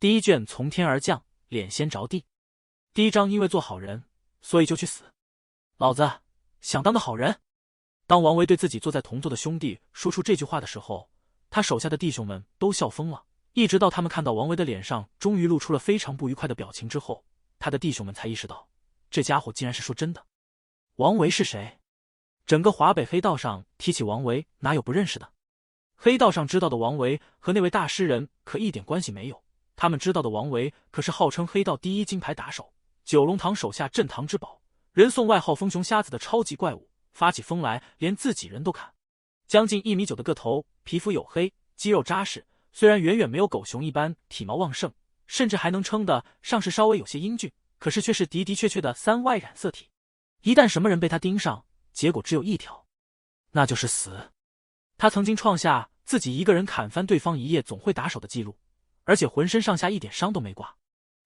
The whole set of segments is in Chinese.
第一卷从天而降，脸先着地。第一章因为做好人，所以就去死。老子想当个好人。当王维对自己坐在同座的兄弟说出这句话的时候，他手下的弟兄们都笑疯了。一直到他们看到王维的脸上终于露出了非常不愉快的表情之后，他的弟兄们才意识到，这家伙竟然是说真的。王维是谁？整个华北黑道上提起王维，哪有不认识的？黑道上知道的王维和那位大诗人可一点关系没有，他们知道的王维可是号称黑道第一金牌打手，九龙堂手下镇堂之宝，人送外号风熊瞎子的超级怪物，发起疯来连自己人都砍。将近1.9米的个头，皮肤黝黑，肌肉扎实，虽然远远没有狗熊一般体毛旺盛，甚至还能称得上是稍微有些英俊，可是却是的的确确的3Y染色体。一旦什么人被他盯上，结果只有一条，那就是死。他曾经创下自己一个人砍翻对方一夜总会打手的记录，而且浑身上下一点伤都没挂。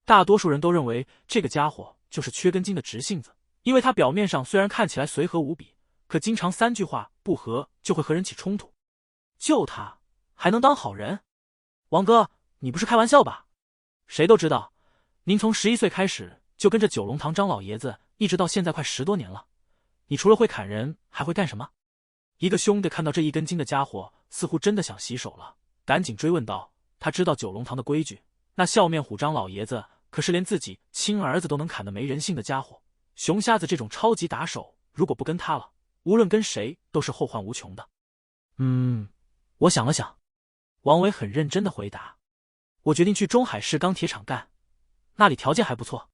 大多数人都认为这个家伙就是缺根筋的直性子，因为他表面上虽然看起来随和无比，可经常3句话不合就会和人起冲突。就他还能当好人？王哥，你不是开玩笑吧？谁都知道，您从11岁开始就跟着九龙堂张老爷子，一直到现在快10多年了。你除了会砍人，还会干什么？一个兄弟看到这一根筋的家伙，似乎真的想洗手了，赶紧追问道：“他知道九龙堂的规矩，那笑面虎张老爷子可是连自己亲儿子都能砍得没人性的家伙。熊瞎子这种超级打手，如果不跟他了，无论跟谁都是后患无穷的。”我想了想，王维很认真的回答：“我决定去中海市钢铁厂干，那里条件还不错。”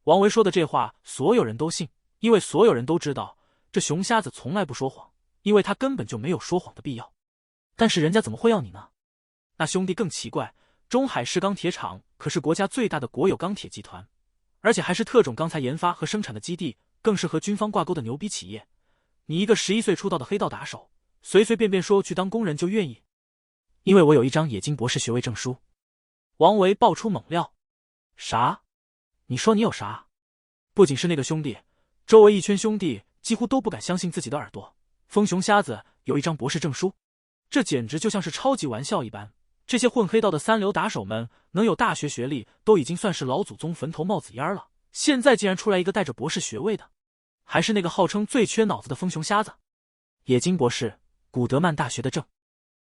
王维说的这话，所有人都信，因为所有人都知道，这熊瞎子从来不说谎，因为他根本就没有说谎的必要。但是人家怎么会要你呢？那兄弟更奇怪，中海市钢铁厂可是国家最大的国有钢铁集团，而且还是特种钢材研发和生产的基地，更是和军方挂钩的牛逼企业。你一个11岁出道的黑道打手，随随便便说去当工人就愿意？因为我有一张冶金博士学位证书。王维爆出猛料。啥？你说你有啥？不仅是那个兄弟，周围一圈兄弟几乎都不敢相信自己的耳朵。风熊瞎子有一张博士证书，这简直就像是超级玩笑一般。这些混黑道的3流打手们能有大学学历，都已经算是老祖宗坟头冒紫烟了，现在竟然出来一个带着博士学位的，还是那个号称最缺脑子的风熊瞎子。冶金博士，古德曼大学的证。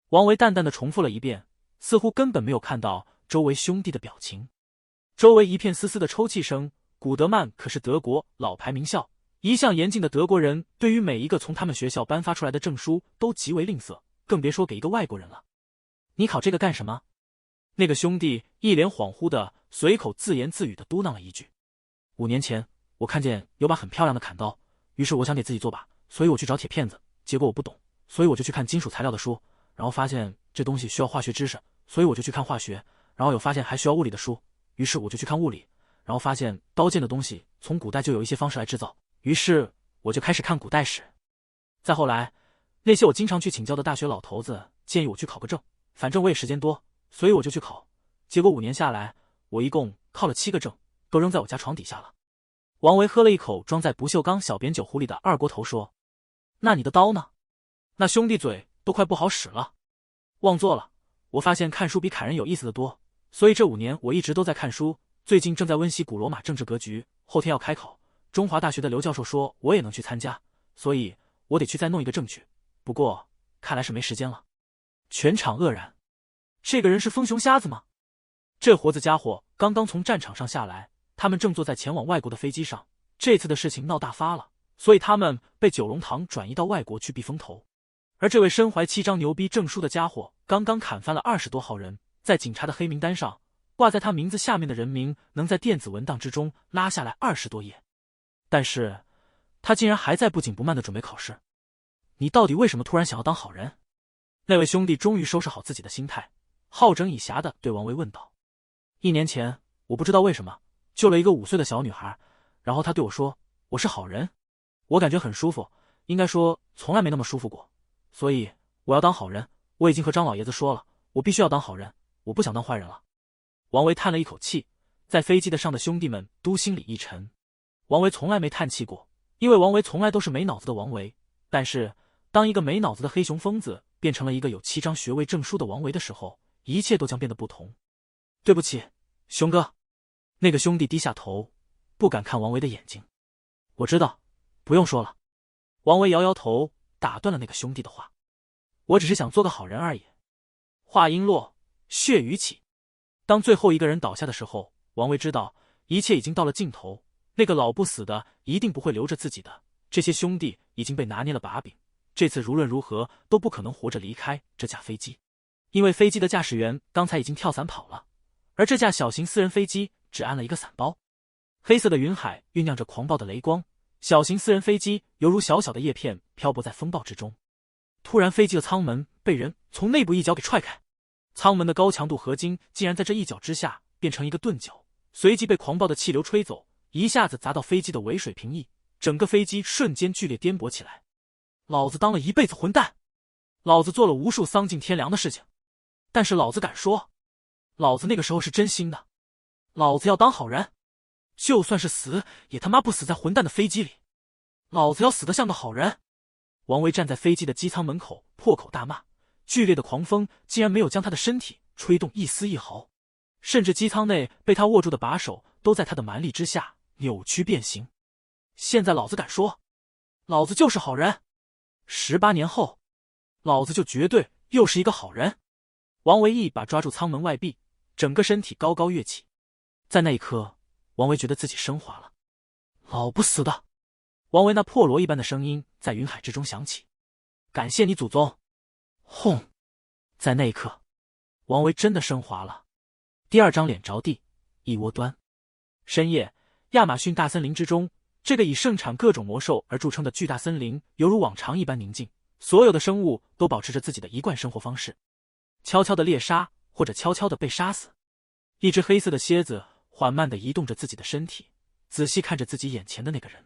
王维淡淡的重复了一遍，似乎根本没有看到周围兄弟的表情。周围一片丝丝的抽泣声。古德曼可是德国老牌名校，一向严谨的德国人对于每一个从他们学校颁发出来的证书都极为吝啬，更别说给一个外国人了。你考这个干什么？那个兄弟一脸恍惚的随口自言自语的嘟囔了一句：5年前我看见有把很漂亮的砍刀，于是我想给自己做把，所以我去找铁片子，结果我不懂，所以我就去看金属材料的书，然后发现这东西需要化学知识，所以我就去看化学，然后有发现还需要物理的书，于是我就去看物理，然后发现刀剑的东西从古代就有一些方式来制造，于是我就开始看古代史。再后来，那些我经常去请教的大学老头子建议我去考个证，反正我也时间多，所以我就去考。结果5年下来，我一共考了7个证，都扔在我家床底下了。王维喝了一口装在不锈钢小扁酒壶里的二锅头说：“那你的刀呢？”那兄弟嘴都快不好使了。忘做了，我发现看书比砍人有意思的多，所以这5年我一直都在看书。最近正在温习古罗马政治格局，后天要开考，中华大学的刘教授说我也能去参加，所以我得去再弄一个证去。不过看来是没时间了。全场愕然，这个人是风熊瞎子吗？这活子家伙刚刚从战场上下来，他们正坐在前往外国的飞机上。这次的事情闹大发了，所以他们被九龙堂转移到外国去避风头。而这位身怀7张牛逼证书的家伙，刚刚砍翻了20多号人，在警察的黑名单上挂在他名字下面的人名能在电子文档之中拉下来20多页，但是他竟然还在不紧不慢地准备考试。你到底为什么突然想要当好人？那位兄弟终于收拾好自己的心态，好整以暇地对王维问道：1年前我不知道为什么救了一个5岁的小女孩，然后他对我说我是好人，我感觉很舒服，应该说从来没那么舒服过，所以我要当好人。我已经和张老爷子说了，我必须要当好人，我不想当坏人了。王维叹了一口气，在飞机的上的兄弟们都心里一沉。王维从来没叹气过，因为王维从来都是没脑子的王维，但是当一个没脑子的黑熊疯子变成了一个有7张学位证书的王维的时候，一切都将变得不同。对不起，兄哥。那个兄弟低下头，不敢看王维的眼睛。我知道，不用说了。王维摇摇头，打断了那个兄弟的话。我只是想做个好人而已。话音落，血雨起。当最后一个人倒下的时候，王维知道一切已经到了尽头，那个老不死的一定不会留着自己的，这些兄弟已经被拿捏了把柄，这次无论如何都不可能活着离开这架飞机，因为飞机的驾驶员刚才已经跳伞跑了，而这架小型私人飞机只安了一个伞包。黑色的云海酝酿着狂暴的雷光，小型私人飞机犹如小小的叶片漂泊在风暴之中。突然，飞机的舱门被人从内部一脚给踹开，舱门的高强度合金竟然在这一脚之下变成一个钝角，随即被狂暴的气流吹走，一下子砸到飞机的尾水平翼，整个飞机瞬间剧烈颠簸起来。老子当了一辈子混蛋，老子做了无数丧尽天良的事情，但是老子敢说，老子那个时候是真心的，老子要当好人，就算是死也他妈不死在混蛋的飞机里，老子要死得像个好人。王维站在飞机的机舱门口破口大骂，剧烈的狂风竟然没有将他的身体吹动一丝一毫，甚至机舱内被他握住的把手都在他的蛮力之下扭曲变形。现在老子敢说，老子就是好人，18年后，老子就绝对又是一个好人。王维一把抓住舱门外壁，整个身体高高跃起。在那一刻，王维觉得自己升华了。老不死的！王维那破锣一般的声音在云海之中响起。感谢你祖宗！轰！在那一刻，王维真的升华了。第二张脸着地，一窝端。深夜，亚马逊大森林之中，这个以盛产各种魔兽而著称的巨大森林犹如往常一般宁静，所有的生物都保持着自己的一贯生活方式，悄悄的猎杀，或者悄悄的被杀死。一只黑色的蝎子缓慢地移动着自己的身体，仔细看着自己眼前的那个人。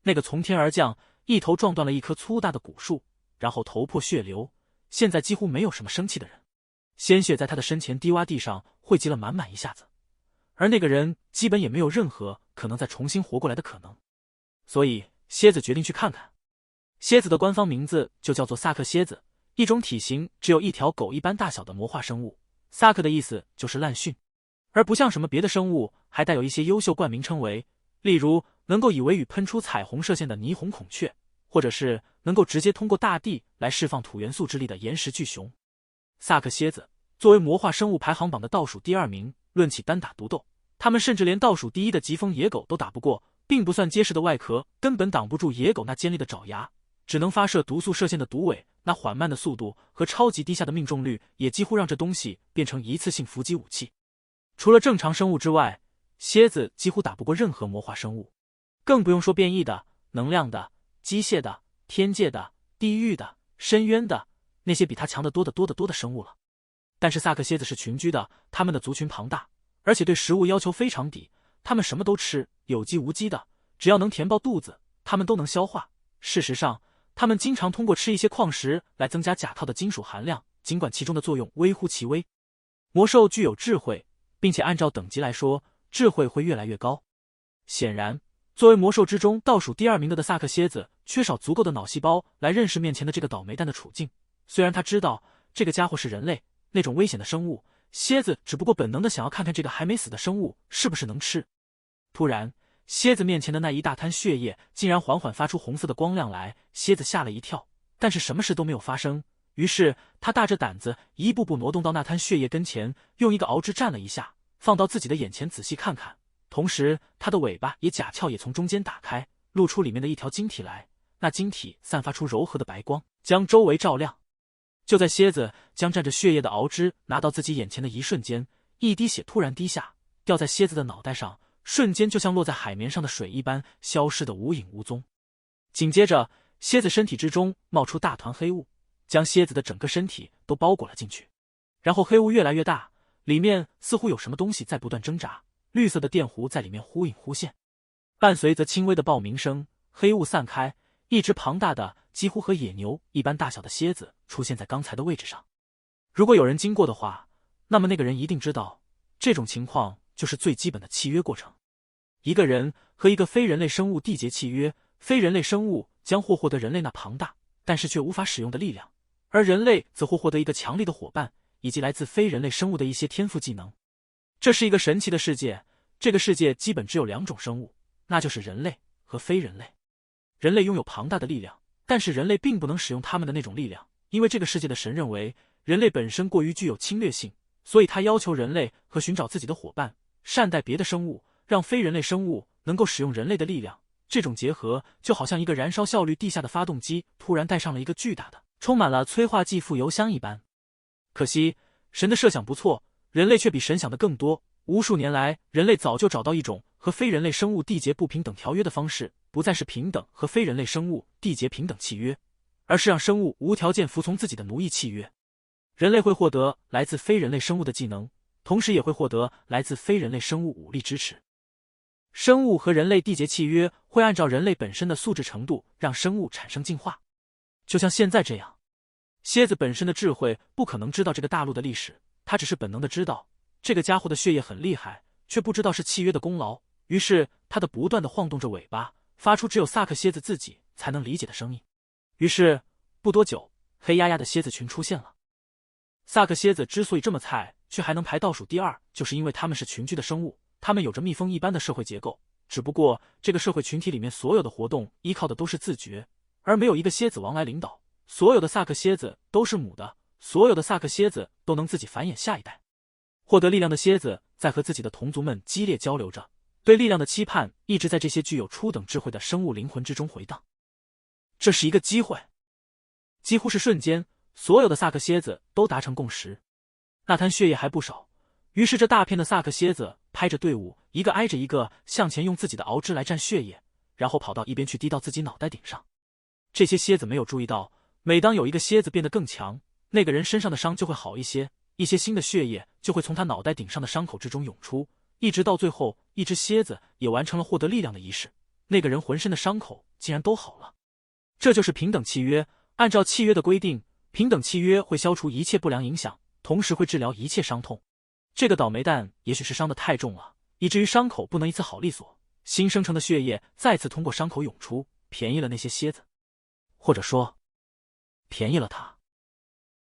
那个从天而降，一头撞断了一棵粗大的古树，然后头破血流，现在几乎没有什么生气的人，鲜血在他的身前低洼地上汇集了满满一下子，而那个人基本也没有任何可能再重新活过来的可能。所以蝎子决定去看看。蝎子的官方名字就叫做萨克蝎子，一种体型只有一条狗一般大小的魔化生物。萨克的意思就是烂驯，而不像什么别的生物还带有一些优秀冠名称谓，例如能够以尾羽喷出彩虹射线的霓虹孔雀，或者是能够直接通过大地来释放土元素之力的岩石巨熊。萨克蝎子作为魔化生物排行榜的倒数第2名，论起单打独斗，他们甚至连倒数第1的疾风野狗都打不过，并不算结实的外壳根本挡不住野狗那尖利的爪牙，只能发射毒素射线的毒尾，那缓慢的速度和超级低下的命中率也几乎让这东西变成一次性伏击武器。除了正常生物之外，蝎子几乎打不过任何魔化生物，更不用说变异的、能量的、机械的、天界的、地狱的、深渊的，那些比它强得多得多得多的生物了。但是萨克蝎子是群居的，它们的族群庞大，而且对食物要求非常低，它们什么都吃，有机无机的，只要能填饱肚子，它们都能消化。事实上，它们经常通过吃一些矿石来增加甲套的金属含量，尽管其中的作用微乎其微。魔兽具有智慧，并且按照等级来说，智慧会越来越高。显然，作为魔兽之中倒数第2名的萨克蝎子缺少足够的脑细胞来认识面前的这个倒霉蛋的处境。虽然他知道这个家伙是人类，那种危险的生物，蝎子只不过本能的想要看看这个还没死的生物是不是能吃。突然，蝎子面前的那一大滩血液竟然缓缓发出红色的光亮来，蝎子吓了一跳，但是什么事都没有发生。于是他大着胆子一步步挪动到那滩血液跟前，用一个螯肢蘸了一下，放到自己的眼前仔细看看，同时他的尾巴也甲壳也从中间打开，露出里面的一条晶体来，那晶体散发出柔和的白光，将周围照亮。就在蝎子将蘸着血液的螯肢拿到自己眼前的一瞬间，一滴血突然滴下，掉在蝎子的脑袋上，瞬间就像落在海绵上的水一般，消失得无影无踪。紧接着，蝎子身体之中冒出大团黑雾，将蝎子的整个身体都包裹了进去。然后黑雾越来越大，里面似乎有什么东西在不断挣扎，绿色的电弧在里面忽隐忽现。伴随着轻微的爆鸣声，黑雾散开，一只庞大的几乎和野牛一般大小的蝎子出现在刚才的位置上。如果有人经过的话，那么那个人一定知道，这种情况就是最基本的契约过程。一个人和一个非人类生物缔结契约，非人类生物将获得人类那庞大但是却无法使用的力量，而人类则获得一个强力的伙伴，以及来自非人类生物的一些天赋技能。这是一个神奇的世界，这个世界基本只有2种生物，那就是人类和非人类。人类拥有庞大的力量，但是人类并不能使用他们的那种力量，因为这个世界的神认为人类本身过于具有侵略性，所以他要求人类和寻找自己的伙伴，善待别的生物，让非人类生物能够使用人类的力量。这种结合就好像一个燃烧效率地下的发动机突然带上了一个巨大的、充满了催化剂副油箱一般。可惜，神的设想不错，人类却比神想的更多。无数年来，人类早就找到一种和非人类生物缔结不平等条约的方式，不再是平等和非人类生物缔结平等契约，而是让生物无条件服从自己的奴役契约。人类会获得来自非人类生物的技能，同时也会获得来自非人类生物武力支持。生物和人类缔结契约会按照人类本身的素质程度让生物产生进化，就像现在这样。蝎子本身的智慧不可能知道这个大陆的历史，它只是本能的知道这个家伙的血液很厉害，却不知道是契约的功劳，于是它的不断的晃动着尾巴，发出只有萨克蝎子自己才能理解的声音。于是不多久，黑压压的蝎子群出现了。萨克蝎子之所以这么菜，却还能排倒数第2，就是因为它们是群居的生物，它们有着蜜蜂一般的社会结构，只不过这个社会群体里面所有的活动依靠的都是自觉，而没有一个蝎子王来领导。所有的萨克蝎子都是母的，所有的萨克蝎子都能自己繁衍下一代。获得力量的蝎子在和自己的同族们激烈交流着，对力量的期盼一直在这些具有初等智慧的生物灵魂之中回荡。这是一个机会。几乎是瞬间，所有的萨克蝎子都达成共识。那滩血液还不少，于是这大片的萨克蝎子拍着队伍，一个挨着一个向前，用自己的螯肢来蘸血液，然后跑到一边去滴到自己脑袋顶上。这些蝎子没有注意到，每当有一个蝎子变得更强，那个人身上的伤就会好一些，一些新的血液就会从他脑袋顶上的伤口之中涌出，一直到最后，一只蝎子也完成了获得力量的仪式，那个人浑身的伤口竟然都好了。这就是平等契约。按照契约的规定，平等契约会消除一切不良影响，同时会治疗一切伤痛。这个倒霉蛋也许是伤得太重了，以至于伤口不能一次好利索，新生成的血液再次通过伤口涌出，便宜了那些蝎子，或者说便宜了他。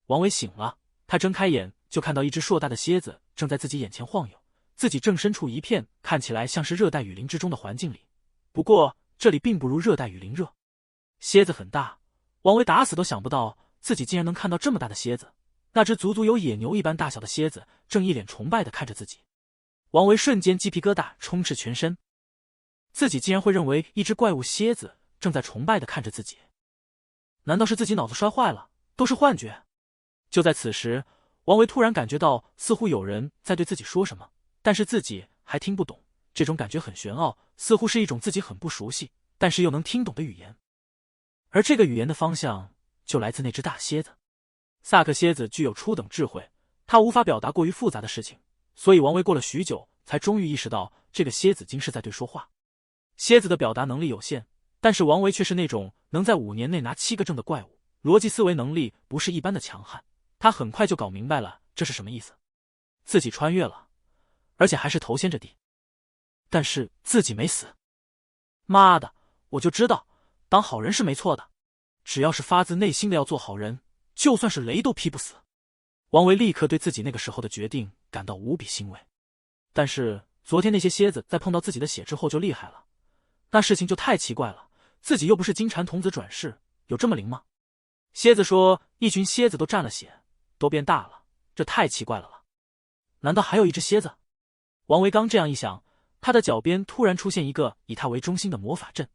王伟醒了，他睁开眼就看到一只硕大的蝎子正在自己眼前晃悠，自己正身处一片看起来像是热带雨林之中的环境里，不过这里并不如热带雨林热。蝎子很大，王伟打死都想不到自己竟然能看到这么大的蝎子，那只足足有野牛一般大小的蝎子正一脸崇拜地看着自己。王维瞬间鸡皮疙瘩充斥全身，自己竟然会认为一只怪物蝎子正在崇拜地看着自己，难道是自己脑子摔坏了，都是幻觉？就在此时，王维突然感觉到似乎有人在对自己说什么，但是自己还听不懂，这种感觉很玄奥，似乎是一种自己很不熟悉但是又能听懂的语言，而这个语言的方向就来自那只大蝎子。萨克蝎子具有初等智慧，它无法表达过于复杂的事情，所以王维过了许久才终于意识到这个蝎子竟是在对说话。蝎子的表达能力有限，但是王维却是那种能在5年内拿7个证的怪物，逻辑思维能力不是一般的强悍，他很快就搞明白了这是什么意思。自己穿越了，而且还是头先着地，但是自己没死。妈的，我就知道当好人是没错的，只要是发自内心的要做好人，就算是雷都劈不死。王维立刻对自己那个时候的决定感到无比欣慰。但是昨天那些蝎子在碰到自己的血之后就厉害了，那事情就太奇怪了，自己又不是金蝉童子转世，有这么灵吗？蝎子说一群蝎子都沾了血，都变大了，这太奇怪了。难道还有一只蝎子？王维刚这样一想，他的脚边突然出现一个以他为中心的魔法阵，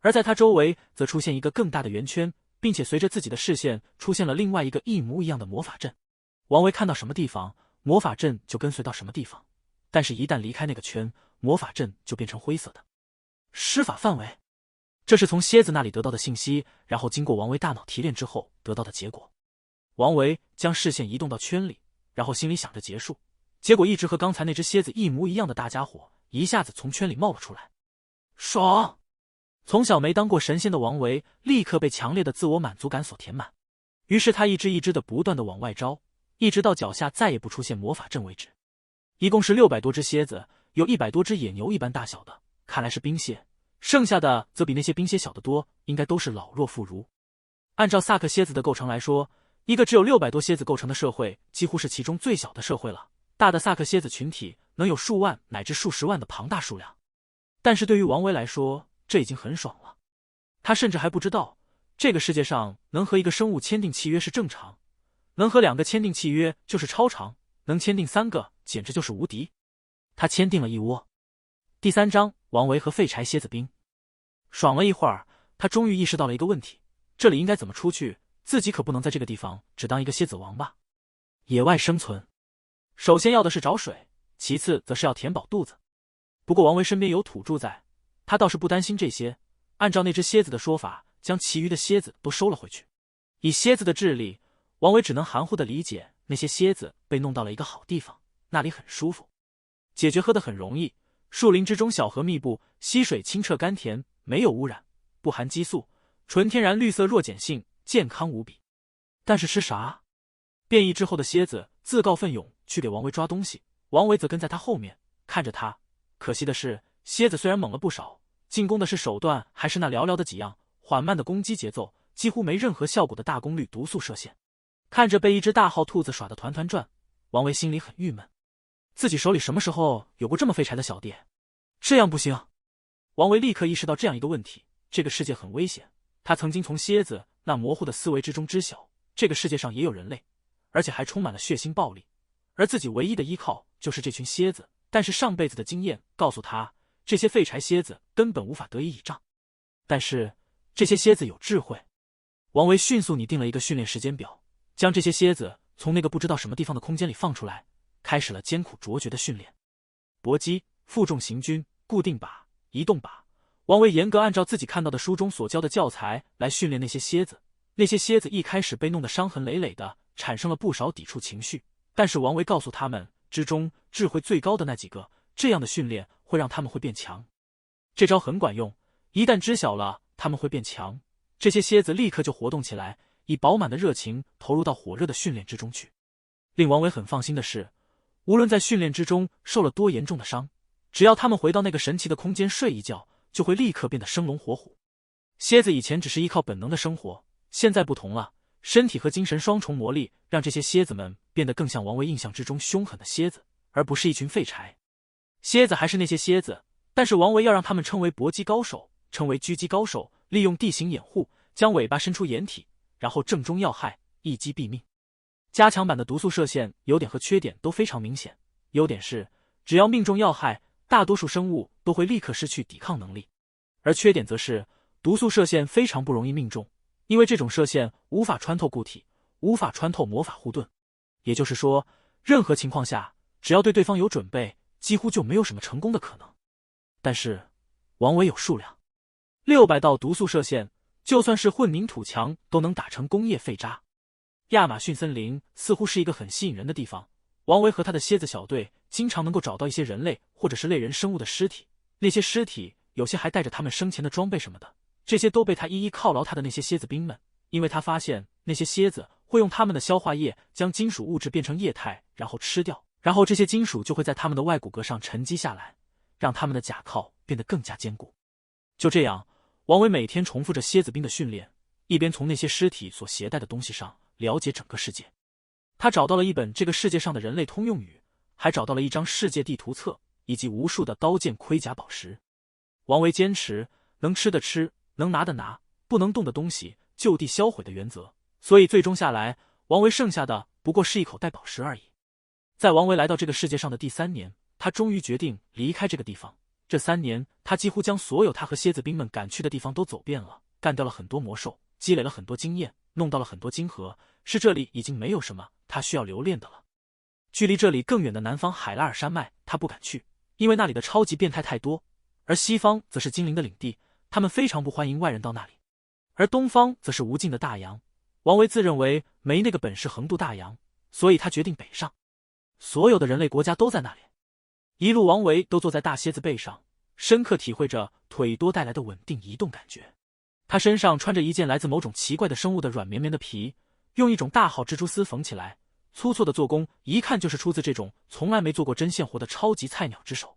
而在他周围则出现一个更大的圆圈，并且随着自己的视线出现了另外一个一模一样的魔法阵。王维看到什么地方，魔法阵就跟随到什么地方，但是一旦离开那个圈，魔法阵就变成灰色的。施法范围，这是从蝎子那里得到的信息，然后经过王维大脑提炼之后得到的结果。王维将视线移动到圈里，然后心里想着结束，结果一直和刚才那只蝎子一模一样的大家伙一下子从圈里冒了出来。爽！从小没当过神仙的王维立刻被强烈的自我满足感所填满，于是他一只一只的不断的往外招，一直到脚下再也不出现魔法阵为止。一共是600多只蝎子，有100多只野牛一般大小的，看来是冰蝎，剩下的则比那些冰蝎小得多，应该都是老弱妇孺。按照萨克蝎子的构成来说，一个只有600多蝎子构成的社会几乎是其中最小的社会了，大的萨克蝎子群体能有数万乃至数十万的庞大数量。但是对于王维来说，这已经很爽了。他甚至还不知道，这个世界上能和一个生物签订契约是正常，能和2个签订契约就是超常，能签订3个简直就是无敌。他签订了一窝。第3章，王维和废柴蝎子兵。爽了一会儿，他终于意识到了一个问题，这里应该怎么出去，自己可不能在这个地方只当一个蝎子王吧。野外生存，首先要的是找水，其次则是要填饱肚子。不过王维身边有土著在，他倒是不担心这些，按照那只蝎子的说法，将其余的蝎子都收了回去。以蝎子的智力，王维只能含糊地理解那些蝎子被弄到了一个好地方，那里很舒服，解决喝得很容易，树林之中小河密布，溪水清澈甘甜，没有污染，不含激素，纯天然绿色弱碱性，健康无比。但是吃啥？变异之后的蝎子自告奋勇去给王维抓东西，王维则跟在他后面看着他。可惜的是，蝎子虽然猛了不少，进攻的是手段还是那寥寥的几样，缓慢的攻击节奏，几乎没任何效果的大功率毒素射线。看着被一只大号兔子耍得团团转，王维心里很郁闷，自己手里什么时候有过这么废柴的小弟？这样不行。王维立刻意识到这样一个问题，这个世界很危险。他曾经从蝎子那模糊的思维之中知晓，这个世界上也有人类，而且还充满了血腥暴力，而自己唯一的依靠就是这群蝎子。但是上辈子的经验告诉他，这些废柴蝎子根本无法得以倚仗。但是这些蝎子有智慧。王维迅速拟定了一个训练时间表，将这些蝎子从那个不知道什么地方的空间里放出来，开始了艰苦卓绝的训练。搏击、负重行军、固定靶、移动靶，王维严格按照自己看到的书中所教的教材来训练那些蝎子。那些蝎子一开始被弄得伤痕累累的，产生了不少抵触情绪，但是王维告诉他们，之中智慧最高的那几个，这样的训练会让他们会变强。这招很管用，一旦知晓了他们会变强，这些蝎子立刻就活动起来，以饱满的热情投入到火热的训练之中去。令王维很放心的是，无论在训练之中受了多严重的伤，只要他们回到那个神奇的空间睡一觉，就会立刻变得生龙活虎。蝎子以前只是依靠本能的生活，现在不同了，身体和精神双重魔力让这些蝎子们变得更像王维印象之中凶狠的蝎子，而不是一群废柴。蝎子还是那些蝎子，但是王维要让他们称为搏击高手，称为狙击高手，利用地形掩护，将尾巴伸出掩体，然后正中要害，一击毙命。加强版的毒素射线优点和缺点都非常明显，优点是只要命中要害，大多数生物都会立刻失去抵抗能力，而缺点则是毒素射线非常不容易命中，因为这种射线无法穿透固体，无法穿透魔法护盾。也就是说，任何情况下，只要对对方有准备，几乎就没有什么成功的可能。但是王维有数量，600道毒素射线，就算是混凝土墙都能打成工业废渣。亚马逊森林似乎是一个很吸引人的地方，王维和他的蝎子小队经常能够找到一些人类或者是类人生物的尸体，那些尸体有些还带着他们生前的装备什么的，这些都被他一一犒劳他的那些蝎子兵们，因为他发现那些蝎子会用他们的消化液将金属物质变成液态，然后吃掉，然后这些金属就会在他们的外骨骼上沉积下来，让他们的甲壳变得更加坚固。就这样，王维每天重复着蝎子兵的训练，一边从那些尸体所携带的东西上了解整个世界。他找到了一本这个世界上的人类通用语，还找到了一张世界地图册，以及无数的刀剑盔甲宝石。王维坚持能吃的吃，能拿的拿，不能动的东西就地销毁的原则，所以最终下来，王维剩下的不过是一口袋宝石而已。在王维来到这个世界上的第3年，他终于决定离开这个地方。这3年，他几乎将所有他和蝎子兵们赶去的地方都走遍了，干掉了很多魔兽，积累了很多经验，弄到了很多金盒，是这里已经没有什么他需要留恋的了。距离这里更远的南方海拉尔山脉，他不敢去，因为那里的超级变态太多，而西方则是精灵的领地，他们非常不欢迎外人到那里。而东方则是无尽的大洋，王维自认为没那个本事横渡大洋，所以他决定北上。所有的人类国家都在那里。一路王维都坐在大蝎子背上，深刻体会着腿多带来的稳定移动感觉。他身上穿着一件来自某种奇怪的生物的软绵绵的皮，用一种大号蜘蛛丝缝起来，粗糙的做工一看就是出自这种从来没做过针线活的超级菜鸟之手。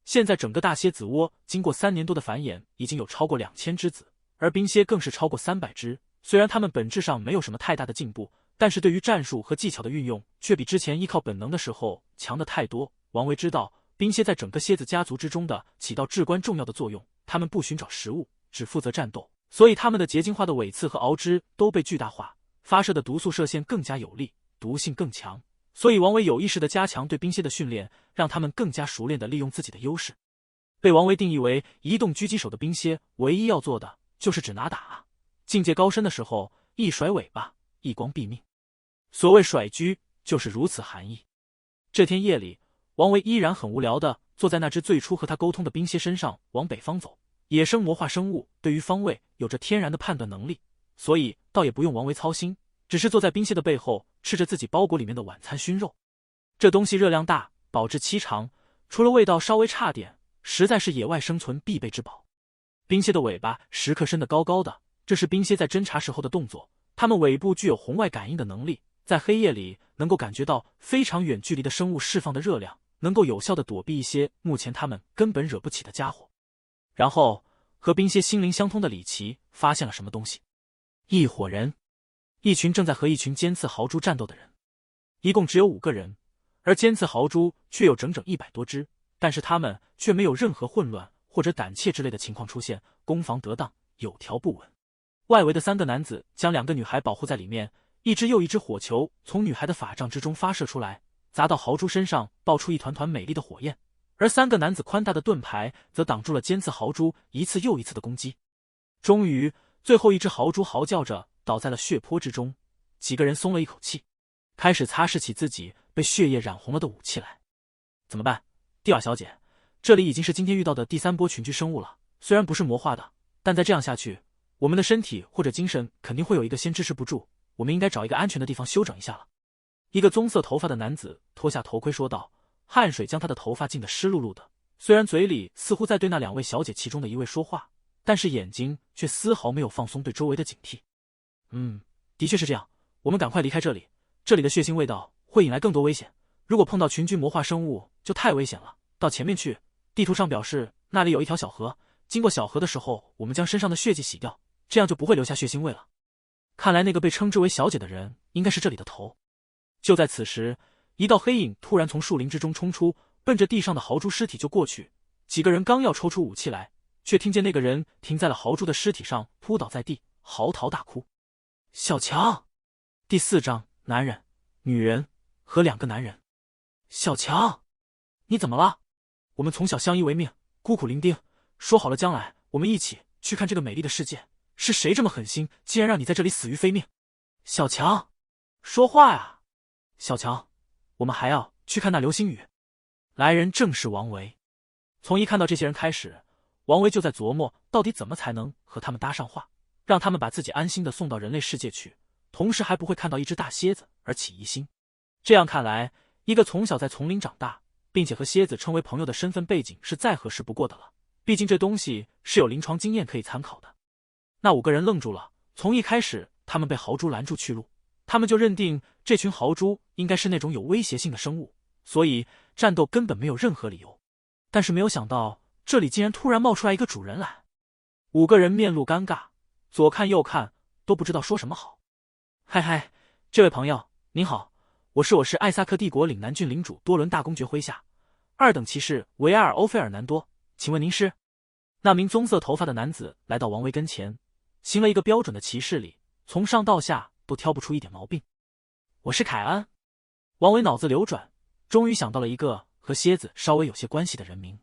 现在整个大蝎子窝经过3年多的繁衍，已经有超过2000只子，而冰蝎更是超过300只。虽然它们本质上没有什么太大的进步，但是对于战术和技巧的运用却比之前依靠本能的时候强得太多。王维知道冰蝎在整个蝎子家族之中的起到至关重要的作用，它们不寻找食物，只负责战斗，所以它们的结晶化的尾刺和螯肢都被巨大化，发射的毒素射线更加有力，毒性更强。所以王维有意识地加强对冰蝎的训练，让他们更加熟练地利用自己的优势。被王维定义为移动狙击手的冰蝎，唯一要做的就是只拿打，境界高深的时候一甩尾巴，一光毙命。所谓甩狙就是如此含义。这天夜里，王维依然很无聊地坐在那只最初和他沟通的冰蝎身上往北方走。野生魔化生物对于方位有着天然的判断能力，所以倒也不用王维操心，只是坐在冰蝎的背后吃着自己包裹里面的晚餐熏肉。这东西热量大，保质期长，除了味道稍微差点，实在是野外生存必备之宝。冰蝎的尾巴时刻伸得高高的，这是冰蝎在侦察时候的动作。它们尾部具有红外感应的能力，在黑夜里能够感觉到非常远距离的生物释放的热量，能够有效地躲避一些目前它们根本惹不起的家伙。然后和冰蝎心灵相通的李奇发现了什么东西。一伙人，一群正在和一群尖刺豪猪战斗的人，一共只有5个人，而尖刺豪猪却有整整100多只，但是他们却没有任何混乱或者胆怯之类的情况出现，攻防得当，有条不紊。外围的3个男子将2个女孩保护在里面，一只又一只火球从女孩的法杖之中发射出来，砸到豪猪身上，爆出一团团美丽的火焰，而3个男子宽大的盾牌则挡住了尖刺豪猪一次又一次的攻击。终于，最后一只豪猪嚎叫着倒在了血泊之中，几个人松了一口气，开始擦拭起自己被血液染红了的武器来。怎么办，蒂瓦小姐？这里已经是今天遇到的第3波群居生物了，虽然不是魔化的，但再这样下去，我们的身体或者精神肯定会有一个先支持不住，我们应该找一个安全的地方休整一下了。一个棕色头发的男子脱下头盔说道，汗水将他的头发浸得湿漉漉的，虽然嘴里似乎在对那2位小姐其中的一位说话，但是眼睛却丝毫没有放松对周围的警惕。的确是这样，我们赶快离开这里，这里的血腥味道会引来更多危险，如果碰到群居魔化生物就太危险了。到前面去，地图上表示那里有一条小河，经过小河的时候，我们将身上的血迹洗掉，这样就不会留下血腥味了。看来那个被称之为小姐的人应该是这里的头。就在此时，一道黑影突然从树林之中冲出，奔着地上的豪猪尸体就过去。几个人刚要抽出武器来，却听见那个人停在了豪猪的尸体上，扑倒在地，嚎啕大哭。小强。第4章，男人、女人和2个男人。小强，你怎么了？我们从小相依为命，孤苦伶仃，说好了将来我们一起去看这个美丽的世界，是谁这么狠心，竟然让你在这里死于非命？小强，说话呀！小强，我们还要去看那流星雨。来人正是王维。从一看到这些人开始，王维就在琢磨到底怎么才能和他们搭上话，让他们把自己安心的送到人类世界去，同时还不会看到一只大蝎子而起疑心。这样看来，一个从小在丛林长大并且和蝎子称为朋友的身份背景是再合适不过的了，毕竟这东西是有临床经验可以参考的。那5个人愣住了，从一开始他们被豪猪拦住去路，他们就认定这群豪猪应该是那种有威胁性的生物，所以战斗根本没有任何理由。但是没有想到，这里竟然突然冒出来一个主人来。5个人面露尴尬，左看右看都不知道说什么好。嗨嗨，这位朋友您好，我是艾萨克帝国岭南郡领主多伦大公爵麾下2等骑士维埃尔欧菲尔南多，请问您是？那名棕色头发的男子来到王维跟前，行了一个标准的骑士礼，从上到下都挑不出一点毛病。我是凯安。王维脑子流转，终于想到了一个和蝎子稍微有些关系的人名。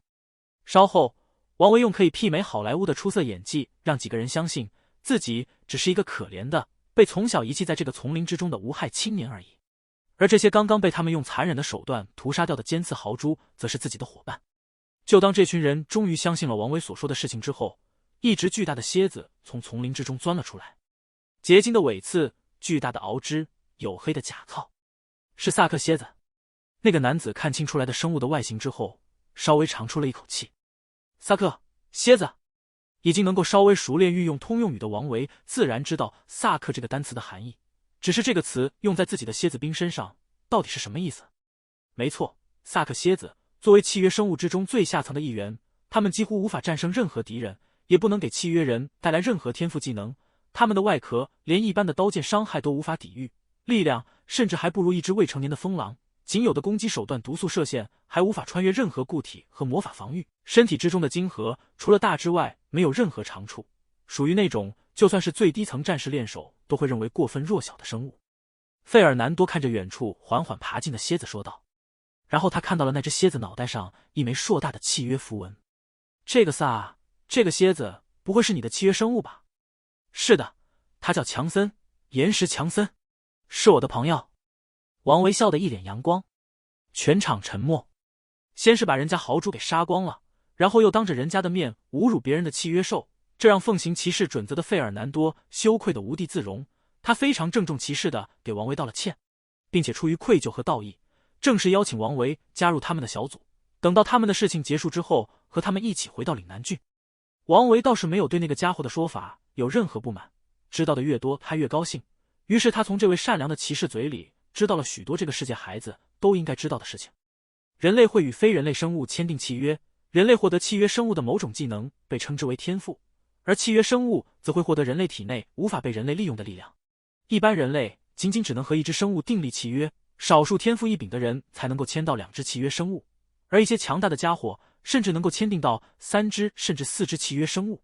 稍后，王维用可以媲美好莱坞的出色演技，让几个人相信自己只是一个可怜的被从小遗弃在这个丛林之中的无害青年而已。而这些刚刚被他们用残忍的手段屠杀掉的尖刺豪猪，则是自己的伙伴。就当这群人终于相信了王维所说的事情之后，一只巨大的蝎子从丛林之中钻了出来，结晶的尾刺，巨大的螯肢，黝黑的甲壳，是萨克蝎子。那个男子看清出来的生物的外形之后，稍微长出了一口气。萨克蝎子。已经能够稍微熟练运用通用语的王维自然知道萨克这个单词的含义，只是这个词用在自己的蝎子兵身上到底是什么意思？没错，萨克蝎子作为契约生物之中最下层的一员，他们几乎无法战胜任何敌人，也不能给契约人带来任何天赋技能，他们的外壳连一般的刀剑伤害都无法抵御，力量甚至还不如一只未成年的疯狼，仅有的攻击手段毒素射线还无法穿越任何固体和魔法防御。身体之中的晶核除了大之外没有任何长处，属于那种就算是最低层战士练手都会认为过分弱小的生物。费尔南多看着远处缓缓爬进的蝎子说道，然后他看到了那只蝎子脑袋上一枚硕大的契约符文。这个萨，这个蝎子不会是你的契约生物吧？是的，他叫强森，岩石强森，是我的朋友。王维笑得一脸阳光。全场沉默。先是把人家豪主给杀光了，然后又当着人家的面侮辱别人的契约兽，这让奉行骑士准则的费尔南多羞愧的无地自容。他非常郑重其事地给王维道了歉，并且出于愧疚和道义，正式邀请王维加入他们的小组，等到他们的事情结束之后，和他们一起回到岭南郡。王维倒是没有对那个家伙的说法有任何不满，知道的越多他越高兴，于是他从这位善良的骑士嘴里知道了许多这个世界孩子都应该知道的事情。人类会与非人类生物签订契约，人类获得契约生物的某种技能被称之为天赋，而契约生物则会获得人类体内无法被人类利用的力量。一般人类仅只能和一只生物订立契约，少数天赋异禀的人才能够签到2只契约生物，而一些强大的家伙甚至能够签订到3只甚至4只契约生物。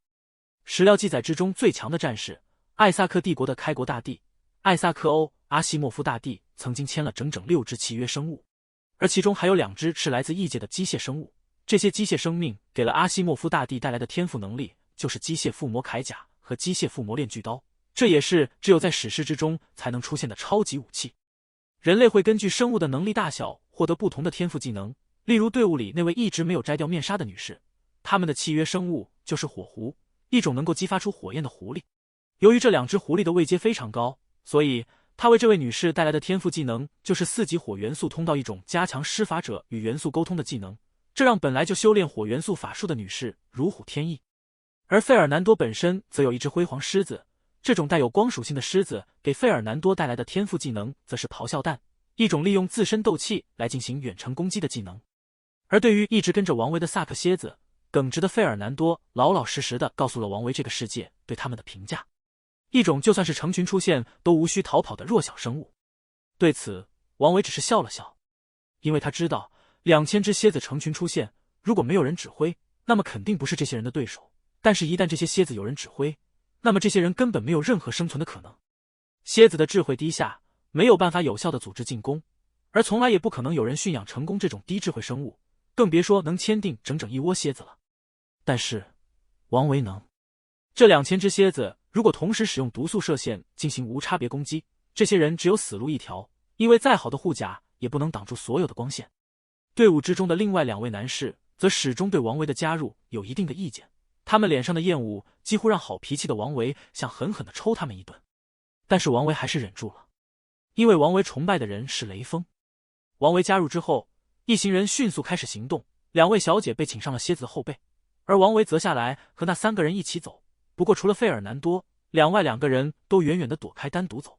史料记载之中最强的战士，艾萨克帝国的开国大帝艾萨克欧阿西莫夫大帝曾经签了整整6只契约生物，而其中还有2只是来自异界的机械生物。这些机械生命给了阿西莫夫大帝带来的天赋能力，就是机械附魔铠甲和机械附魔炼巨刀，这也是只有在史诗之中才能出现的超级武器。人类会根据生物的能力大小获得不同的天赋技能，例如队伍里那位一直没有摘掉面纱的女士，她们的契约生物就是火狐，一种能够激发出火焰的狐狸。由于这2只狐狸的位阶非常高，所以她为这位女士带来的天赋技能就是4级火元素通道，一种加强施法者与元素沟通的技能，这让本来就修炼火元素法术的女士如虎添翼。而费尔南多本身则有一只辉煌狮子，这种带有光属性的狮子给费尔南多带来的天赋技能则是咆哮弹，一种利用自身斗气来进行远程攻击的技能。而对于一直跟着王维的萨克蝎子，耿直的费尔南多老老实实的告诉了王维这个世界对他们的评价，一种就算是成群出现都无需逃跑的弱小生物。对此王维只是笑了笑，因为他知道2000只蝎子成群出现，如果没有人指挥，那么肯定不是这些人的对手，但是一旦这些蝎子有人指挥，那么这些人根本没有任何生存的可能。蝎子的智慧低下，没有办法有效的组织进攻，而从来也不可能有人驯养成功这种低智慧生物，更别说能签订整整一窝蝎子了。但是王维能。这2000只蝎子如果同时使用毒素射线进行无差别攻击，这些人只有死路一条，因为再好的护甲也不能挡住所有的光线。队伍之中的另外2位男士则始终对王维的加入有一定的意见，他们脸上的厌恶几乎让好脾气的王维想狠狠地抽他们一顿。但是王维还是忍住了，因为王维崇拜的人是雷锋。王维加入之后，一行人迅速开始行动，2位小姐被请上了蝎子的后背，而王维则下来和那3个人一起走。不过除了费尔南多，另外2个人都远远地躲开单独走。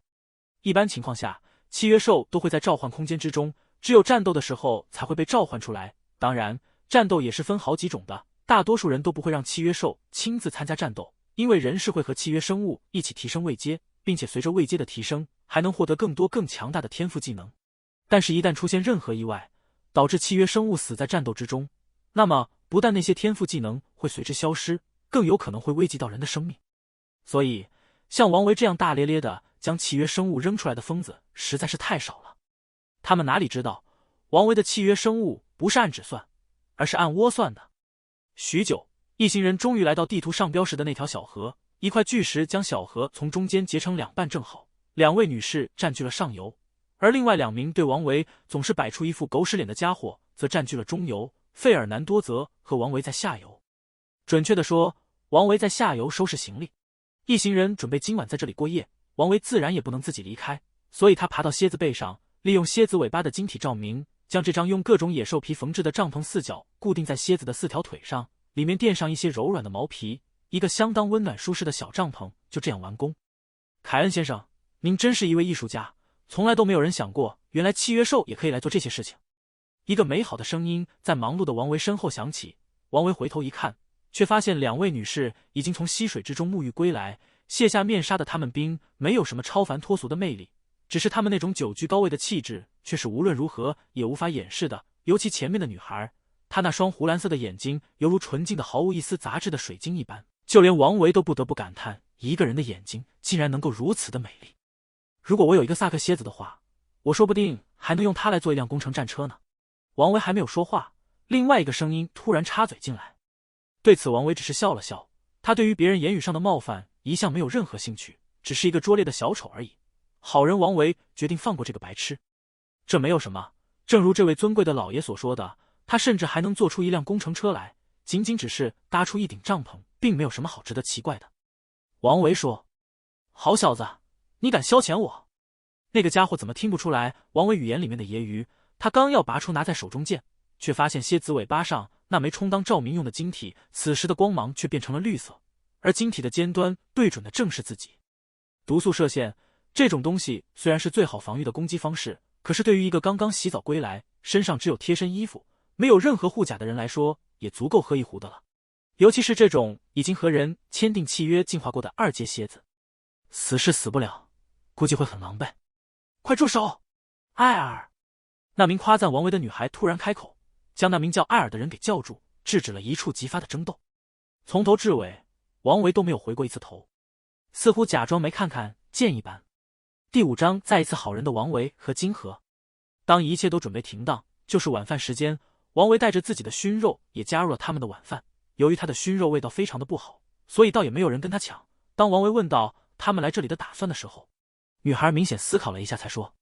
一般情况下，契约兽都会在召唤空间之中，只有战斗的时候才会被召唤出来。当然，战斗也是分好几种的，大多数人都不会让契约兽亲自参加战斗，因为人是会和契约生物一起提升位阶，并且随着位阶的提升，还能获得更多更强大的天赋技能。但是一旦出现任何意外，导致契约生物死在战斗之中，那么不但那些天赋技能会随之消失，更有可能会危及到人的生命。所以像王维这样大咧咧的将契约生物扔出来的疯子实在是太少了。他们哪里知道，王维的契约生物不是按指算，而是按窝算的。许久，一行人终于来到地图上标识的那条小河，一块巨石将小河从中间截成2半正好，2位女士占据了上游，而另外2名对王维总是摆出一副狗屎脸的家伙则占据了中游，费尔南多则和王维在下游。准确地说，王维在下游收拾行李。一行人准备今晚在这里过夜，王维自然也不能自己离开，所以他爬到蝎子背上，利用蝎子尾巴的晶体照明，将这张用各种野兽皮缝制的帐篷4角固定在蝎子的4条腿上，里面垫上一些柔软的毛皮，一个相当温暖舒适的小帐篷就这样完工。凯恩先生，您真是一位艺术家，从来都没有人想过，原来契约兽也可以来做这些事情。一个美好的声音在忙碌的王维身后响起，王维回头一看，却发现2位女士已经从溪水之中沐浴归来，卸下面纱的她们并没有什么超凡脱俗的魅力，只是他们那种久居高位的气质却是无论如何也无法掩饰的。尤其前面的女孩，她那双湖蓝色的眼睛犹如纯净的毫无一丝杂质的水晶一般，就连王维都不得不感叹，一个人的眼睛竟然能够如此的美丽。如果我有一个萨克蝎子的话，我说不定还能用它来做一辆工程战车呢。王维还没有说话，另外一个声音突然插嘴进来。对此王维只是笑了笑，他对于别人言语上的冒犯一向没有任何兴趣，只是一个拙劣的小丑而已。好人王维决定放过这个白痴。这没有什么，正如这位尊贵的老爷所说的，他甚至还能做出一辆工程车来，仅仅只是搭出一顶帐篷，并没有什么好值得奇怪的。王维说：好小子，你敢消遣我？那个家伙怎么听不出来王维语言里面的揶揄？他刚要拔出拿在手中剑，却发现蝎子尾巴上那枚充当照明用的晶体，此时的光芒却变成了绿色，而晶体的尖端对准的正是自己。毒素射线这种东西虽然是最好防御的攻击方式，可是对于一个刚刚洗澡归来，身上只有贴身衣服，没有任何护甲的人来说，也足够喝一壶的了。尤其是这种已经和人签订契约进化过的二阶蝎子，死是死不了，估计会很狼狈。快住手！艾尔！那名夸赞王维的女孩突然开口，将那名叫艾尔的人给叫住，制止了一触即发的争斗。从头至尾，王维都没有回过一次头，似乎假装没看看见一般。第5章再一次好人的王维和金河。当一切都准备停当，就是晚饭时间，王维带着自己的熏肉也加入了他们的晚饭。由于他的熏肉味道非常的不好，所以倒也没有人跟他抢。当王维问到他们来这里的打算的时候，女孩明显思考了一下才说：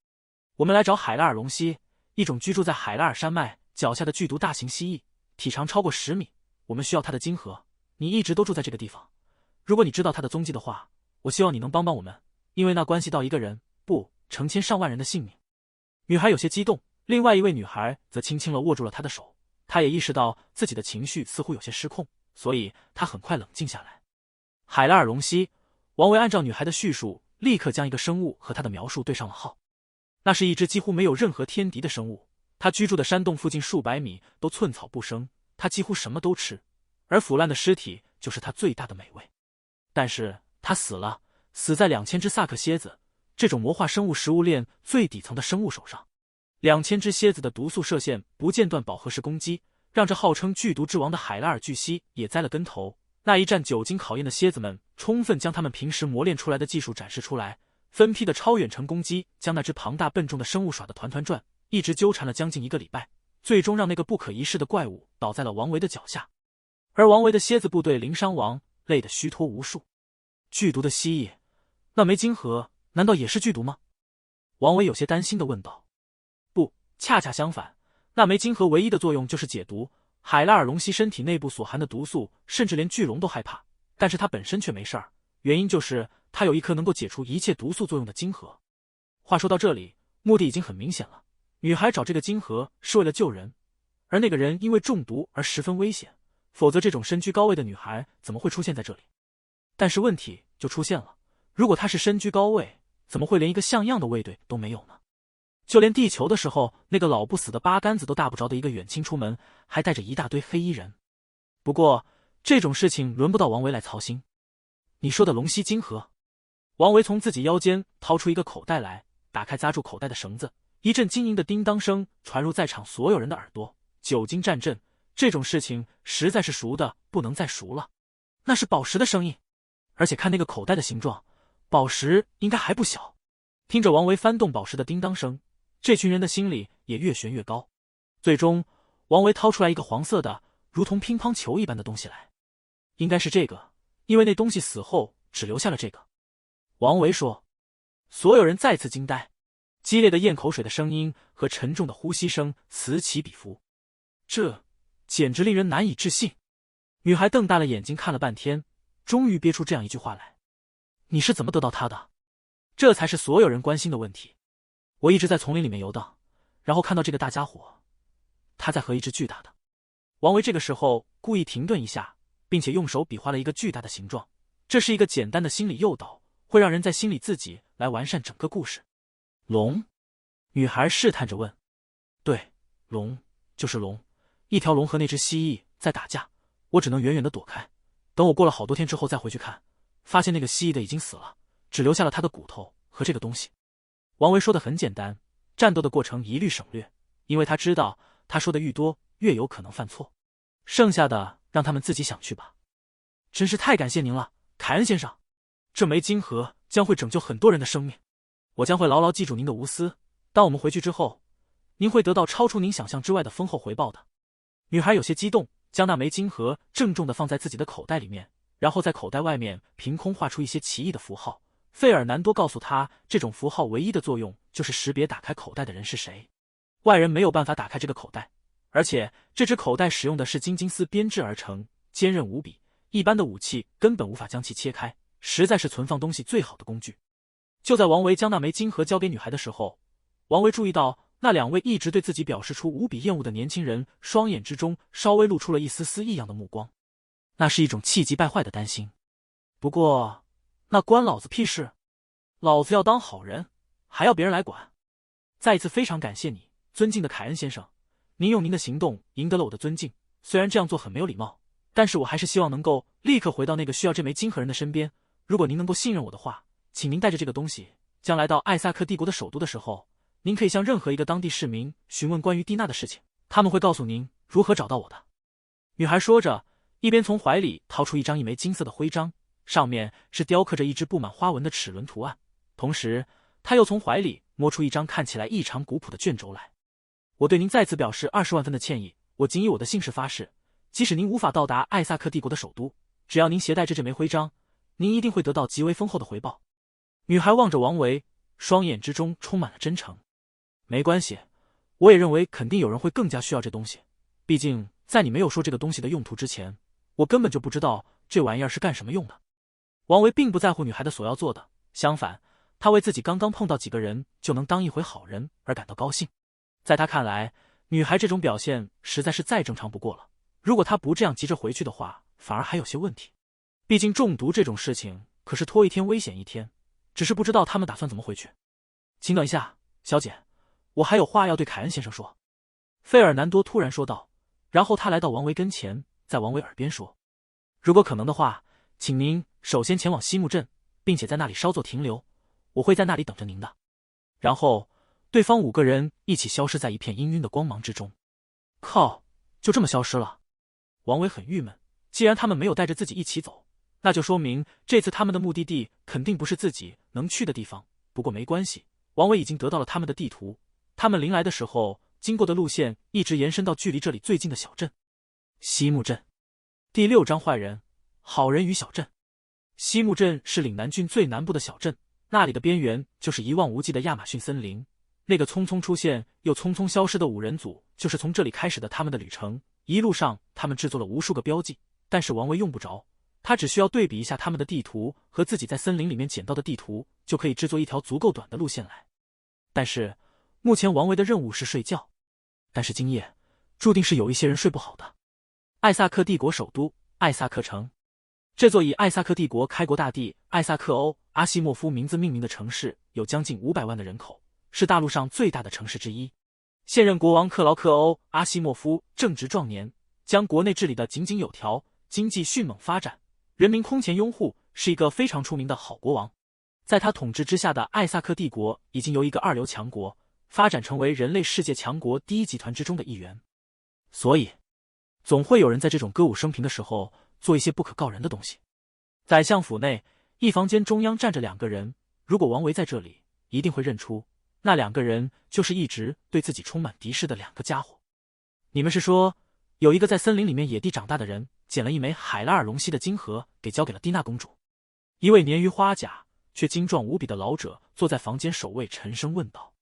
我们来找海拉尔龙蜥，一种居住在海拉尔山脉脚下的剧毒大型蜥蜴，体长超过10米，我们需要它的金河。你一直都住在这个地方，如果你知道它的踪迹的话，我希望你能帮帮我们，因为那关系到一个人，不，成千上万人的性命。女孩有些激动，另外一位女孩则轻轻地握住了她的手，她也意识到自己的情绪似乎有些失控，所以她很快冷静下来。海拉尔龙蜥，王维按照女孩的叙述，立刻将一个生物和她的描述对上了号。那是一只几乎没有任何天敌的生物，它居住的山洞附近数百米都寸草不生，它几乎什么都吃，而腐烂的尸体就是它最大的美味。但是它死了，死在2000只萨克蝎子，这种魔化生物食物链最底层的生物手上。2000只蝎子的毒素射线不间断饱和式攻击，让这号称剧毒之王的海拉尔巨蜥也栽了跟头。那一战久经考验的蝎子们充分将他们平时磨练出来的技术展示出来，分批的超远程攻击将那只庞大笨重的生物耍得团团转，一直纠缠了将近1个礼拜，最终让那个不可一世的怪物倒在了王维的脚下。而王维的蝎子部队零伤亡，累得虚脱无数。剧毒的蜥蜴，那枚金河难道也是剧毒吗？王维有些担心地问道。不，恰恰相反，那枚金河唯一的作用就是解毒。海拉尔龙蜥身体内部所含的毒素，甚至连巨龙都害怕，但是它本身却没事儿，原因就是它有一颗能够解除一切毒素作用的金河。话说到这里，目的已经很明显了，女孩找这个金河是为了救人，而那个人因为中毒而十分危险，否则这种身居高位的女孩怎么会出现在这里？但是问题就出现了，如果她是身居高位，怎么会连一个像样的卫队都没有呢？就连地球的时候，那个老不死的八竿子都打不着的一个远亲出门，还带着一大堆黑衣人。不过这种事情轮不到王维来操心。你说的龙蜥金河？王维从自己腰间掏出一个口袋来，打开扎住口袋的绳子，一阵晶莹的叮当声传入在场所有人的耳朵。久经战阵，这种事情实在是熟的不能再熟了。那是宝石的声音，而且看那个口袋的形状，宝石应该还不小。听着王维翻动宝石的叮当声，这群人的心里也越悬越高。最终王维掏出来一个黄色的如同乒乓球一般的东西来，应该是这个，因为那东西死后只留下了这个。王维说。所有人再次惊呆，激烈的咽口水的声音和沉重的呼吸声此起彼伏，这简直令人难以置信。女孩瞪大了眼睛看了半天，终于憋出这样一句话来：你是怎么得到它的？这才是所有人关心的问题。我一直在丛林里面游荡，然后看到这个大家伙，他在和一只巨大的……王维这个时候故意停顿一下，并且用手比划了一个巨大的形状，这是一个简单的心理诱导，会让人在心里自己来完善整个故事。龙？女孩试探着问。对，龙，就是龙，一条龙和那只蜥蜴在打架，我只能远远地躲开。等我过了好多天之后再回去看，发现那个蜥蜴的已经死了，只留下了他的骨头和这个东西。王维说的很简单，战斗的过程一律省略，因为他知道他说的愈多，越有可能犯错。剩下的让他们自己想去吧。真是太感谢您了，凯恩先生。这枚金盒将会拯救很多人的生命，我将会牢牢记住您的无私。当我们回去之后，您会得到超出您想象之外的丰厚回报的。女孩有些激动，将那枚金盒郑重地放在自己的口袋里面，然后在口袋外面凭空画出一些奇异的符号。费尔南多告诉她，这种符号唯一的作用就是识别打开口袋的人是谁，外人没有办法打开这个口袋，而且这只口袋使用的是金丝编制而成，坚韧无比，一般的武器根本无法将其切开，实在是存放东西最好的工具。就在王维将那枚金盒交给女孩的时候，王维注意到那两位一直对自己表示出无比厌恶的年轻人双眼之中稍微露出了一丝丝异样的目光，那是一种气急败坏的担心。不过那关老子屁事，老子要当好人，还要别人来管。再一次非常感谢你，尊敬的凯恩先生，您用您的行动赢得了我的尊敬，虽然这样做很没有礼貌，但是我还是希望能够立刻回到那个需要这枚金盒人的身边。如果您能够信任我的话，请您带着这个东西，将来到艾萨克帝国的首都的时候，您可以向任何一个当地市民询问关于蒂娜的事情，他们会告诉您如何找到我的。女孩说着，一边从怀里掏出一枚金色的徽章，上面是雕刻着一只布满花纹的齿轮图案，同时她又从怀里摸出一张看起来异常古朴的卷轴来。我对您再次表示20万分的歉意，我仅以我的姓氏发誓，即使您无法到达艾萨克帝国的首都，只要您携带着这枚徽章，您一定会得到极为丰厚的回报。女孩望着王维，双眼之中充满了真诚。没关系，我也认为肯定有人会更加需要这东西，毕竟在你没有说这个东西的用途之前，我根本就不知道这玩意儿是干什么用的。王维并不在乎女孩的所要做的，相反，他为自己刚刚碰到几个人就能当一回好人而感到高兴。在他看来，女孩这种表现实在是再正常不过了，如果她不这样急着回去的话，反而还有些问题。毕竟中毒这种事情可是拖一天危险一天，只是不知道他们打算怎么回去。请等一下，小姐，我还有话要对凯恩先生说。费尔南多突然说道，然后他来到王维跟前，在王维耳边说，如果可能的话，请您首先前往西木镇，并且在那里稍作停留，我会在那里等着您的。然后对方5个人一起消失在一片氤氲的光芒之中。靠，就这么消失了？王维很郁闷，既然他们没有带着自己一起走，那就说明这次他们的目的地肯定不是自己能去的地方。不过没关系，王维已经得到了他们的地图，他们临来的时候经过的路线一直延伸到距离这里最近的小镇西木镇。第6章坏人、好人与小镇。西木镇是岭南郡最南部的小镇，那里的边缘就是一望无际的亚马逊森林。那个匆匆出现又匆匆消失的5人组就是从这里开始的他们的旅程。一路上他们制作了无数个标记，但是王维用不着，他只需要对比一下他们的地图和自己在森林里面捡到的地图，就可以制作一条足够短的路线来。但是目前王维的任务是睡觉，但是今夜注定是有一些人睡不好的。艾萨克帝国首都艾萨克城，这座以艾萨克帝国开国大帝艾萨克欧·阿西莫夫名字命名的城市有将近500万的人口，是大陆上最大的城市之一。现任国王克劳克欧·阿西莫夫正值壮年，将国内治理得井井有条，经济迅猛发展，人民空前拥护，是一个非常出名的好国王。在他统治之下的艾萨克帝国已经由一个2流强国发展成为人类世界强国第1集团之中的一员。所以总会有人在这种歌舞升平的时候做一些不可告人的东西。宰相府内一房间中央站着2个人，如果王维在这里，一定会认出那2个人就是一直对自己充满敌视的2个家伙。你们是说，有一个在森林里面野地长大的人，捡了一枚海拉尔龙溪的金盒给交给了蒂娜公主？一位年逾花甲却精壮无比的老者坐在房间首位，沉声问道。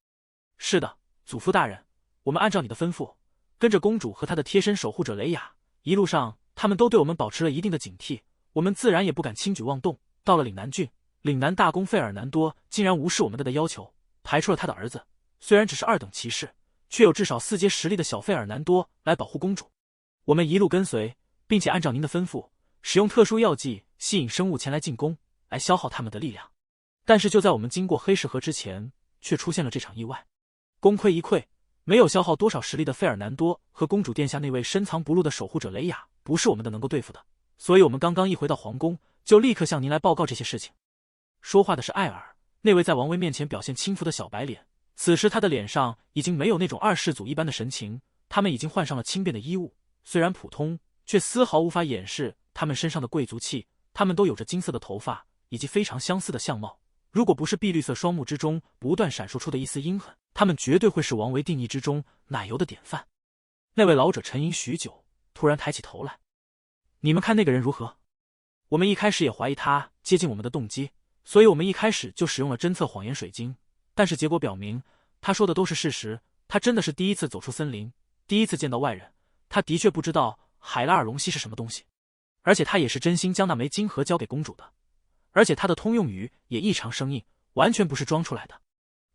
是的，祖父大人，我们按照你的吩咐，跟着公主和她的贴身守护者雷雅，一路上他们都对我们保持了一定的警惕，我们自然也不敢轻举妄动。到了岭南郡，岭南大公费尔南多竟然无视我们的要求，排除了他的儿子，虽然只是2等骑士，却有至少4阶实力的小费尔南多来保护公主。我们一路跟随，并且按照您的吩咐，使用特殊药剂吸引生物前来进攻，来消耗他们的力量。但是就在我们经过黑石河之前，却出现了这场意外。功亏一篑，没有消耗多少实力的费尔南多和公主殿下那位深藏不露的守护者雷雅，不是我们的能够对付的，所以我们刚刚一回到皇宫，就立刻向您来报告这些事情。说话的是艾尔，那位在王维面前表现轻浮的小白脸，此时他的脸上已经没有那种二世祖一般的神情，他们已经换上了轻便的衣物，虽然普通，却丝毫无法掩饰他们身上的贵族气。他们都有着金色的头发，以及非常相似的相貌。如果不是碧绿色双目之中不断闪烁出的一丝阴狠，他们绝对会是王维定义之中奶油的典范。那位老者沉吟许久，突然抬起头来：“你们看那个人如何？”我们一开始也怀疑他接近我们的动机，所以我们一开始就使用了侦测谎言水晶。但是结果表明，他说的都是事实。他真的是第一次走出森林，第一次见到外人。他的确不知道海拉尔龙息是什么东西，而且他也是真心将那枚金盒交给公主的。而且他的通用语也异常生硬，完全不是装出来的。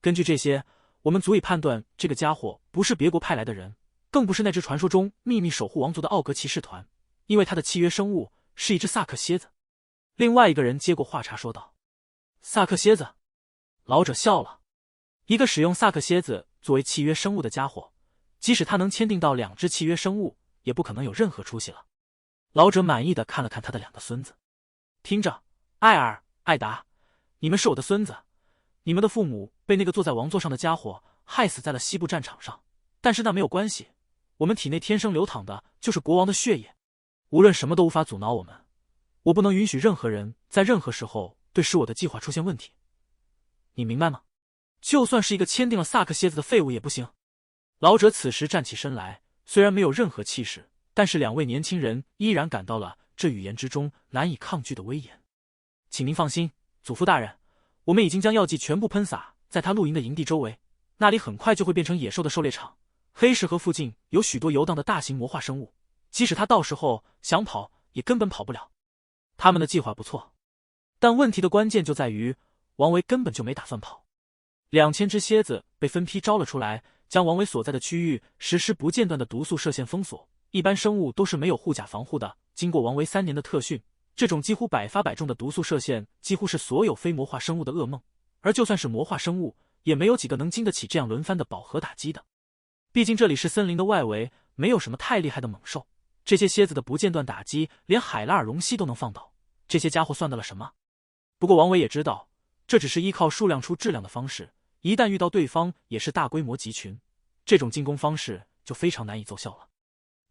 根据这些，我们足以判断这个家伙不是别国派来的人，更不是那只传说中秘密守护王族的奥格骑士团，因为他的契约生物是一只萨克蝎子。另外一个人接过话茬说道：“萨克蝎子？”老者笑了。一个使用萨克蝎子作为契约生物的家伙，即使他能签订到2只契约生物，也不可能有任何出息了。老者满意的看了看他的2个孙子，听着，艾尔、艾达，你们是我的孙子。你们的父母被那个坐在王座上的家伙害死在了西部战场上，但是那没有关系，我们体内天生流淌的就是国王的血液，无论什么都无法阻挠我们。我不能允许任何人在任何时候对使我的计划出现问题，你明白吗？就算是一个签订了萨克蝎子的废物也不行。老者此时站起身来，虽然没有任何气势，但是2位年轻人依然感到了这语言之中难以抗拒的威严。请您放心，祖父大人，我们已经将药剂全部喷洒在他露营的营地周围，那里很快就会变成野兽的狩猎场。黑石河附近有许多游荡的大型魔化生物，即使他到时候想跑，也根本跑不了。他们的计划不错，但问题的关键就在于王维根本就没打算跑。2000只蝎子被分批招了出来，将王维所在的区域实施不间断的毒素射线封锁。一般生物都是没有护甲防护的，经过王维3年的特训，这种几乎百发百中的毒素射线几乎是所有非魔化生物的噩梦。而就算是魔化生物，也没有几个能经得起这样轮番的饱和打击的。毕竟这里是森林的外围，没有什么太厉害的猛兽。这些蝎子的不间断打击，连海拉尔龙息都能放倒，这些家伙算得了什么？不过王维也知道，这只是依靠数量出质量的方式，一旦遇到对方也是大规模集群，这种进攻方式就非常难以奏效了。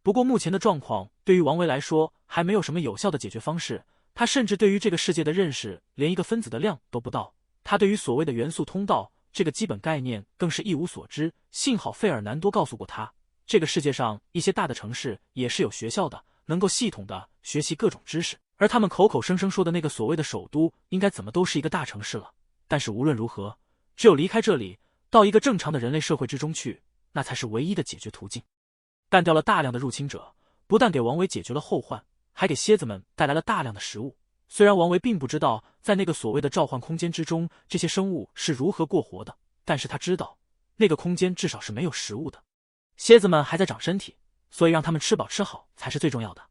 不过目前的状况对于王维来说还没有什么有效的解决方式，他甚至对于这个世界的认识连一个分子的量都不到，他对于所谓的元素通道这个基本概念更是一无所知。幸好费尔南多告诉过他，这个世界上一些大的城市也是有学校的，能够系统的学习各种知识，而他们口口声声说的那个所谓的首都应该怎么都是一个大城市了。但是无论如何，只有离开这里，到一个正常的人类社会之中去，那才是唯一的解决途径。干掉了大量的入侵者，不但给王维解决了后患，还给蝎子们带来了大量的食物。虽然王维并不知道在那个所谓的召唤空间之中这些生物是如何过活的，但是他知道那个空间至少是没有食物的。蝎子们还在长身体，所以让他们吃饱吃好才是最重要的。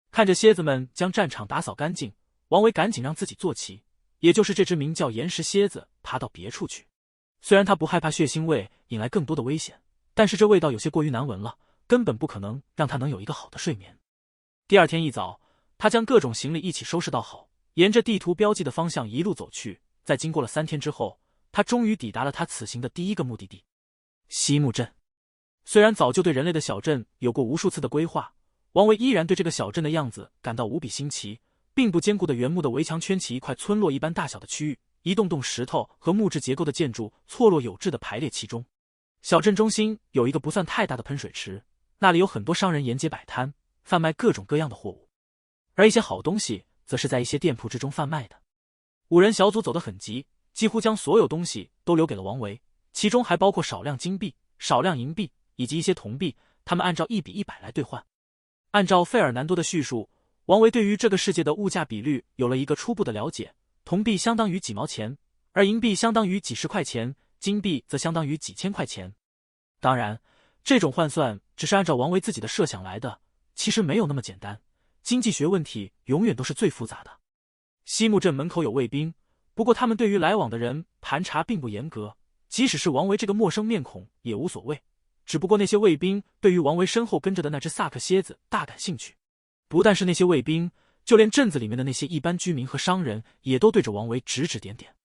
看着蝎子们将战场打扫干净，王维赶紧让自己坐骑，也就是这只名叫岩石蝎子，爬到别处去。虽然他不害怕血腥味引来更多的危险，但是这味道有些过于难闻了，根本不可能让他能有一个好的睡眠。第二天一早，他将各种行李一起收拾到好，沿着地图标记的方向一路走去。在经过了3天之后，他终于抵达了他此行的第一个目的地——西木镇。虽然早就对人类的小镇有过无数次的规划，王维依然对这个小镇的样子感到无比新奇。并不坚固的原木的围墙圈起一块村落一般大小的区域，一栋栋石头和木质结构的建筑错落有致地排列其中。小镇中心有一个不算太大的喷水池，那里有很多商人沿街摆摊，贩卖各种各样的货物，而一些好东西则是在一些店铺之中贩卖的。5人小组走得很急，几乎将所有东西都留给了王维，其中还包括少量金币、少量银币以及一些铜币，他们按照1比100来兑换。按照费尔南多的叙述，王维对于这个世界的物价比率有了一个初步的了解，铜币相当于几毛钱，而银币相当于几十块钱，金币则相当于几千块钱。当然，这种换算只是按照王维自己的设想来的，其实没有那么简单，经济学问题永远都是最复杂的。西木镇门口有卫兵，不过他们对于来往的人盘查并不严格，即使是王维这个陌生面孔也无所谓。只不过那些卫兵对于王维身后跟着的那只萨克蝎子大感兴趣，不但是那些卫兵，就连镇子里面的那些一般居民和商人也都对着王维指指点点。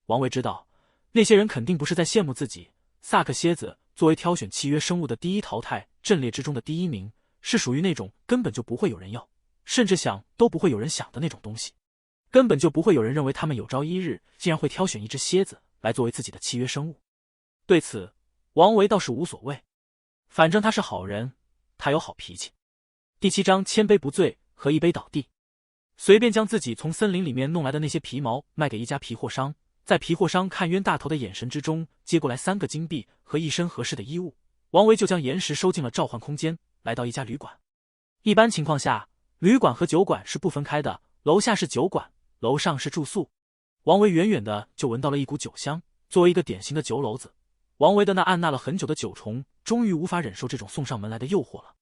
王维知道，那些人肯定不是在羡慕自己。萨克蝎子作为挑选契约生物的第一淘汰阵列之中的第一名，是属于那种根本就不会有人要，甚至想都不会有人想的那种东西。根本就不会有人认为他们有朝一日竟然会挑选一只蝎子来作为自己的契约生物。对此，王维倒是无所谓，反正他是好人，他有好脾气。第7章千杯不醉和一杯倒地。随便将自己从森林里面弄来的那些皮毛卖给一家皮货商，在皮货商看冤大头的眼神之中接过来3个金币和一身合适的衣物，王维就将岩石收进了召唤空间，来到一家旅馆。一般情况下，旅馆和酒馆是不分开的，楼下是酒馆，楼上是住宿。王维远远的就闻到了一股酒香，作为一个典型的酒篓子，王维的那按捺了很久的酒虫终于无法忍受这种送上门来的诱惑了。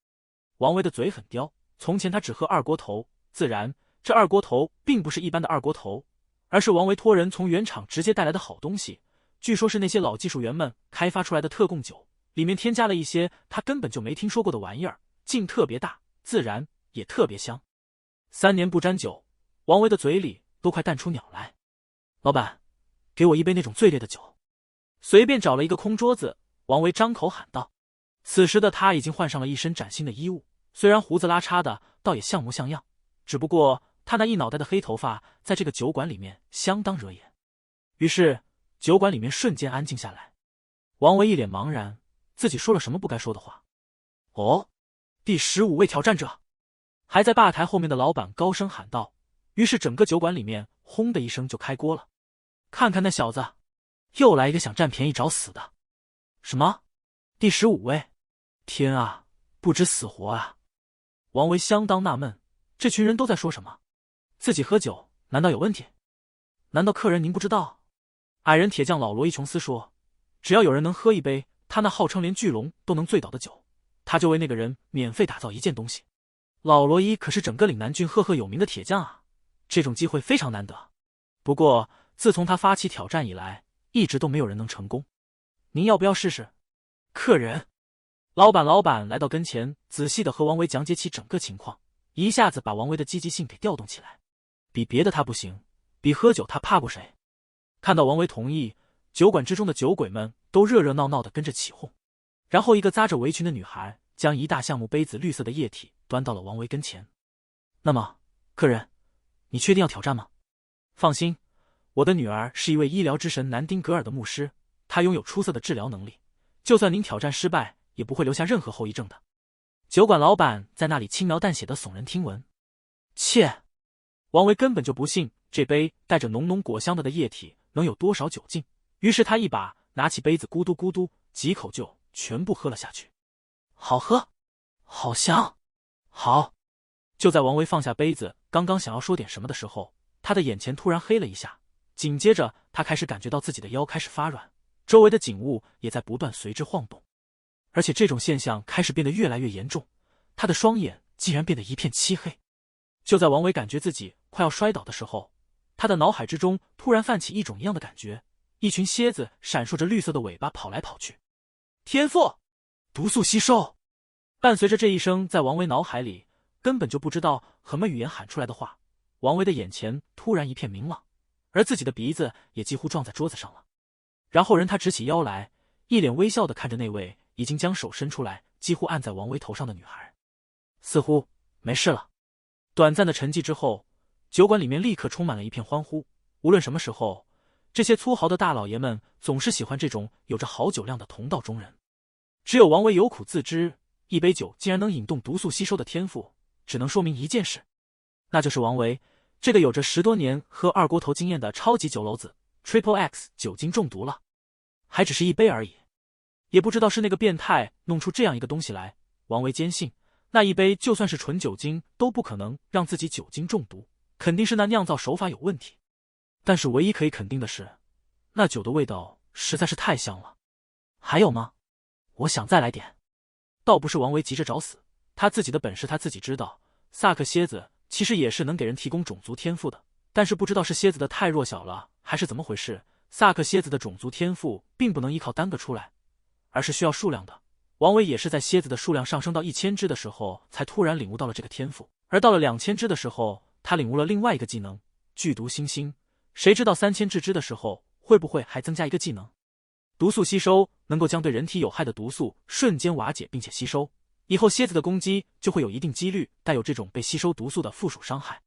王维的嘴很刁，从前他只喝二锅头，自然这二锅头并不是一般的二锅头，而是王维托人从原厂直接带来的好东西，据说是那些老技术员们开发出来的特供酒，里面添加了一些他根本就没听说过的玩意儿，劲特别大，自然也特别香。3年不沾酒，王维的嘴里都快淡出鸟来。老板，给我一杯那种最烈的酒。随便找了一个空桌子，王维张口喊道。此时的他已经换上了一身崭新的衣物，虽然胡子拉碴的，倒也像模像样，只不过他那一脑袋的黑头发在这个酒馆里面相当惹眼。于是酒馆里面瞬间安静下来。王维一脸茫然，自己说了什么不该说的话。哦，第15位挑战者！还在吧台后面的老板高声喊道。于是整个酒馆里面轰的一声就开锅了。看看那小子，又来一个想占便宜找死的。什么？第15位？天啊，不知死活啊！王维相当纳闷，这群人都在说什么？自己喝酒难道有问题？难道客人您不知道？矮人铁匠老罗伊琼斯说，只要有人能喝一杯他那号称连巨龙都能醉倒的酒，他就为那个人免费打造一件东西。老罗伊可是整个岭南郡赫赫有名的铁匠啊，这种机会非常难得。不过自从他发起挑战以来，一直都没有人能成功。您要不要试试？客人老板来到跟前，仔细的和王维讲解起整个情况，一下子把王维的积极性给调动起来。比别的他不行，比喝酒他怕过谁？看到王维同意，酒馆之中的酒鬼们都热热闹闹的跟着起哄。然后一个扎着围裙的女孩将一大橡木杯子绿色的液体端到了王维跟前。那么客人，你确定要挑战吗？放心，我的女儿是一位医疗之神南丁格尔的牧师，她拥有出色的治疗能力，就算您挑战失败也不会留下任何后遗症的。酒馆老板在那里轻描淡写的耸人听闻。切！王维根本就不信这杯带着浓浓果香的液体能有多少酒劲，于是他一把拿起杯子咕嘟咕嘟几口就全部喝了下去。好喝，好香，好！就在王维放下杯子，刚刚想要说点什么的时候，他的眼前突然黑了一下，紧接着他开始感觉到自己的腰开始发软，周围的景物也在不断随之晃动，而且这种现象开始变得越来越严重，他的双眼竟然变得一片漆黑。就在王维感觉自己快要摔倒的时候，他的脑海之中突然泛起一种一样的感觉，一群蝎子闪烁着绿色的尾巴跑来跑去。天赋，毒素吸收！伴随着这一声在王维脑海里根本就不知道什么语言喊出来的话，王维的眼前突然一片明朗，而自己的鼻子也几乎撞在桌子上了。然后他直起腰来，一脸微笑地看着那位已经将手伸出来几乎按在王维头上的女孩。似乎没事了。短暂的沉寂之后，酒馆里面立刻充满了一片欢呼。无论什么时候，这些粗豪的大老爷们总是喜欢这种有着好酒量的同道中人。只有王维有苦自知，一杯酒竟然能引动毒素吸收的天赋，只能说明一件事，那就是王维这个有着10多年喝二锅头经验的超级酒篓子 Triple X 酒精中毒了。还只是一杯而已，也不知道是那个变态弄出这样一个东西来。王维坚信那一杯就算是纯酒精都不可能让自己酒精中毒，肯定是那酿造手法有问题。但是唯一可以肯定的是，那酒的味道实在是太香了。还有吗？我想再来点。倒不是王维急着找死，他自己的本事他自己知道，萨克蝎子其实也是能给人提供种族天赋的，但是不知道是蝎子的太弱小了还是怎么回事，萨克蝎子的种族天赋并不能依靠单个出来，而是需要数量的。王维也是在蝎子的数量上升到1000只的时候才突然领悟到了这个天赋，而到了2000只的时候他领悟了另外一个技能，剧毒星星。谁知道3000只的时候会不会还增加一个技能？毒素吸收能够将对人体有害的毒素瞬间瓦解并且吸收，以后蝎子的攻击就会有一定几率带有这种被吸收毒素的附属伤害，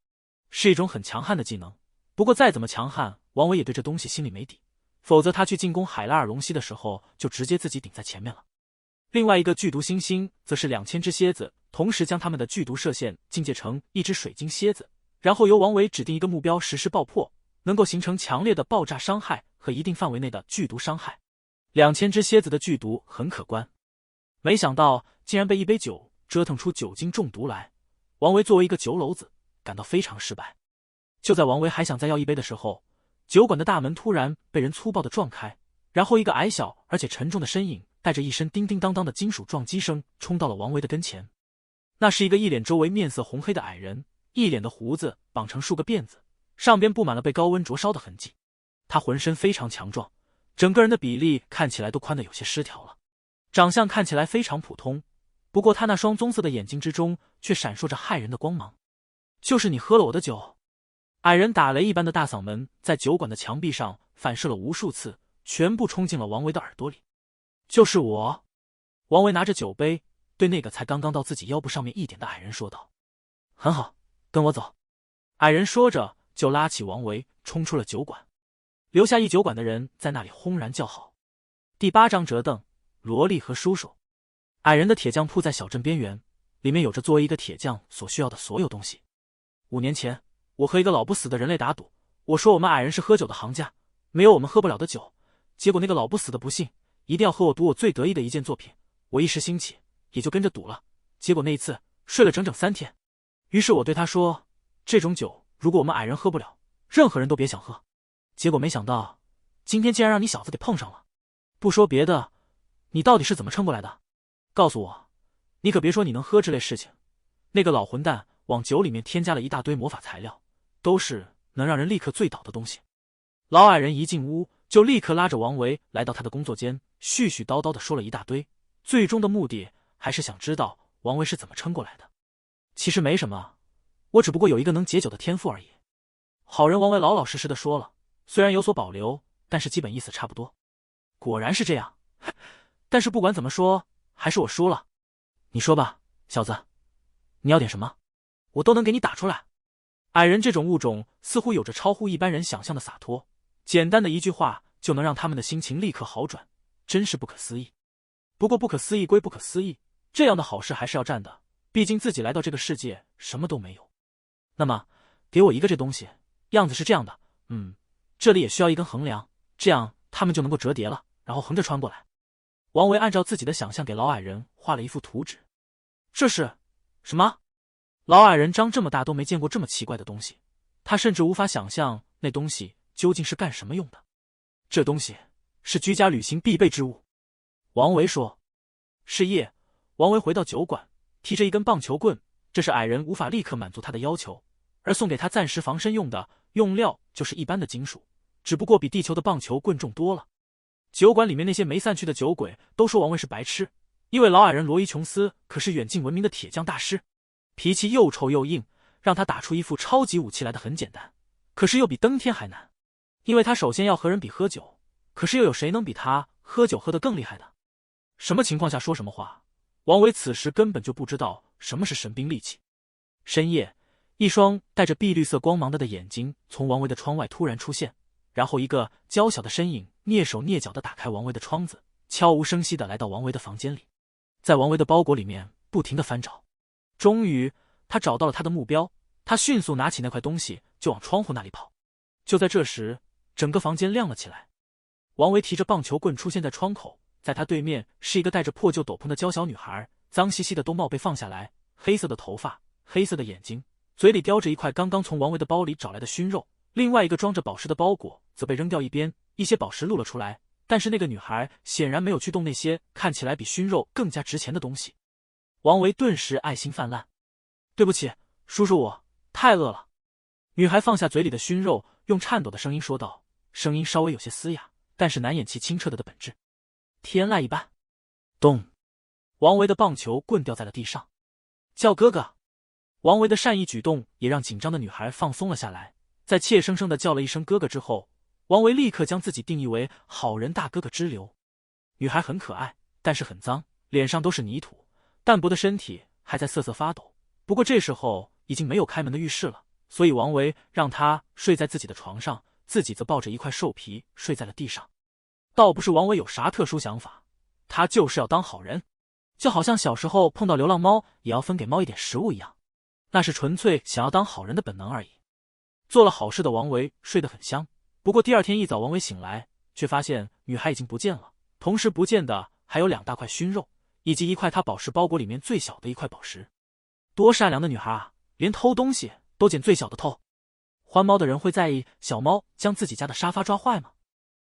是一种很强悍的技能。不过再怎么强悍，王维也对这东西心里没底，否则他去进攻海拉尔龙溪的时候就直接自己顶在前面了。另外一个剧毒星星则是2000只蝎子，同时将他们的剧毒射线进阶成一只水晶蝎子，然后由王维指定一个目标实施爆破，能够形成强烈的爆炸伤害和一定范围内的剧毒伤害。2000只蝎子的剧毒很可观，没想到竟然被一杯酒折腾出酒精中毒来。王维作为一个酒篓子，感到非常失败。就在王维还想再要一杯的时候，酒馆的大门突然被人粗暴地撞开，然后一个矮小而且沉重的身影带着一身叮叮当当的金属撞击声冲到了王维的跟前。那是一个一脸周围面色红黑的矮人，一脸的胡子绑成数个辫子，上边布满了被高温灼烧的痕迹。他浑身非常强壮，整个人的比例看起来都宽得有些失调了，长相看起来非常普通，不过他那双棕色的眼睛之中却闪烁着骇人的光芒。就是你喝了我的酒！矮人打雷一般的大嗓门在酒馆的墙壁上反射了无数次，全部冲进了王维的耳朵里。就是我！王维拿着酒杯对那个才刚刚到自己腰部上面一点的矮人说道。很好，跟我走。矮人说着就拉起王维冲出了酒馆，留下一酒馆的人在那里轰然叫好。第8章折凳、萝莉和叔叔。矮人的铁匠铺在小镇边缘，里面有着作为一个铁匠所需要的所有东西。5年前，我和一个老不死的人类打赌，我说我们矮人是喝酒的行家，没有我们喝不了的酒。结果那个老不死的不信，一定要和我赌我最得意的一件作品。我一时兴起，也就跟着赌了。结果那一次睡了整整3天。于是我对他说，这种酒如果我们矮人喝不了，任何人都别想喝。结果没想到，今天竟然让你小子给碰上了。不说别的，你到底是怎么撑过来的？告诉我，你可别说你能喝这类事情。那个老混蛋往酒里面添加了一大堆魔法材料，都是能让人立刻醉倒的东西。老矮人一进屋就立刻拉着王维来到他的工作间，絮絮叨叨地说了一大堆，最终的目的还是想知道王维是怎么撑过来的。其实没什么，我只不过有一个能解酒的天赋而已。好人王维老老实实地说了，虽然有所保留，但是基本意思差不多。果然是这样，但是不管怎么说，还是我输了。你说吧，小子，你要点什么，我都能给你打出来。矮人这种物种似乎有着超乎一般人想象的洒脱，简单的一句话就能让他们的心情立刻好转，真是不可思议。不过不可思议归不可思议，这样的好事还是要占的，毕竟自己来到这个世界什么都没有。那么给我一个这东西，样子是这样的，这里也需要一根横梁，这样他们就能够折叠了，然后横着穿过来。王维按照自己的想象给老矮人画了一幅图纸。这是什么？老矮人张这么大都没见过这么奇怪的东西，他甚至无法想象那东西究竟是干什么用的。这东西是居家旅行必备之物。王维说。是夜，王维回到酒馆，提着一根棒球棍，这是矮人无法立刻满足他的要求，而送给他暂时防身用的，用料就是一般的金属，只不过比地球的棒球棍重多了。酒馆里面那些没散去的酒鬼都说王维是白痴，因为老矮人罗伊琼斯可是远近闻名的铁匠大师，脾气又臭又硬，让他打出一副超级武器来的很简单，可是又比登天还难，因为他首先要和人比喝酒，可是又有谁能比他喝酒喝得更厉害的？什么情况下说什么话？王维此时根本就不知道什么是神兵利器。深夜，一双带着碧绿色光芒的眼睛从王维的窗外突然出现，然后一个娇小的身影蹑手蹑脚地打开王维的窗子，悄无声息地来到王维的房间里，在王维的包裹里面不停地翻找。终于他找到了他的目标，他迅速拿起那块东西就往窗户那里跑。就在这时，整个房间亮了起来。王维提着棒球棍出现在窗口，在他对面是一个戴着破旧斗篷的娇小女孩，脏兮兮的都帽被放下来，黑色的头发，黑色的眼睛，嘴里叼着一块刚刚从王维的包里找来的熏肉，另外一个装着宝石的包裹则被扔掉一边，一些宝石露了出来，但是那个女孩显然没有去动那些看起来比熏肉更加值钱的东西。王维顿时爱心泛滥。对不起，叔叔，我太饿了。女孩放下嘴里的熏肉，用颤抖的声音说道，声音稍微有些嘶哑，但是难掩其清澈的本质。天籁一般。咚！王维的棒球棍掉在了地上。叫哥哥！王维的善意举动也让紧张的女孩放松了下来，在怯生生地叫了一声哥哥之后，王维立刻将自己定义为好人大哥哥之流。女孩很可爱，但是很脏，脸上都是泥土，淡薄的身体还在瑟瑟发抖。不过这时候已经没有开门的浴室了，所以王维让她睡在自己的床上，自己则抱着一块兽皮睡在了地上。倒不是王维有啥特殊想法，他就是要当好人，就好像小时候碰到流浪猫也要分给猫一点食物一样，那是纯粹想要当好人的本能而已。做了好事的王维睡得很香，不过第二天一早王维醒来，却发现女孩已经不见了，同时不见的还有2大块熏肉，以及一块他宝石包裹里面最小的一块宝石。多善良的女孩啊，连偷东西都捡最小的偷。还猫的人会在意小猫将自己家的沙发抓坏吗？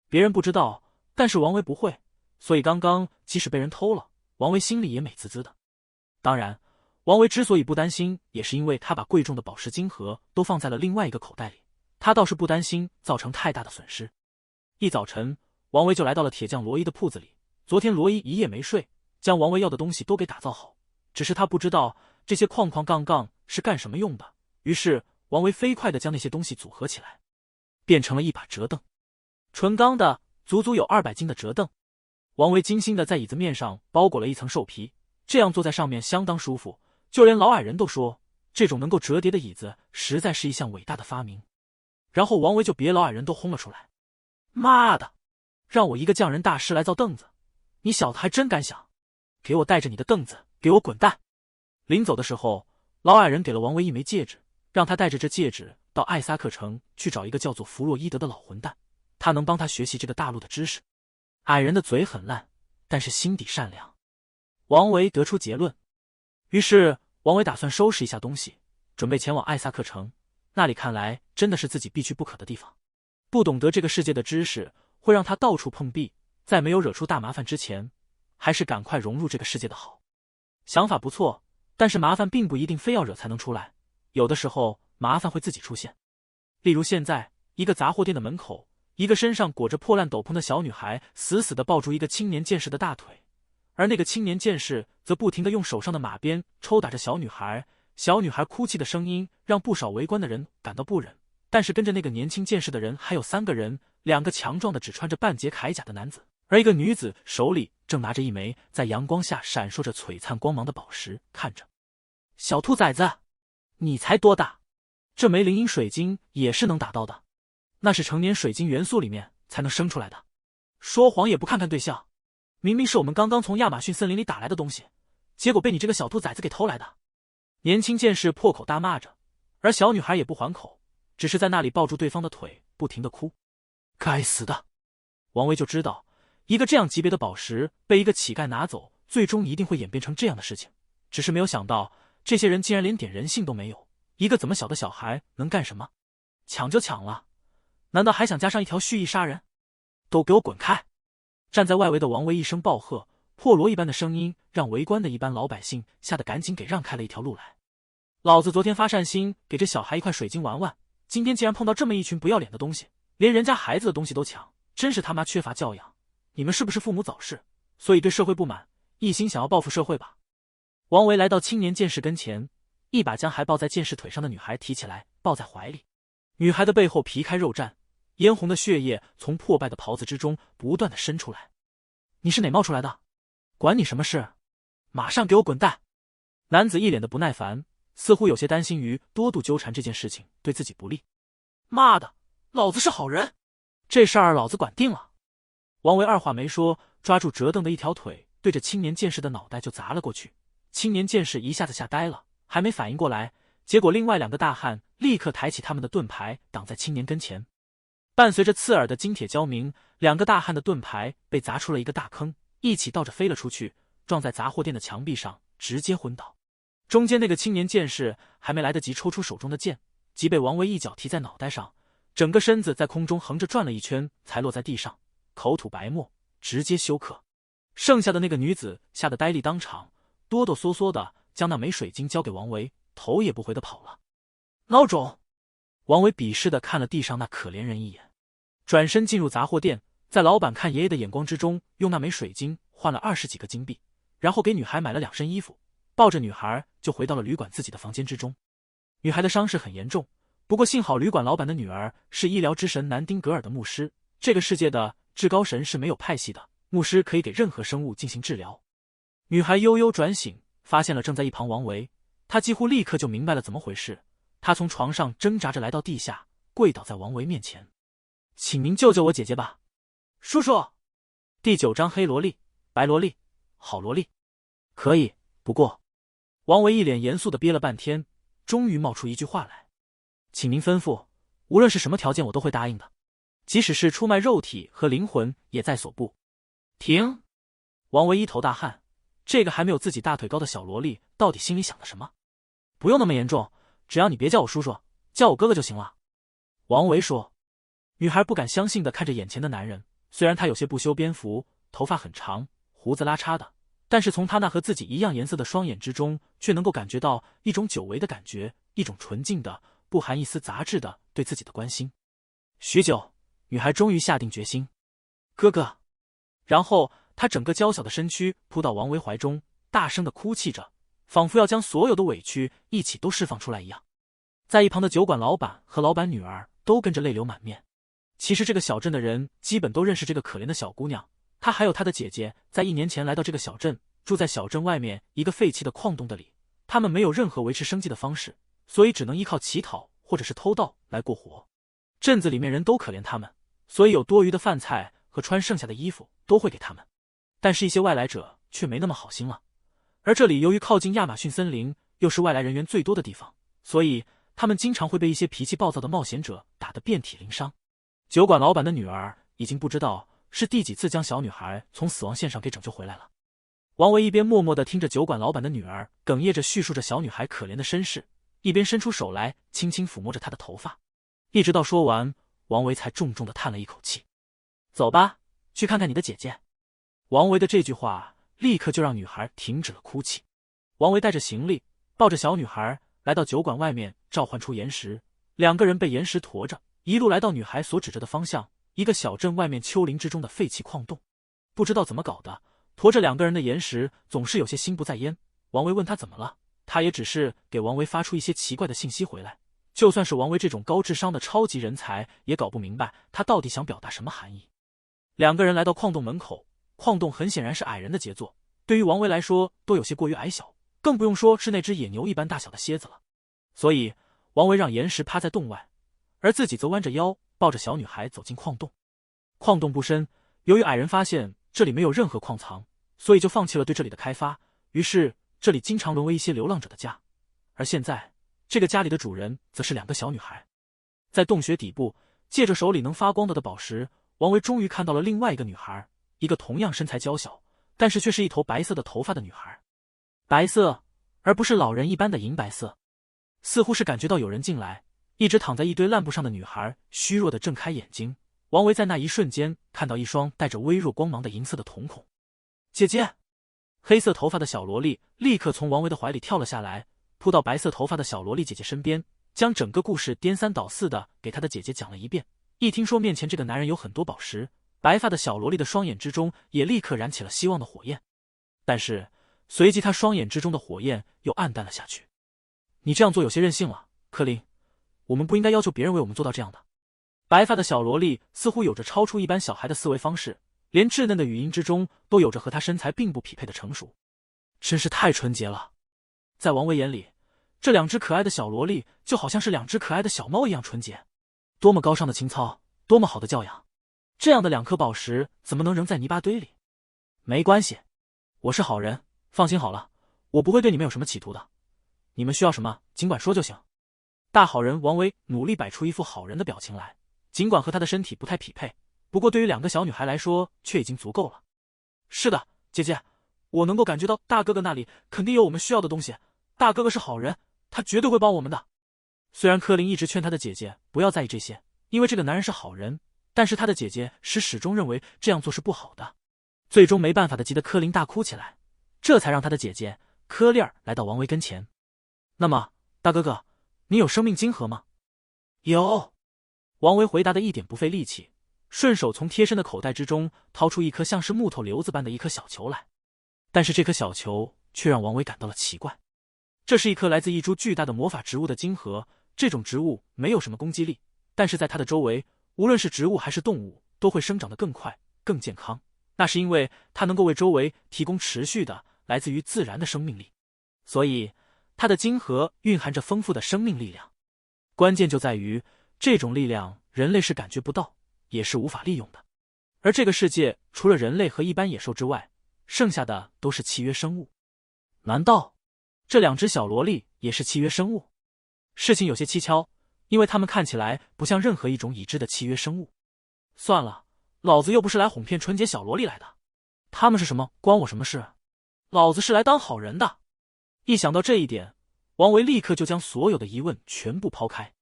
别人不知道，但是王维不会，所以刚刚即使被人偷了，王维心里也美滋滋的。当然，王维之所以不担心，也是因为他把贵重的宝石金盒都放在了另外一个口袋里，他倒是不担心造成太大的损失。一早晨，王维就来到了铁匠罗伊的铺子里。昨天罗伊一夜没睡，将王维要的东西都给打造好，只是他不知道这些框框杠杠是干什么用的，于是王维飞快地将那些东西组合起来，变成了一把折凳。纯钢的，足足有200斤的折凳。王维精心地在椅子面上包裹了一层兽皮，这样坐在上面相当舒服，就连老矮人都说这种能够折叠的椅子实在是一项伟大的发明。然后王维就别老矮人都轰了出来：妈的，让我一个匠人大师来造凳子，你小子还真敢想，给我带着你的凳子给我滚蛋。临走的时候，老矮人给了王维一枚戒指，让他带着这戒指到艾萨克城去找一个叫做弗洛伊德的老混蛋，他能帮他学习这个大陆的知识。矮人的嘴很烂，但是心底善良。王维得出结论，于是王维打算收拾一下东西，准备前往艾萨克城，那里看来真的是自己必去不可的地方。不懂得这个世界的知识会让他到处碰壁，在没有惹出大麻烦之前，还是赶快融入这个世界的好。想法不错，但是麻烦并不一定非要惹才能出来，有的时候麻烦会自己出现。例如现在，一个杂货店的门口，一个身上裹着破烂斗篷的小女孩死死地抱住一个青年剑士的大腿，而那个青年剑士则不停地用手上的马鞭抽打着小女孩。小女孩哭泣的声音让不少围观的人感到不忍，但是跟着那个年轻剑士的人还有3个人，2个强壮的只穿着半截铠甲的男子，而一个女子手里正拿着一枚在阳光下闪烁着璀璨光芒的宝石，看着。小兔崽子，你才多大？这枚灵银水晶也是能打到的，那是成年水晶元素里面才能生出来的。说谎也不看看对象，明明是我们刚刚从亚马逊森林里打来的东西，结果被你这个小兔崽子给偷来的。年轻剑士破口大骂着，而小女孩也不还口，只是在那里抱住对方的腿，不停地哭。该死的！王维就知道，一个这样级别的宝石被一个乞丐拿走，最终一定会演变成这样的事情。只是没有想到，这些人竟然连点人性都没有。一个怎么小的小孩能干什么？抢就抢了，难道还想加上一条蓄意杀人？都给我滚开！站在外围的王维一声暴喝，破锣一般的声音让围观的一般老百姓吓得赶紧给让开了一条路来。老子昨天发善心给这小孩一块水晶玩玩，今天竟然碰到这么一群不要脸的东西，连人家孩子的东西都抢，真是他妈缺乏教养！你们是不是父母早逝，所以对社会不满，一心想要报复社会吧？王维来到青年剑士跟前，一把将还抱在剑士腿上的女孩提起来，抱在怀里。女孩的背后皮开肉绽，嫣红的血液从破败的袍子之中不断的渗出来。你是哪冒出来的？管你什么事？马上给我滚蛋！男子一脸的不耐烦，似乎有些担心于多度纠缠这件事情对自己不利。妈的，老子是好人，这事儿老子管定了。王维二话没说，抓住折凳的一条腿，对着青年剑士的脑袋就砸了过去。青年剑士一下子吓呆了，还没反应过来，结果另外2个大汉立刻抬起他们的盾牌挡在青年跟前。伴随着刺耳的金铁交鸣，2个大汉的盾牌被砸出了一个大坑，一起倒着飞了出去，撞在杂货店的墙壁上，直接昏倒。中间那个青年剑士还没来得及抽出手中的剑，即被王维一脚踢在脑袋上，整个身子在空中横着转了一圈，才落在地上，口吐白沫，直接休克。剩下的那个女子吓得呆立当场，哆哆嗦嗦的将那枚水晶交给王维，头也不回的跑了。孬种！王维鄙视的看了地上那可怜人一眼，转身进入杂货店，在老板看爷爷的眼光之中，用那枚水晶换了20几个金币，然后给女孩买了2身衣服，抱着女孩就回到了旅馆自己的房间之中。女孩的伤势很严重，不过幸好旅馆老板的女儿是医疗之神南丁格尔的牧师，这个世界的至高神是没有派系的，牧师可以给任何生物进行治疗。女孩悠悠转醒，发现了正在一旁王维，她几乎立刻就明白了怎么回事。她从床上挣扎着来到地下，跪倒在王维面前：“请您救救我姐姐吧，叔叔。”第9章黑萝莉、白萝莉、好萝莉。可以，不过……王维一脸严肃地憋了半天，终于冒出一句话来：“请您吩咐，无论是什么条件我都会答应的，即使是出卖肉体和灵魂也在所不。”停！王维一头大汗，这个还没有自己大腿高的小萝莉到底心里想的什么？不用那么严重，只要你别叫我叔叔，叫我哥哥就行了。王维说。女孩不敢相信地看着眼前的男人，虽然他有些不修边幅，头发很长，胡子拉碴的，但是从他那和自己一样颜色的双眼之中，却能够感觉到一种久违的感觉，一种纯净的、不含一丝杂质的对自己的关心。许久，女孩终于下定决心：“哥哥。”然后她整个娇小的身躯扑到王维怀中，大声地哭泣着，仿佛要将所有的委屈一起都释放出来一样。在一旁的酒馆老板和老板女儿都跟着泪流满面。其实这个小镇的人基本都认识这个可怜的小姑娘，她还有她的姐姐在1年前来到这个小镇，住在小镇外面一个废弃的矿洞的里。他们没有任何维持生计的方式，所以只能依靠乞讨或者是偷盗来过活。镇子里面人都可怜他们，所以有多余的饭菜和穿剩下的衣服都会给他们。但是一些外来者却没那么好心了，而这里由于靠近亚马逊森林，又是外来人员最多的地方，所以他们经常会被一些脾气暴躁的冒险者打得遍体鳞伤。酒馆老板的女儿已经不知道是第几次将小女孩从死亡线上给拯救回来了。王维一边默默地听着酒馆老板的女儿哽咽着叙述着小女孩可怜的身世，一边伸出手来轻轻抚摸着她的头发，一直到说完，王维才重重地叹了一口气：“走吧，去看看你的姐姐。”王维的这句话立刻就让女孩停止了哭泣。王维带着行李，抱着小女孩来到酒馆外面，召唤出岩石，两个人被岩石驮着，一路来到女孩所指着的方向，一个小镇外面丘陵之中的废弃矿洞。不知道怎么搞的，驮着两个人的岩石总是有些心不在焉。王维问他怎么了，他也只是给王维发出一些奇怪的信息回来。就算是王维这种高智商的超级人才，也搞不明白他到底想表达什么含义。两个人来到矿洞门口，矿洞很显然是矮人的杰作，对于王维来说都有些过于矮小，更不用说是那只野牛一般大小的蝎子了。所以王维让岩石趴在洞外，而自己则弯着腰抱着小女孩走进矿洞。矿洞不深，由于矮人发现这里没有任何矿藏，所以就放弃了对这里的开发，于是这里经常沦为一些流浪者的家。而现在这个家里的主人则是两个小女孩。在洞穴底部，借着手里能发光的宝石，王维终于看到了另外一个女孩，一个同样身材娇小，但是却是一头白色的头发的女孩。白色，而不是老人一般的银白色。似乎是感觉到有人进来，一直躺在一堆烂布上的女孩虚弱地睁开眼睛。王维在那一瞬间看到一双带着微弱光芒的银色的瞳孔。姐姐！黑色头发的小萝莉立刻从王维的怀里跳了下来，扑到白色头发的小萝莉姐姐身边，将整个故事颠三倒四的给她的姐姐讲了一遍。一听说面前这个男人有很多宝石，白发的小萝莉的双眼之中也立刻燃起了希望的火焰。但是随即她双眼之中的火焰又暗淡了下去。你这样做有些任性了，柯林，我们不应该要求别人为我们做到这样的。白发的小萝莉似乎有着超出一般小孩的思维方式，连稚嫩的语音之中都有着和她身材并不匹配的成熟。真是太纯洁了。在王维眼里，这两只可爱的小萝莉就好像是两只可爱的小猫一样纯洁。多么高尚的情操，多么好的教养，这样的两颗宝石怎么能扔在泥巴堆里？没关系，我是好人，放心好了，我不会对你们有什么企图的。你们需要什么尽管说就行。大好人王维努力摆出一副好人的表情来，尽管和他的身体不太匹配，不过对于两个小女孩来说却已经足够了。是的，姐姐，我能够感觉到大哥哥那里肯定有我们需要的东西，大哥哥是好人，他绝对会帮我们的。虽然柯林一直劝他的姐姐不要在意这些，因为这个男人是好人，但是他的姐姐始终认为这样做是不好的。最终没办法的，急得柯林大哭起来，这才让他的姐姐柯丽儿来到王维跟前。那么，大哥哥，你有生命金盒吗？有。王维回答的一点不费力气，顺手从贴身的口袋之中掏出一颗像是木头瘤子般的一颗小球来。但是这颗小球却让王维感到了奇怪。这是一颗来自一株巨大的魔法植物的金盒，这种植物没有什么攻击力，但是在它的周围，无论是植物还是动物，都会生长得更快、更健康。那是因为它能够为周围提供持续的来自于自然的生命力，所以它的晶核蕴含着丰富的生命力量。关键就在于这种力量人类是感觉不到，也是无法利用的。而这个世界除了人类和一般野兽之外，剩下的都是契约生物。难道这2只小萝莉也是契约生物？事情有些蹊跷，因为它们看起来不像任何一种已知的契约生物。算了，老子又不是来哄骗纯洁小萝莉来的，他们是什么关我什么事？老子是来当好人的。一想到这一点，王维立刻就将所有的疑问全部抛开。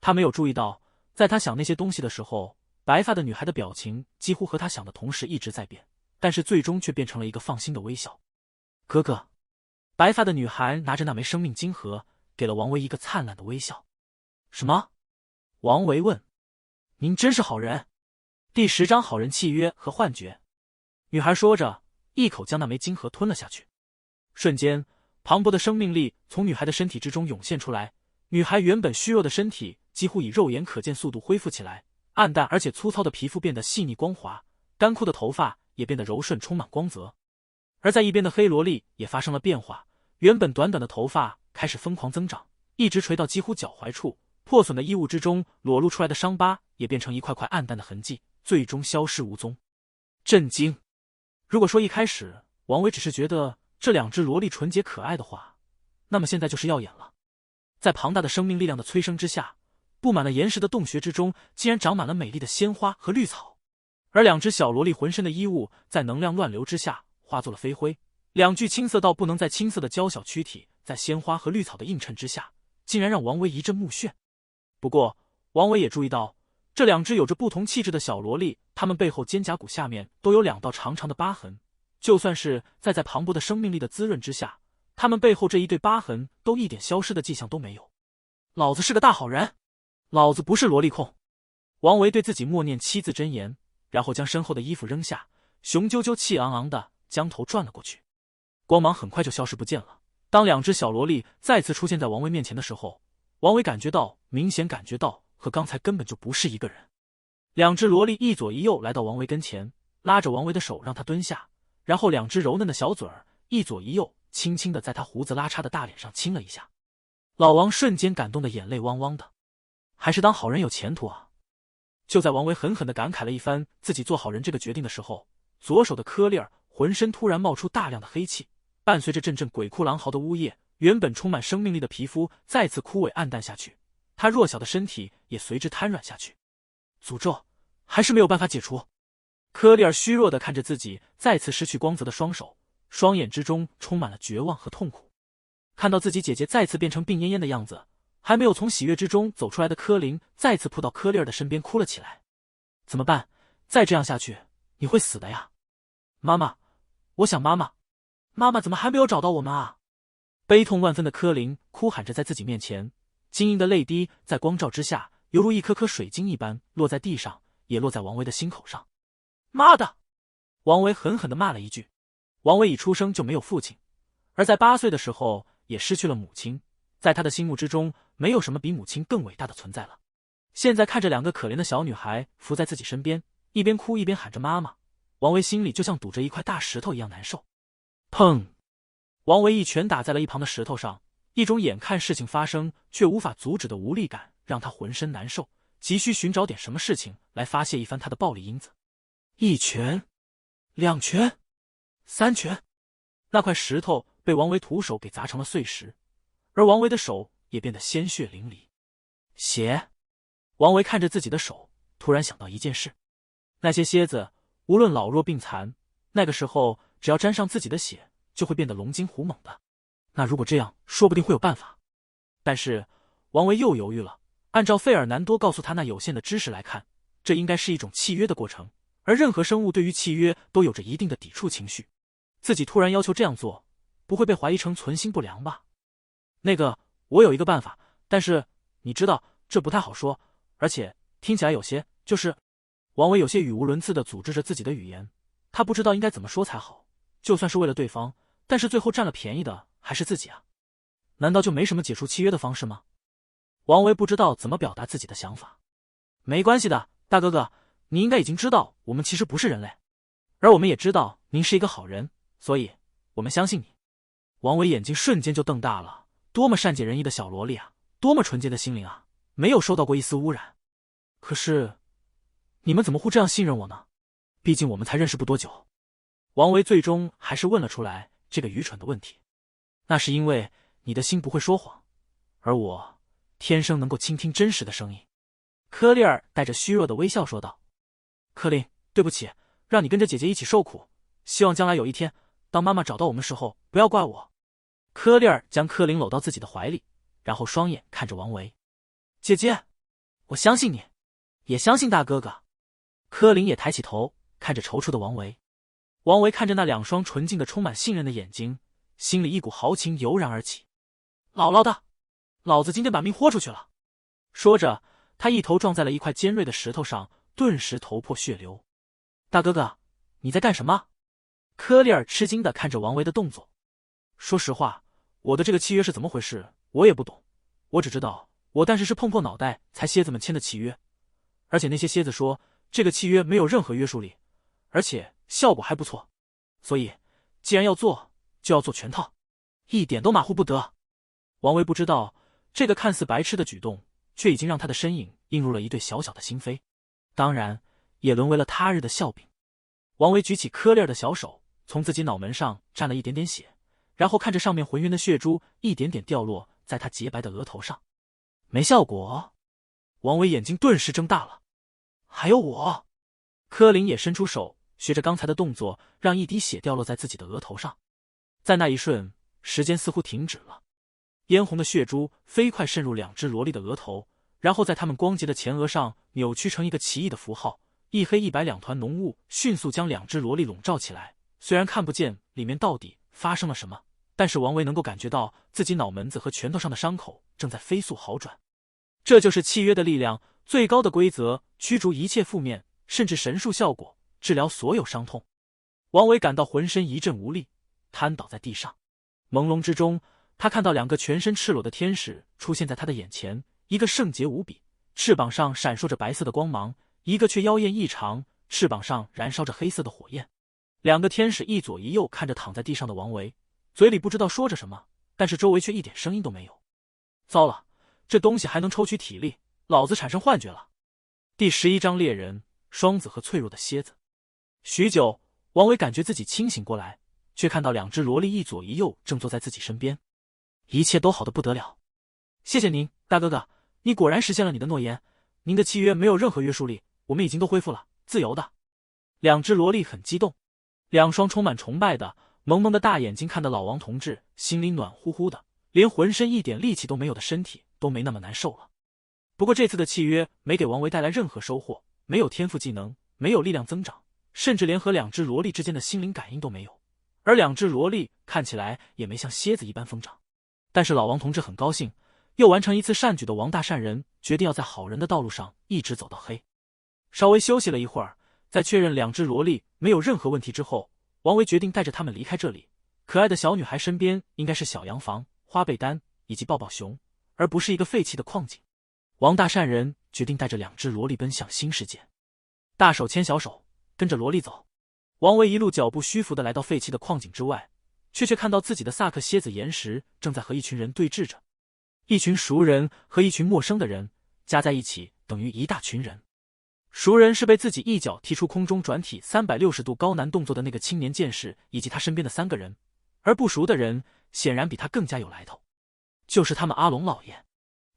他没有注意到，在他想那些东西的时候，白发的女孩的表情几乎和他想的同时一直在变，但是最终却变成了一个放心的微笑。哥哥，白发的女孩拿着那枚生命晶核，给了王维一个灿烂的微笑。什么？王维问。您真是好人。第10章好人契约和幻觉。女孩说着，一口将那枚晶核吞了下去。瞬间，磅礴的生命力从女孩的身体之中涌现出来，女孩原本虚弱的身体几乎以肉眼可见速度恢复起来，暗淡而且粗糙的皮肤变得细腻光滑，干枯的头发也变得柔顺充满光泽。而在一边的黑萝莉也发生了变化，原本短短的头发开始疯狂增长，一直垂到几乎脚踝处，破损的衣物之中裸露出来的伤疤也变成一块块暗淡的痕迹，最终消失无踪。震惊！如果说一开始王维只是觉得这2只萝莉纯洁可爱的话，那么现在就是耀眼了。在庞大的生命力量的催生之下，布满了岩石的洞穴之中竟然长满了美丽的鲜花和绿草，而2只小萝莉浑身的衣物在能量乱流之下化作了飞灰，2具青涩到不能再青涩的娇小躯体在鲜花和绿草的映衬之下，竟然让王维一阵目眩。不过王维也注意到，这2只有着不同气质的小萝莉，她们背后肩胛骨下面都有2道长长的疤痕，就算是在磅礴的生命力的滋润之下，她们背后这一对疤痕都一点消失的迹象都没有。老子是个大好人，老子不是萝莉控。王维对自己默念7字真言，然后将身后的衣服扔下，雄赳赳气昂昂的将头转了过去。光芒很快就消失不见了。当2只小萝莉再次出现在王维面前的时候，王维明显感觉到和刚才根本就不是一个人。2只萝莉一左一右来到王维跟前，拉着王维的手让他蹲下，然后2只柔嫩的小嘴儿一左一右轻轻的在他胡子拉碴的大脸上亲了一下。老王瞬间感动的眼泪汪汪的，还是当好人有前途啊。就在王维狠狠的感慨了一番自己做好人这个决定的时候，左手的颗粒儿浑身突然冒出大量的黑气，伴随着阵阵鬼哭狼嚎的呜咽，原本充满生命力的皮肤再次枯萎暗淡下去，他弱小的身体也随之瘫软下去。诅咒还是没有办法解除。颗粒儿虚弱的看着自己再次失去光泽的双手，双眼之中充满了绝望和痛苦。看到自己姐姐再次变成病恹恹的样子，还没有从喜悦之中走出来的柯林再次扑到颗粒儿的身边哭了起来。怎么办？再这样下去你会死的呀。妈妈，我想妈妈，妈妈怎么还没有找到我们啊？悲痛万分的柯林哭喊着在自己面前，晶莹的泪滴在光照之下犹如一颗颗水晶一般落在地上，也落在王维的心口上。妈的！王维狠狠地骂了一句。王维一出生就没有父亲，而在8岁的时候也失去了母亲，在他的心目之中没有什么比母亲更伟大的存在了。现在看着2个可怜的小女孩伏在自己身边，一边哭一边喊着妈妈，王维心里就像堵着一块大石头一样难受。砰！王维一拳打在了一旁的石头上，一种眼看事情发生却无法阻止的无力感让他浑身难受，急需寻找点什么事情来发泄一番他的暴力因子。1拳，2拳，3拳，那块石头被王维徒手给砸成了碎石，而王维的手也变得鲜血淋漓。血！王维看着自己的手，突然想到一件事，那些蝎子无论老弱病残，那个时候只要沾上自己的血就会变得龙精虎猛的。那如果这样，说不定会有办法。但是王维又犹豫了，按照费尔南多告诉他那有限的知识来看，这应该是一种契约的过程，而任何生物对于契约都有着一定的抵触情绪。自己突然要求这样做，不会被怀疑成存心不良吧？那个，我有一个办法，但是你知道这不太好说，而且听起来有些……王维有些语无伦次地组织着自己的语言，他不知道应该怎么说才好。就算是为了对方，但是最后占了便宜的还是自己啊！难道就没什么解除契约的方式吗？王维不知道怎么表达自己的想法。没关系的，大哥哥，你应该已经知道我们其实不是人类，而我们也知道您是一个好人，所以我们相信你。王维眼睛瞬间就瞪大了，多么善解人意的小萝莉啊，多么纯洁的心灵啊，没有受到过一丝污染。可是你们怎么会这样信任我呢？毕竟我们才认识不多久。王维最终还是问了出来这个愚蠢的问题。那是因为你的心不会说谎，而我天生能够倾听真实的声音。柯丽儿带着虚弱的微笑说道。柯林，对不起，让你跟着姐姐一起受苦，希望将来有一天，当妈妈找到我们时候，不要怪我。柯丽儿将柯林搂到自己的怀里，然后双眼看着王维。姐姐，我相信你，也相信大哥哥。柯林也抬起头看着踌躇的王维。王维看着那两双纯净的充满信任的眼睛，心里一股豪情油然而起。姥姥的，老子今天把命豁出去了。说着，他一头撞在了一块尖锐的石头上，顿时头破血流。大哥哥，你在干什么？柯丽尔吃惊地看着王维的动作。说实话，我的这个契约是怎么回事我也不懂，我只知道我当时是碰破脑袋才蝎子们签的契约，而且那些蝎子说这个契约没有任何约束力，而且效果还不错，所以既然要做就要做全套，一点都马虎不得。王维不知道这个看似白痴的举动却已经让他的身影映入了一对小小的心扉，当然也沦为了他日的笑柄。王维举起柯丽儿的小手，从自己脑门上沾了一点点血，然后看着上面浑圆的血珠一点点掉落在他洁白的额头上。没效果？王维眼睛顿时睁大了。还有我。柯林也伸出手，学着刚才的动作，让一滴血掉落在自己的额头上。在那一瞬，时间似乎停止了，嫣红的血珠飞快渗入两只萝莉的额头，然后在她们光洁的前额上扭曲成一个奇异的符号，一黑一白两团浓雾迅速将两只萝莉笼罩起来。虽然看不见里面到底发生了什么，但是王维能够感觉到自己脑门子和拳头上的伤口正在飞速好转。这就是契约的力量，最高的规则，驱逐一切负面甚至神术效果，治疗所有伤痛。王维感到浑身一阵无力，瘫倒在地上。朦胧之中，他看到两个全身赤裸的天使出现在他的眼前，一个圣洁无比，翅膀上闪烁着白色的光芒，一个却妖艳异常，翅膀上燃烧着黑色的火焰。两个天使一左一右看着躺在地上的王维，嘴里不知道说着什么，但是周围却一点声音都没有。糟了，这东西还能抽取体力，老子产生幻觉了。第11章猎人、双子和脆弱的蝎子。许久，王维感觉自己清醒过来，却看到两只萝莉一左一右正坐在自己身边。一切都好得不得了。谢谢您，大哥哥，你果然实现了你的诺言，您的契约没有任何约束力，我们已经都恢复了，自由的。两只萝莉很激动，两双充满崇拜的萌萌的大眼睛看得老王同志心里暖乎乎的，连浑身一点力气都没有的身体都没那么难受了。不过这次的契约没给王维带来任何收获，没有天赋技能，没有力量增长，甚至连和两只萝莉之间的心灵感应都没有，而两只萝莉看起来也没像蝎子一般疯长。但是老王同志很高兴，又完成一次善举的王大善人决定要在好人的道路上一直走到黑。稍微休息了一会儿，在确认两只萝莉没有任何问题之后，王维决定带着他们离开这里。可爱的小女孩身边应该是小洋房、花被单以及抱抱熊，而不是一个废弃的矿井。王大善人决定带着两只萝莉奔向新世界。大手牵小手，跟着萝莉走。王维一路脚步虚浮地来到废弃的矿井之外，却看到自己的萨克蝎子岩石正在和一群人对峙着。一群熟人和一群陌生的人加在一起等于一大群人。熟人是被自己一脚踢出空中转体360度高难动作的那个青年剑士以及他身边的3个人，而不熟的人显然比他更加有来头，就是他们阿龙老爷。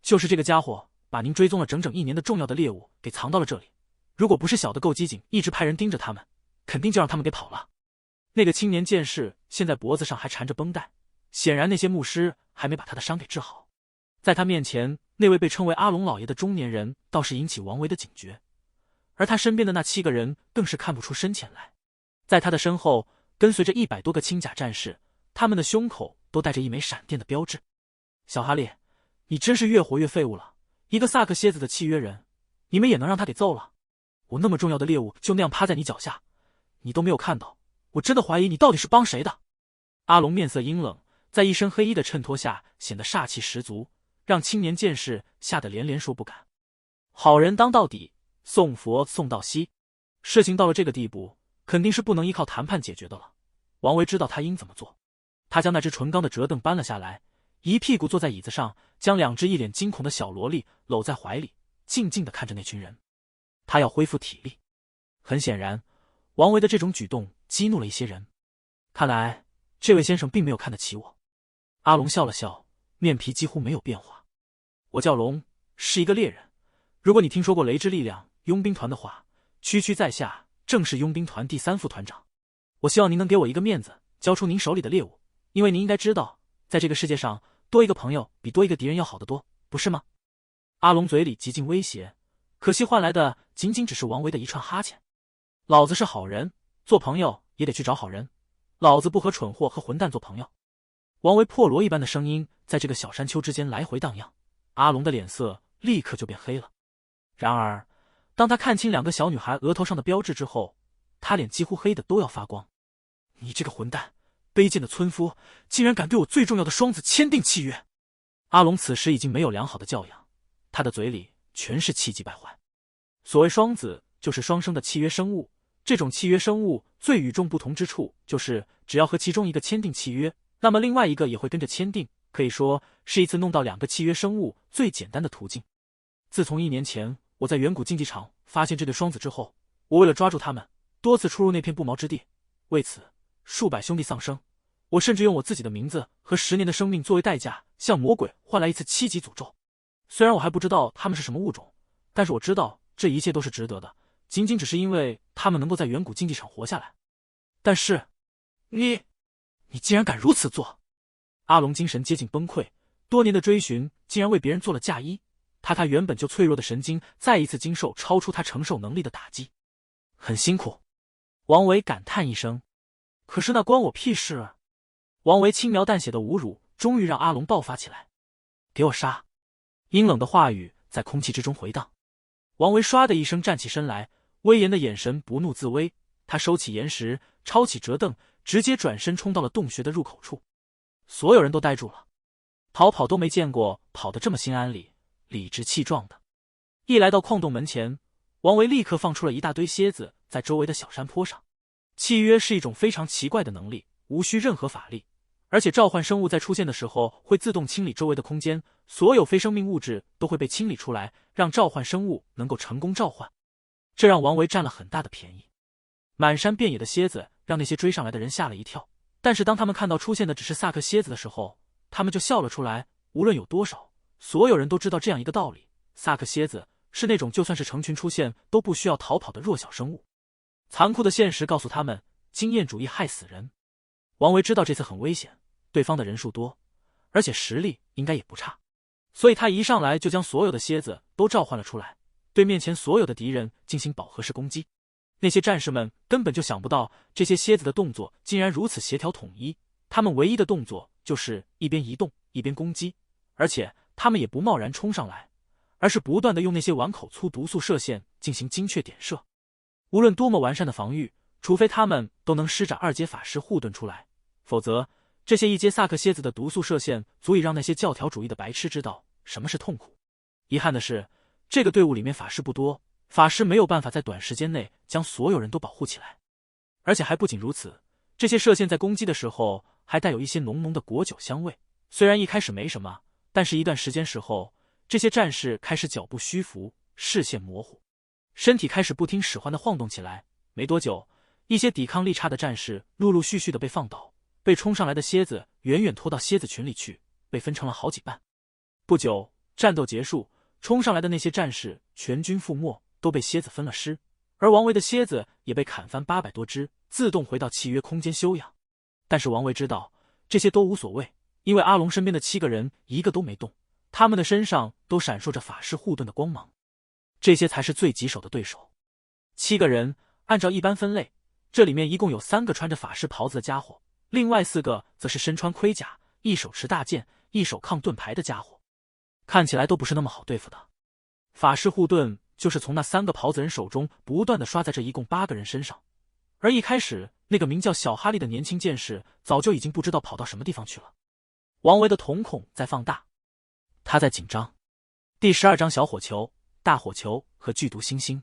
就是这个家伙把您追踪了整整1年的重要的猎物给藏到了这里，如果不是小的够机警一直派人盯着他们，肯定就让他们给跑了。那个青年剑士现在脖子上还缠着绷带，显然那些牧师还没把他的伤给治好。在他面前，那位被称为阿龙老爷的中年人倒是引起王维的警觉，而他身边的那7个人更是看不出深浅来。在他的身后跟随着100多个轻甲战士，他们的胸口都带着一枚闪电的标志。小哈利，你真是越活越废物了，一个萨克蝎子的契约人，你们也能让他给揍了？我那么重要的猎物就那样趴在你脚下，你都没有看到，我真的怀疑你到底是帮谁的。阿龙面色阴冷，在一身黑衣的衬托下显得煞气十足，让青年剑士吓得连连说不敢。好人当到底，送佛送到西。事情到了这个地步，肯定是不能依靠谈判解决的了。王维知道他应怎么做，他将那只纯钢的折凳搬了下来，一屁股坐在椅子上，将两只一脸惊恐的小萝莉搂在怀里，静静地看着那群人。他要恢复体力。很显然，王维的这种举动激怒了一些人。看来这位先生并没有看得起我。阿龙笑了笑，面皮几乎没有变化。我叫龙，是一个猎人。如果你听说过雷之力量佣兵团的话，区区在下正是佣兵团第3副团长。我希望您能给我一个面子，交出您手里的猎物，因为您应该知道，在这个世界上，多一个朋友比多一个敌人要好得多，不是吗？阿龙嘴里极尽威胁，可惜换来的仅仅只是王维的一串哈欠。老子是好人，做朋友也得去找好人，老子不和蠢货和混蛋做朋友。王维破锣一般的声音在这个小山丘之间来回荡漾，阿龙的脸色立刻就变黑了。然而当他看清2个小女孩额头上的标志之后，他脸几乎黑得都要发光。你这个混蛋，卑贱的村夫，竟然敢对我最重要的双子签订契约！阿龙此时已经没有良好的教养，他的嘴里全是气急败坏。所谓双子，就是双生的契约生物。这种契约生物最与众不同之处，就是只要和其中一个签订契约，那么另外一个也会跟着签订，可以说是一次弄到2个契约生物最简单的途径。自从1年前我在远古竞技场发现这对双子之后，我为了抓住他们，多次出入那片不毛之地，为此数百兄弟丧生。我甚至用我自己的名字和10年的生命作为代价，向魔鬼换来一次7级诅咒。虽然我还不知道他们是什么物种，但是我知道这一切都是值得的，仅仅只是因为他们能够在远古竞技场活下来。但是你竟然敢如此做！阿龙精神接近崩溃，多年的追寻竟然为别人做了嫁衣，他原本就脆弱的神经再一次经受超出他承受能力的打击。很辛苦，王维感叹一声。可是那关我屁事啊！王维轻描淡写的侮辱终于让阿龙爆发起来。给我杀！阴冷的话语在空气之中回荡。王维唰的一声站起身来，威严的眼神不怒自威，他收起岩石，抄起折凳，直接转身冲到了洞穴的入口处。所有人都呆住了，逃跑都没见过跑得这么心安理直气壮的。一来到矿洞门前，王维立刻放出了一大堆蝎子在周围的小山坡上。契约是一种非常奇怪的能力，无需任何法力，而且召唤生物在出现的时候会自动清理周围的空间，所有非生命物质都会被清理出来，让召唤生物能够成功召唤。这让王维占了很大的便宜。满山遍野的蝎子让那些追上来的人吓了一跳，但是当他们看到出现的只是萨克蝎子的时候，他们就笑了出来。无论有多少，所有人都知道这样一个道理：萨克蝎子是那种就算是成群出现都不需要逃跑的弱小生物。残酷的现实告诉他们，经验主义害死人。王维知道这次很危险，对方的人数多，而且实力应该也不差，所以他一上来就将所有的蝎子都召唤了出来，对面前所有的敌人进行饱和式攻击。那些战士们根本就想不到这些蝎子的动作竟然如此协调统一，他们唯一的动作就是一边移动一边攻击，而且他们也不贸然冲上来，而是不断地用那些碗口粗毒素射线进行精确点射。无论多么完善的防御，除非他们都能施展2阶法师护盾出来，否则这些1阶萨克蝎子的毒素射线足以让那些教条主义的白痴知道什么是痛苦。遗憾的是，这个队伍里面法师不多，法师没有办法在短时间内将所有人都保护起来。而且还不仅如此，这些射线在攻击的时候还带有一些浓浓的果酒香味。虽然一开始没什么，但是一段时间时候，这些战士开始脚步虚浮，视线模糊，身体开始不听使唤地晃动起来。没多久，一些抵抗力差的战士陆陆续续地被放倒，被冲上来的蝎子远远拖到蝎子群里去，被分成了好几半。不久，战斗结束，冲上来的那些战士全军覆没，都被蝎子分了尸，而王维的蝎子也被砍翻800多只，自动回到契约空间休养。但是王维知道这些都无所谓，因为阿龙身边的7个人一个都没动，他们的身上都闪烁着法师护盾的光芒，这些才是最棘手的对手。7个人按照一般分类，这里面一共有3个穿着法师袍子的家伙，另外4个则是身穿盔甲，一手持大剑，一手抗盾牌的家伙，看起来都不是那么好对付的。法师护盾就是从那3个袍子人手中不断地刷在这一共8个人身上，而一开始那个名叫小哈利的年轻剑士早就已经不知道跑到什么地方去了。王维的瞳孔在放大，他在紧张。第12章小火球、大火球和剧毒星星。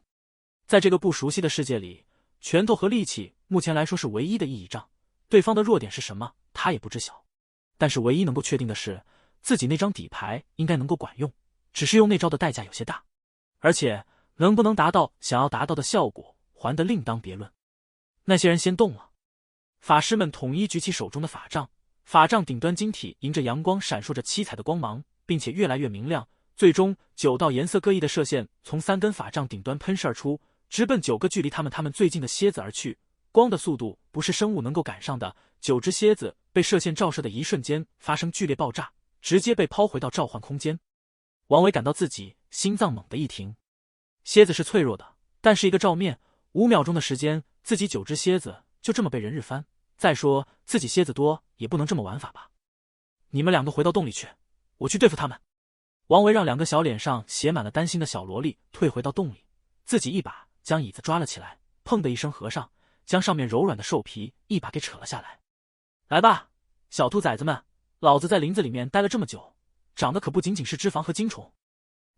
在这个不熟悉的世界里，拳头和力气目前来说是唯一的意义障，对方的弱点是什么，他也不知晓。但是唯一能够确定的是，自己那张底牌应该能够管用，只是用那招的代价有些大，而且能不能达到想要达到的效果，还得另当别论。那些人先动了，法师们统一举起手中的法杖，法杖顶端晶体迎着阳光闪烁着七彩的光芒，并且越来越明亮。最终9道颜色各异的射线从3根法杖顶端喷射而出，直奔9个距离他们最近的蝎子而去。光的速度不是生物能够赶上的，9只蝎子被射线照射的一瞬间发生剧烈爆炸，直接被抛回到召唤空间。王维感到自己心脏猛地一停。蝎子是脆弱的，但是一个照面5秒钟的时间，自己9只蝎子就这么被人日翻。再说自己蝎子多，也不能这么玩法吧。你们2个回到洞里去，我去对付他们。王维让2个小脸上写满了担心的小萝莉退回到洞里，自己一把将椅子抓了起来，砰的一声合上，将上面柔软的兽皮一把给扯了下来。来吧，小兔崽子们，老子在林子里面待了这么久，长的可不仅仅是脂肪和精虫。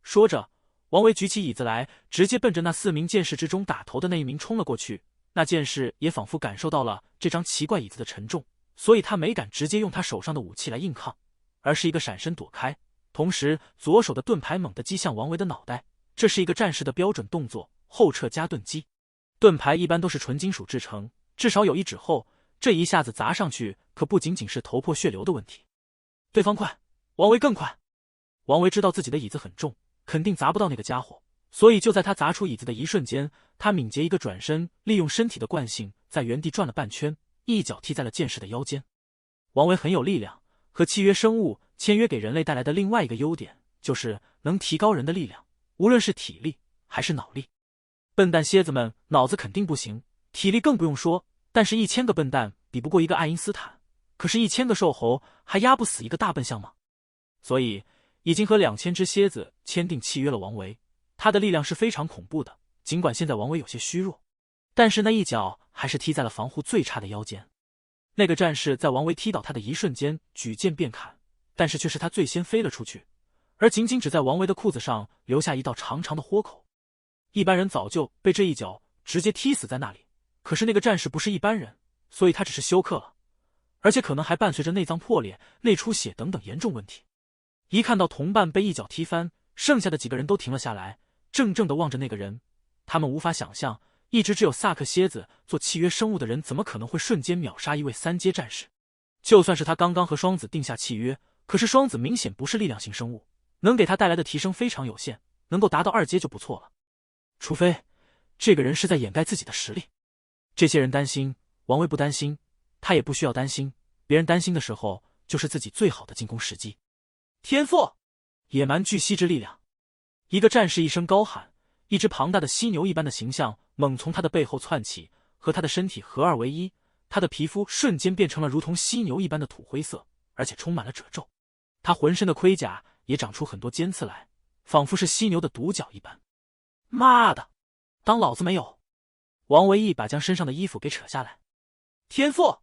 说着，王维举起椅子来，直接奔着那4名剑士之中打头的那一名冲了过去。那剑士也仿佛感受到了这张奇怪椅子的沉重，所以他没敢直接用他手上的武器来硬抗，而是一个闪身躲开，同时左手的盾牌猛地击向王维的脑袋。这是一个战士的标准动作，后撤加盾击。盾牌一般都是纯金属制成，至少有1指厚，这一下子砸上去可不仅仅是头破血流的问题。对方快，王维更快。王维知道自己的椅子很重，肯定砸不到那个家伙，所以就在他砸出椅子的一瞬间，他敏捷一个转身，利用身体的惯性在原地转了半圈，一脚踢在了剑士的腰间。王维很有力量，和契约生物签约给人类带来的另外一个优点，就是能提高人的力量，无论是体力还是脑力。笨蛋蝎子们脑子肯定不行，体力更不用说，但是1000个笨蛋比不过一个爱因斯坦，可是1000个兽猴还压不死一个大笨象吗？所以已经和2000只蝎子签订契约了。王维他的力量是非常恐怖的，尽管现在王维有些虚弱，但是那一脚还是踢在了防护最差的腰间。那个战士在王维踢倒他的一瞬间举剑便砍，但是却是他最先飞了出去，而仅仅只在王维的裤子上留下一道长长的豁口。一般人早就被这一脚直接踢死在那里，可是那个战士不是一般人，所以他只是休克了，而且可能还伴随着内脏破裂、内出血等等严重问题。一看到同伴被一脚踢翻，剩下的几个人都停了下来，怔怔地望着那个人。他们无法想象，一直只有萨克蝎子做契约生物的人，怎么可能会瞬间秒杀一位3阶战士？就算是他刚刚和双子定下契约，可是双子明显不是力量型生物，能给他带来的提升非常有限，能够达到2阶就不错了。除非这个人是在掩盖自己的实力。这些人担心，王维不担心，他也不需要担心，别人担心的时候，就是自己最好的进攻时机。天赋，野蛮巨蜥之力量。一个战士一声高喊，一只庞大的犀牛一般的形象猛从他的背后窜起，和他的身体合二为一，他的皮肤瞬间变成了如同犀牛一般的土灰色，而且充满了褶皱。他浑身的盔甲也长出很多尖刺来，仿佛是犀牛的独角一般。妈的，当老子没有！王维一把将身上的衣服给扯下来。天赋！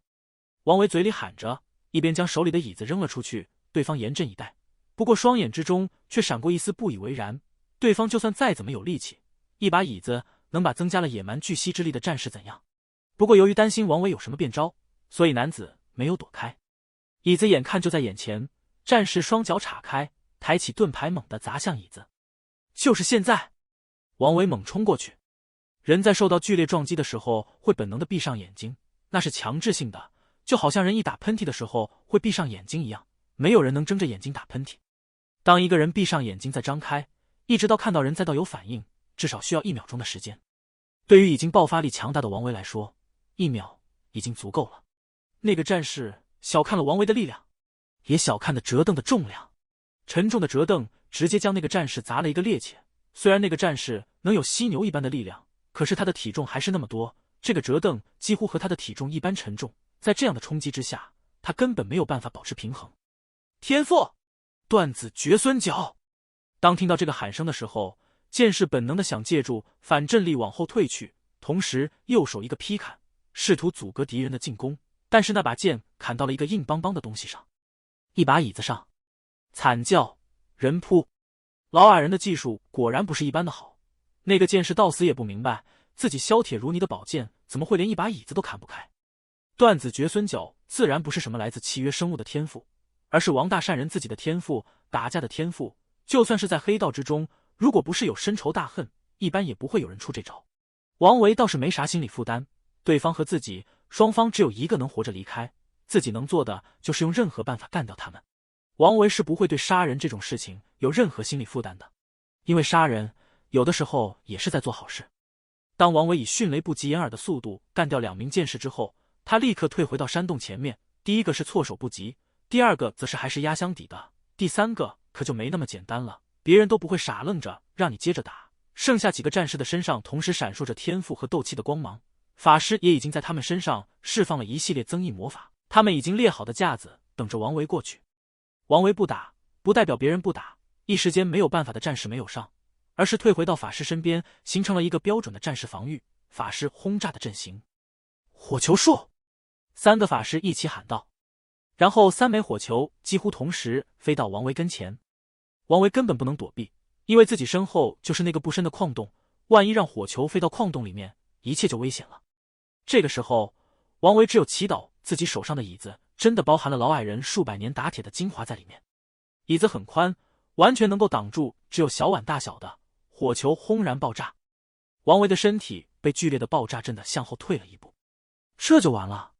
王维嘴里喊着，一边将手里的椅子扔了出去。对方严阵以待，不过双眼之中却闪过一丝不以为然。对方就算再怎么有力气，一把椅子能把增加了野蛮巨蜥之力的战士怎样？不过由于担心王维有什么变招，所以男子没有躲开。椅子眼看就在眼前，战士双脚岔开，抬起盾牌猛地砸向椅子。就是现在！王维猛冲过去。人在受到剧烈撞击的时候会本能的闭上眼睛，那是强制性的，就好像人一打喷嚏的时候会闭上眼睛一样，没有人能睁着眼睛打喷嚏。当一个人闭上眼睛再张开，一直到看到人再到有反应，至少需要1秒钟的时间。对于已经爆发力强大的王维来说，1秒已经足够了。那个战士小看了王维的力量，也小看了折凳的重量。沉重的折凳直接将那个战士砸了一个趔趄。虽然那个战士能有犀牛一般的力量，可是他的体重还是那么多，这个折凳几乎和他的体重一般沉重，在这样的冲击之下，他根本没有办法保持平衡。天赋，断子绝孙脚！当听到这个喊声的时候，剑士本能的想借助反震力往后退去，同时右手一个劈砍，试图阻隔敌人的进攻，但是那把剑砍到了一个硬邦邦的东西上，一把椅子上。惨叫，人扑。老矮人的技术果然不是一般的好，那个剑士到死也不明白，自己削铁如泥的宝剑怎么会连一把椅子都砍不开。断子绝孙脚自然不是什么来自契约生物的天赋，而是王大善人自己的天赋，打架的天赋。就算是在黑道之中，如果不是有深仇大恨，一般也不会有人出这招。王维倒是没啥心理负担，对方和自己双方只有一个能活着离开，自己能做的就是用任何办法干掉他们。王维是不会对杀人这种事情有任何心理负担的，因为杀人有的时候也是在做好事。当王维以迅雷不及掩耳的速度干掉2名剑士之后，他立刻退回到山洞前面，第一个是措手不及，第二个则是还是压箱底的，第三个可就没那么简单了，别人都不会傻愣着让你接着打。剩下几个战士的身上同时闪烁着天赋和斗气的光芒，法师也已经在他们身上释放了一系列增益魔法，他们已经列好的架子等着王维过去。王维不打，不代表别人不打，一时间没有办法的战士没有上，而是退回到法师身边，形成了一个标准的战士防御、法师轰炸的阵型。火球术！3个法师一起喊道，然后3枚火球几乎同时飞到王维跟前。王维根本不能躲避，因为自己身后就是那个不深的矿洞，万一让火球飞到矿洞里面，一切就危险了。这个时候，王维只有祈祷自己手上的椅子真的包含了老矮人数百年打铁的精华在里面。椅子很宽，完全能够挡住只有小碗大小的火球轰然爆炸。王维的身体被剧烈的爆炸震得向后退了一步。这就完了？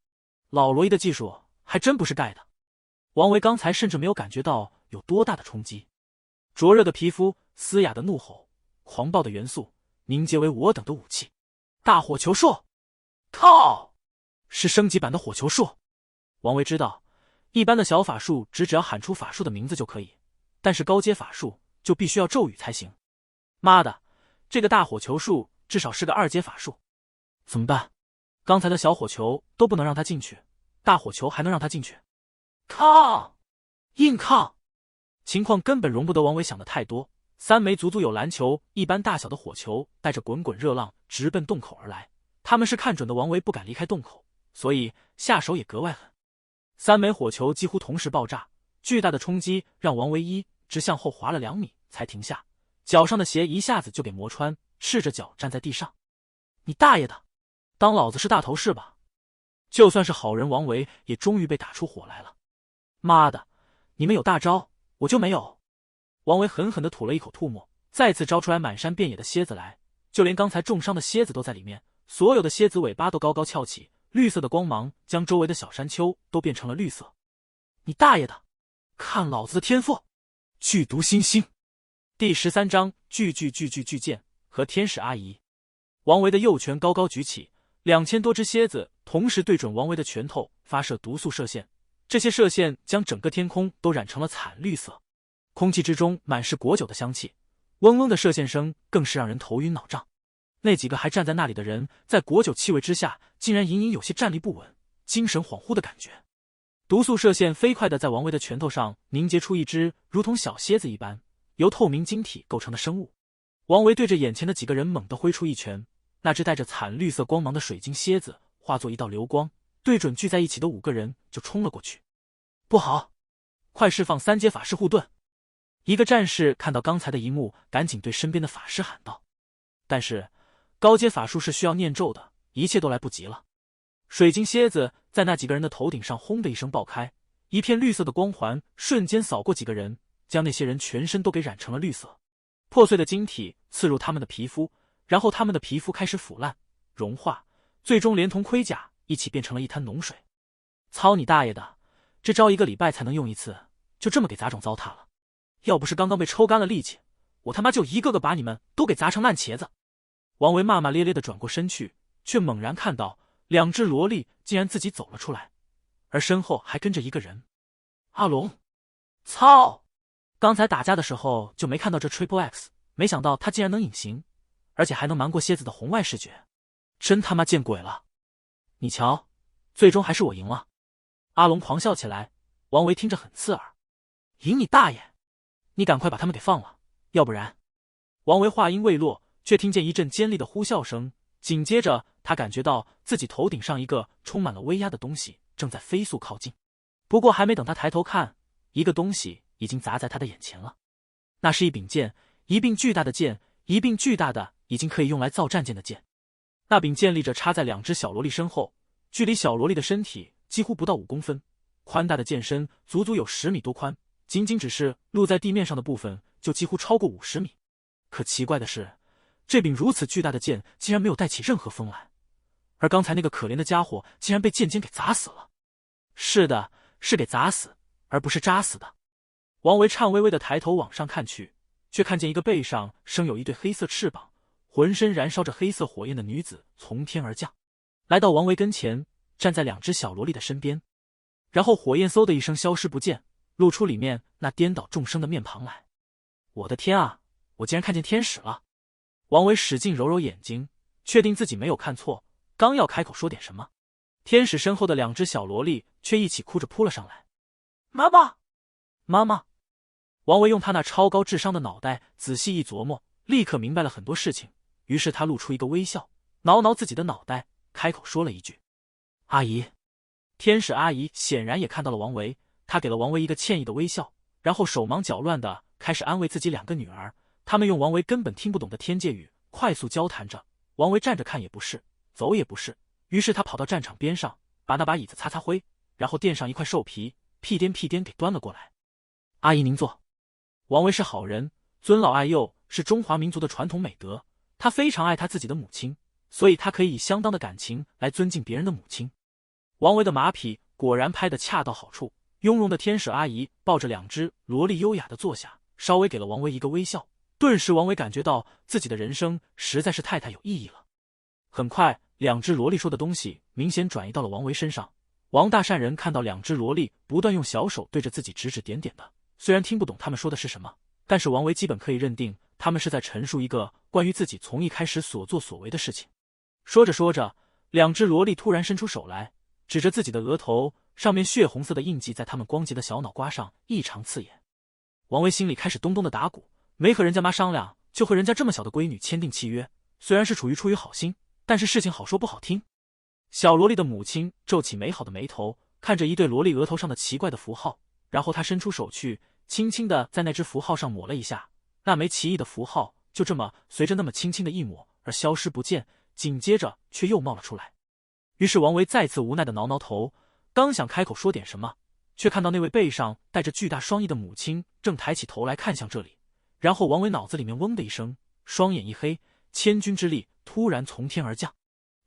老罗伊的技术还真不是盖的。王维刚才甚至没有感觉到有多大的冲击。灼热的皮肤，嘶哑的怒吼，狂暴的元素凝结为我等的武器。大火球术！靠！是升级版的火球术。王维知道，一般的小法术只要喊出法术的名字就可以，但是高阶法术就必须要咒语才行。妈的，这个大火球术至少是个2阶法术。怎么办？刚才的小火球都不能让他进去，大火球还能让他进去？抗！硬抗！情况根本容不得王维想的太多。3枚足足有篮球一般大小的火球带着滚滚热浪直奔洞口而来，他们是看准的王维不敢离开洞口，所以下手也格外狠。3枚火球几乎同时爆炸，巨大的冲击让王维一直向后滑了2米才停下，脚上的鞋一下子就给磨穿，赤着脚站在地上。你大爷的，当老子是大头是吧？就算是好人王维也终于被打出火来了。妈的，你们有大招，我就没有。王维狠狠地吐了一口唾沫，再次招出来满山遍野的蝎子来，就连刚才重伤的蝎子都在里面，所有的蝎子尾巴都高高翘起，绿色的光芒将周围的小山丘都变成了绿色。你大爷的，看老子的天赋！剧毒星星第13章巨剑和天使阿姨。王维的右拳高高举起，2000多只蝎子同时对准王维的拳头发射毒素射线，这些射线将整个天空都染成了惨绿色，空气之中满是果酒的香气，嗡嗡的射线声更是让人头晕脑胀。那几个还站在那里的人在果酒气味之下竟然隐隐有些站立不稳，精神恍惚的感觉。毒素射线飞快地在王维的拳头上凝结出一只如同小蝎子一般由透明晶体构成的生物。王维对着眼前的几个人猛地挥出一拳，那只带着惨绿色光芒的水晶蝎子化作一道流光，对准聚在一起的5个人就冲了过去。不好，快释放3阶法师护盾！一个战士看到刚才的一幕，赶紧对身边的法师喊道。但是高阶法术是需要念咒的，一切都来不及了。水晶蝎子在那几个人的头顶上轰的一声爆开，一片绿色的光环瞬间扫过几个人，将那些人全身都给染成了绿色。破碎的晶体刺入他们的皮肤，然后他们的皮肤开始腐烂融化，最终连同盔甲一起变成了一滩脓水。操你大爷的，这招1个礼拜才能用1次，就这么给杂种糟蹋了。要不是刚刚被抽干了力气，我他妈就一个个把你们都给砸成烂茄子。王维骂骂咧咧地转过身去，却猛然看到2只萝莉竟然自己走了出来，而身后还跟着一个人。阿龙！操！刚才打架的时候就没看到这 Triple X， 没想到他竟然能隐形，而且还能瞒过蝎子的红外视觉，真他妈见鬼了！你瞧，最终还是我赢了。阿龙狂笑起来，王维听着很刺耳。赢你大爷！你赶快把他们给放了，要不然……王维话音未落，却听见一阵尖利的呼啸声，紧接着他感觉到自己头顶上一个充满了威压的东西正在飞速靠近。不过还没等他抬头看，一个东西已经砸在他的眼前了。那是一柄剑，一柄巨大的剑，一柄巨大的已经可以用来造战剑的剑。那柄剑立着插在两只小萝莉身后，距离小萝莉的身体几乎不到5公分，宽大的剑身足足有10米多宽，仅仅只是露在地面上的部分就几乎超过50米。可奇怪的是，这柄如此巨大的剑竟然没有带起任何风来，而刚才那个可怜的家伙竟然被剑尖给砸死了。是的，是给砸死，而不是扎死的。王维颤巍巍地抬头往上看去，却看见一个背上生有一对黑色翅膀，浑身燃烧着黑色火焰的女子从天而降，来到王维跟前，站在两只小萝莉的身边，然后火焰嗖的一声消失不见，露出里面那颠倒众生的面庞来。我的天啊，我竟然看见天使了！王维使劲揉揉眼睛，确定自己没有看错，刚要开口说点什么，天使身后的两只小萝莉却一起哭着扑了上来。妈妈，妈妈！王维用他那超高智商的脑袋仔细一琢磨，立刻明白了很多事情，于是他露出一个微笑，挠挠自己的脑袋，开口说了一句：阿姨。天使阿姨显然也看到了王维，她给了王维一个歉意的微笑，然后手忙脚乱的开始安慰自己2个女儿。他们用王维根本听不懂的天界语快速交谈着，王维站着看也不是，走也不是，于是他跑到战场边上，把那把椅子擦擦灰，然后垫上一块兽皮，屁颠屁颠给端了过来。阿姨您坐。王维是好人，尊老爱幼是中华民族的传统美德，他非常爱他自己的母亲，所以他可以以相当的感情来尊敬别人的母亲。王维的马匹果然拍得恰到好处，雍容的天使阿姨抱着2只萝莉优雅的坐下，稍微给了王维一个微笑，顿时王维感觉到自己的人生实在是太有意义了。很快2只萝莉说的东西明显转移到了王维身上，王大善人看到2只萝莉不断用小手对着自己指指点点的，虽然听不懂他们说的是什么，但是王维基本可以认定他们是在陈述一个关于自己从一开始所作所为的事情。说着说着，2只萝莉突然伸出手来，指着自己的额头，上面血红色的印记在他们光洁的小脑瓜上异常刺眼。王维心里开始咚咚的打鼓，没和人家妈商量，就和人家这么小的闺女签订契约，虽然是出于好心，但是事情好说不好听。小萝莉的母亲皱起美好的眉头，看着一对萝莉额头上的奇怪的符号，然后她伸出手去，轻轻地在那只符号上抹了一下，那枚奇异的符号就这么随着那么轻轻的一抹而消失不见，紧接着却又冒了出来。于是王维再次无奈地挠挠头，刚想开口说点什么，却看到那位背上带着巨大双翼的母亲正抬起头来看向这里，然后王维脑子里面嗡的一声，双眼一黑，千钧之力突然从天而降。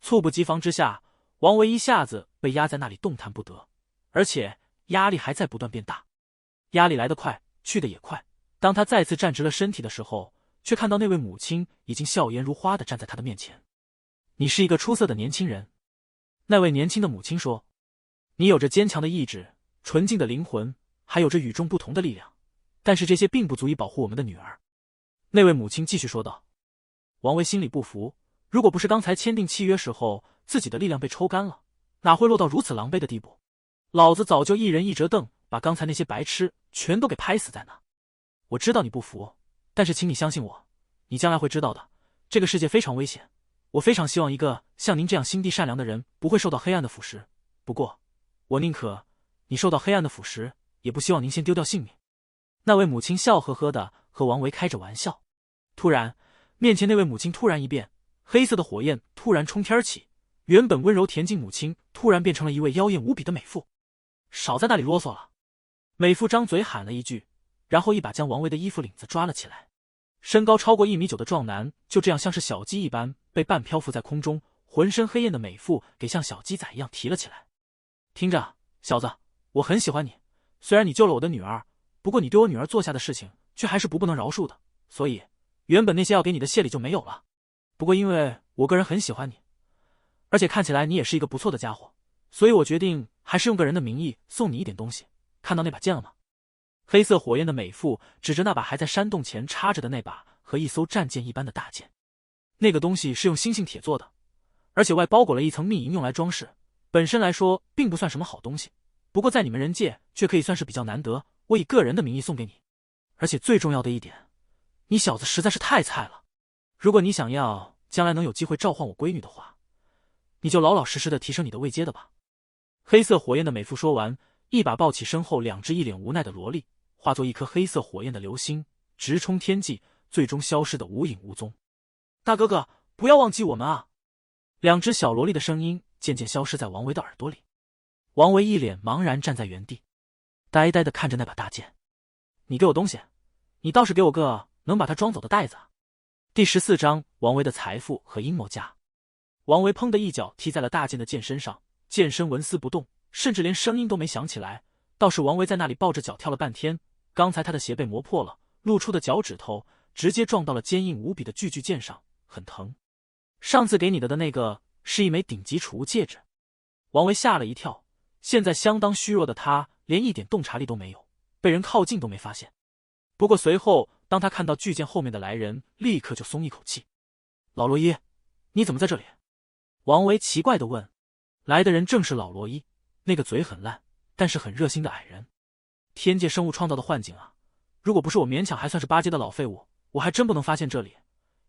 猝不及防之下，王维一下子被压在那里动弹不得，而且压力还在不断变大。压力来得快，去得也快，当他再次站直了身体的时候，却看到那位母亲已经笑颜如花地站在他的面前。你是一个出色的年轻人。那位年轻的母亲说，你有着坚强的意志，纯净的灵魂，还有着与众不同的力量，但是这些并不足以保护我们的女儿。那位母亲继续说道。王维心里不服，如果不是刚才签订契约时候自己的力量被抽干了，哪会落到如此狼狈的地步？老子早就一人一折凳把刚才那些白痴全都给拍死在那。我知道你不服，但是请你相信我，你将来会知道的，这个世界非常危险，我非常希望一个像您这样心地善良的人不会受到黑暗的腐蚀，不过我宁可你受到黑暗的腐蚀，也不希望您先丢掉性命。那位母亲笑呵呵的和王维开着玩笑。突然面前那位母亲突然一变，黑色的火焰突然冲天起，原本温柔恬静母亲突然变成了一位妖艳无比的美妇。少在那里啰嗦了！美妇张嘴喊了一句，然后一把将王维的衣服领子抓了起来。身高超过1.9米的壮男就这样像是小鸡一般被半漂浮在空中，浑身黑焰的美妇给像小鸡仔一样提了起来。听着，小子，我很喜欢你，虽然你救了我的女儿，不过你对我女儿做下的事情却还是不能饶恕的，所以原本那些要给你的谢礼就没有了。不过因为我个人很喜欢你，而且看起来你也是一个不错的家伙，所以我决定还是用个人的名义送你一点东西。看到那把剑了吗？黑色火焰的美妇指着那把还在山洞前插着的那把和一艘战舰一般的大剑。那个东西是用星星铁做的，而且外包裹了一层密银用来装饰，本身来说并不算什么好东西，不过在你们人界却可以算是比较难得，我以个人的名义送给你。而且最重要的一点，你小子实在是太菜了，如果你想要将来能有机会召唤我闺女的话，你就老老实实的提升你的位阶的吧。黑色火焰的美妇说完，一把抱起身后2只一脸无奈的萝莉，化作一颗黑色火焰的流星，直冲天际，最终消失得无影无踪。大哥哥，不要忘记我们啊！两只小萝莉的声音渐渐消失在王维的耳朵里。王维一脸茫然站在原地，呆呆地看着那把大剑。你给我东西，你倒是给我个能把它装走的袋子。第14章，王维的财富和阴谋家。王维砰的一脚踢在了大剑的剑身上，剑身纹丝不动，甚至连声音都没响起来。倒是王维在那里抱着脚跳了半天，刚才他的鞋被磨破了，露出的脚趾头直接撞到了坚硬无比的巨巨剑上，很疼。上次给你的那个是一枚顶级储物戒指。王维吓了一跳，现在相当虚弱的他连一点洞察力都没有，被人靠近都没发现。不过随后当他看到巨剑后面的来人，立刻就松一口气。老罗伊，你怎么在这里？王维奇怪地问。来的人正是老罗伊，那个嘴很烂但是很热心的矮人。天界生物创造的幻境啊，如果不是我勉强还算是8阶的老废物，我还真不能发现这里。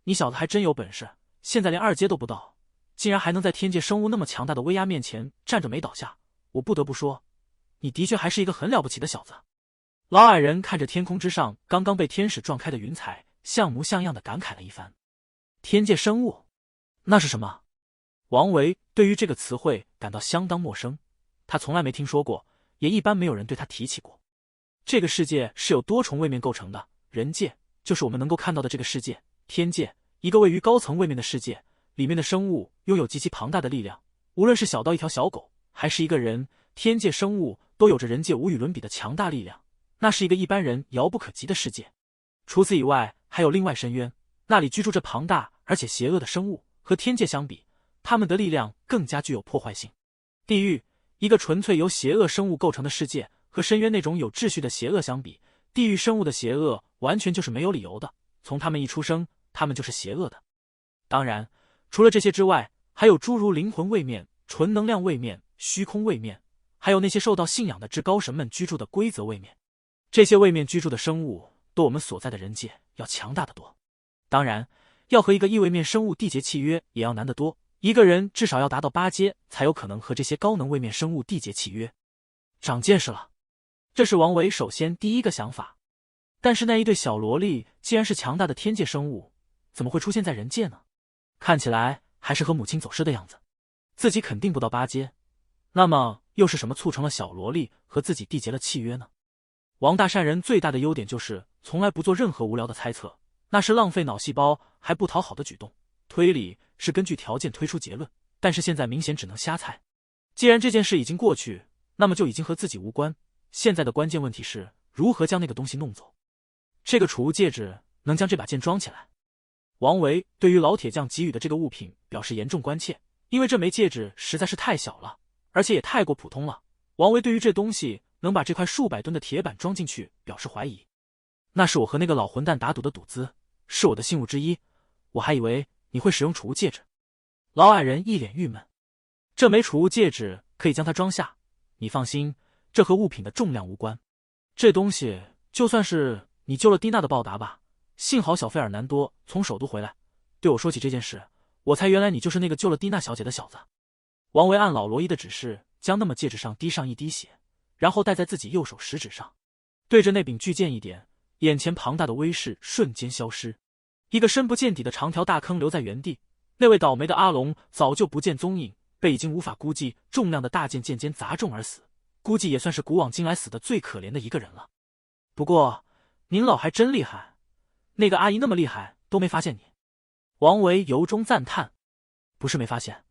你小子还真有本事，现在连2阶都不到，竟然还能在天界生物那么强大的威压面前站着没倒下。我不得不说，你的确还是一个很了不起的小子。老矮人看着天空之上刚刚被天使撞开的云彩，像模像样的感慨了一番。天界生物，那是什么？王维对于这个词汇感到相当陌生，他从来没听说过，也一般没有人对他提起过。这个世界是由多重位面构成的，人界就是我们能够看到的这个世界，天界一个位于高层位面的世界，里面的生物拥有极其庞大的力量，无论是小到一条小狗，还是一个人，天界生物都有着人界无与伦比的强大力量，那是一个一般人遥不可及的世界。除此以外，还有另外深渊，那里居住着庞大而且邪恶的生物，和天界相比，他们的力量更加具有破坏性。地狱，一个纯粹由邪恶生物构成的世界，和深渊那种有秩序的邪恶相比，地狱生物的邪恶完全就是没有理由的，从他们一出生，他们就是邪恶的。当然，除了这些之外，还有诸如灵魂位面、纯能量位面、虚空位面，还有那些受到信仰的至高神们居住的规则位面。这些位面居住的生物都我们所在的人界要强大得多。当然，要和一个异位面生物缔结契约也要难得多，一个人至少要达到8阶才有可能和这些高能位面生物缔结契约。长见识了，这是王维首先第一个想法。但是那一对小萝莉既然是强大的天界生物，怎么会出现在人界呢？看起来还是和母亲走失的样子，自己肯定不到8阶。那么又是什么促成了小萝莉和自己缔结了契约呢？王大善人最大的优点就是从来不做任何无聊的猜测，那是浪费脑细胞还不讨好的举动。推理是根据条件推出结论，但是现在明显只能瞎猜。既然这件事已经过去，那么就已经和自己无关。现在的关键问题是如何将那个东西弄走。这个储物戒指能将这把剑装起来。王维对于老铁匠给予的这个物品表示严重关切，因为这枚戒指实在是太小了，而且也太过普通了。王维对于这东西能把这块数百吨的铁板装进去表示怀疑。那是我和那个老混蛋打赌的赌资，是我的信物之一，我还以为你会使用储物戒指。老矮人一脸郁闷，这枚储物戒指可以将它装下，你放心，这和物品的重量无关。这东西就算是你救了蒂娜的报答吧，幸好小费尔南多从首都回来，对我说起这件事，我才原来你就是那个救了蒂娜小姐的小子。王维按老罗伊的指示，将那么戒指上滴上一滴血，然后戴在自己右手食指上，对着那柄巨剑一点，眼前庞大的威势瞬间消失，一个深不见底的长条大坑留在原地。那位倒霉的阿龙早就不见踪影，被已经无法估计重量的大剑渐渐砸中而死，估计也算是古往今来死的最可怜的一个人了。不过您老还真厉害，那个阿姨那么厉害都没发现你。王维由衷赞叹，不是没发现，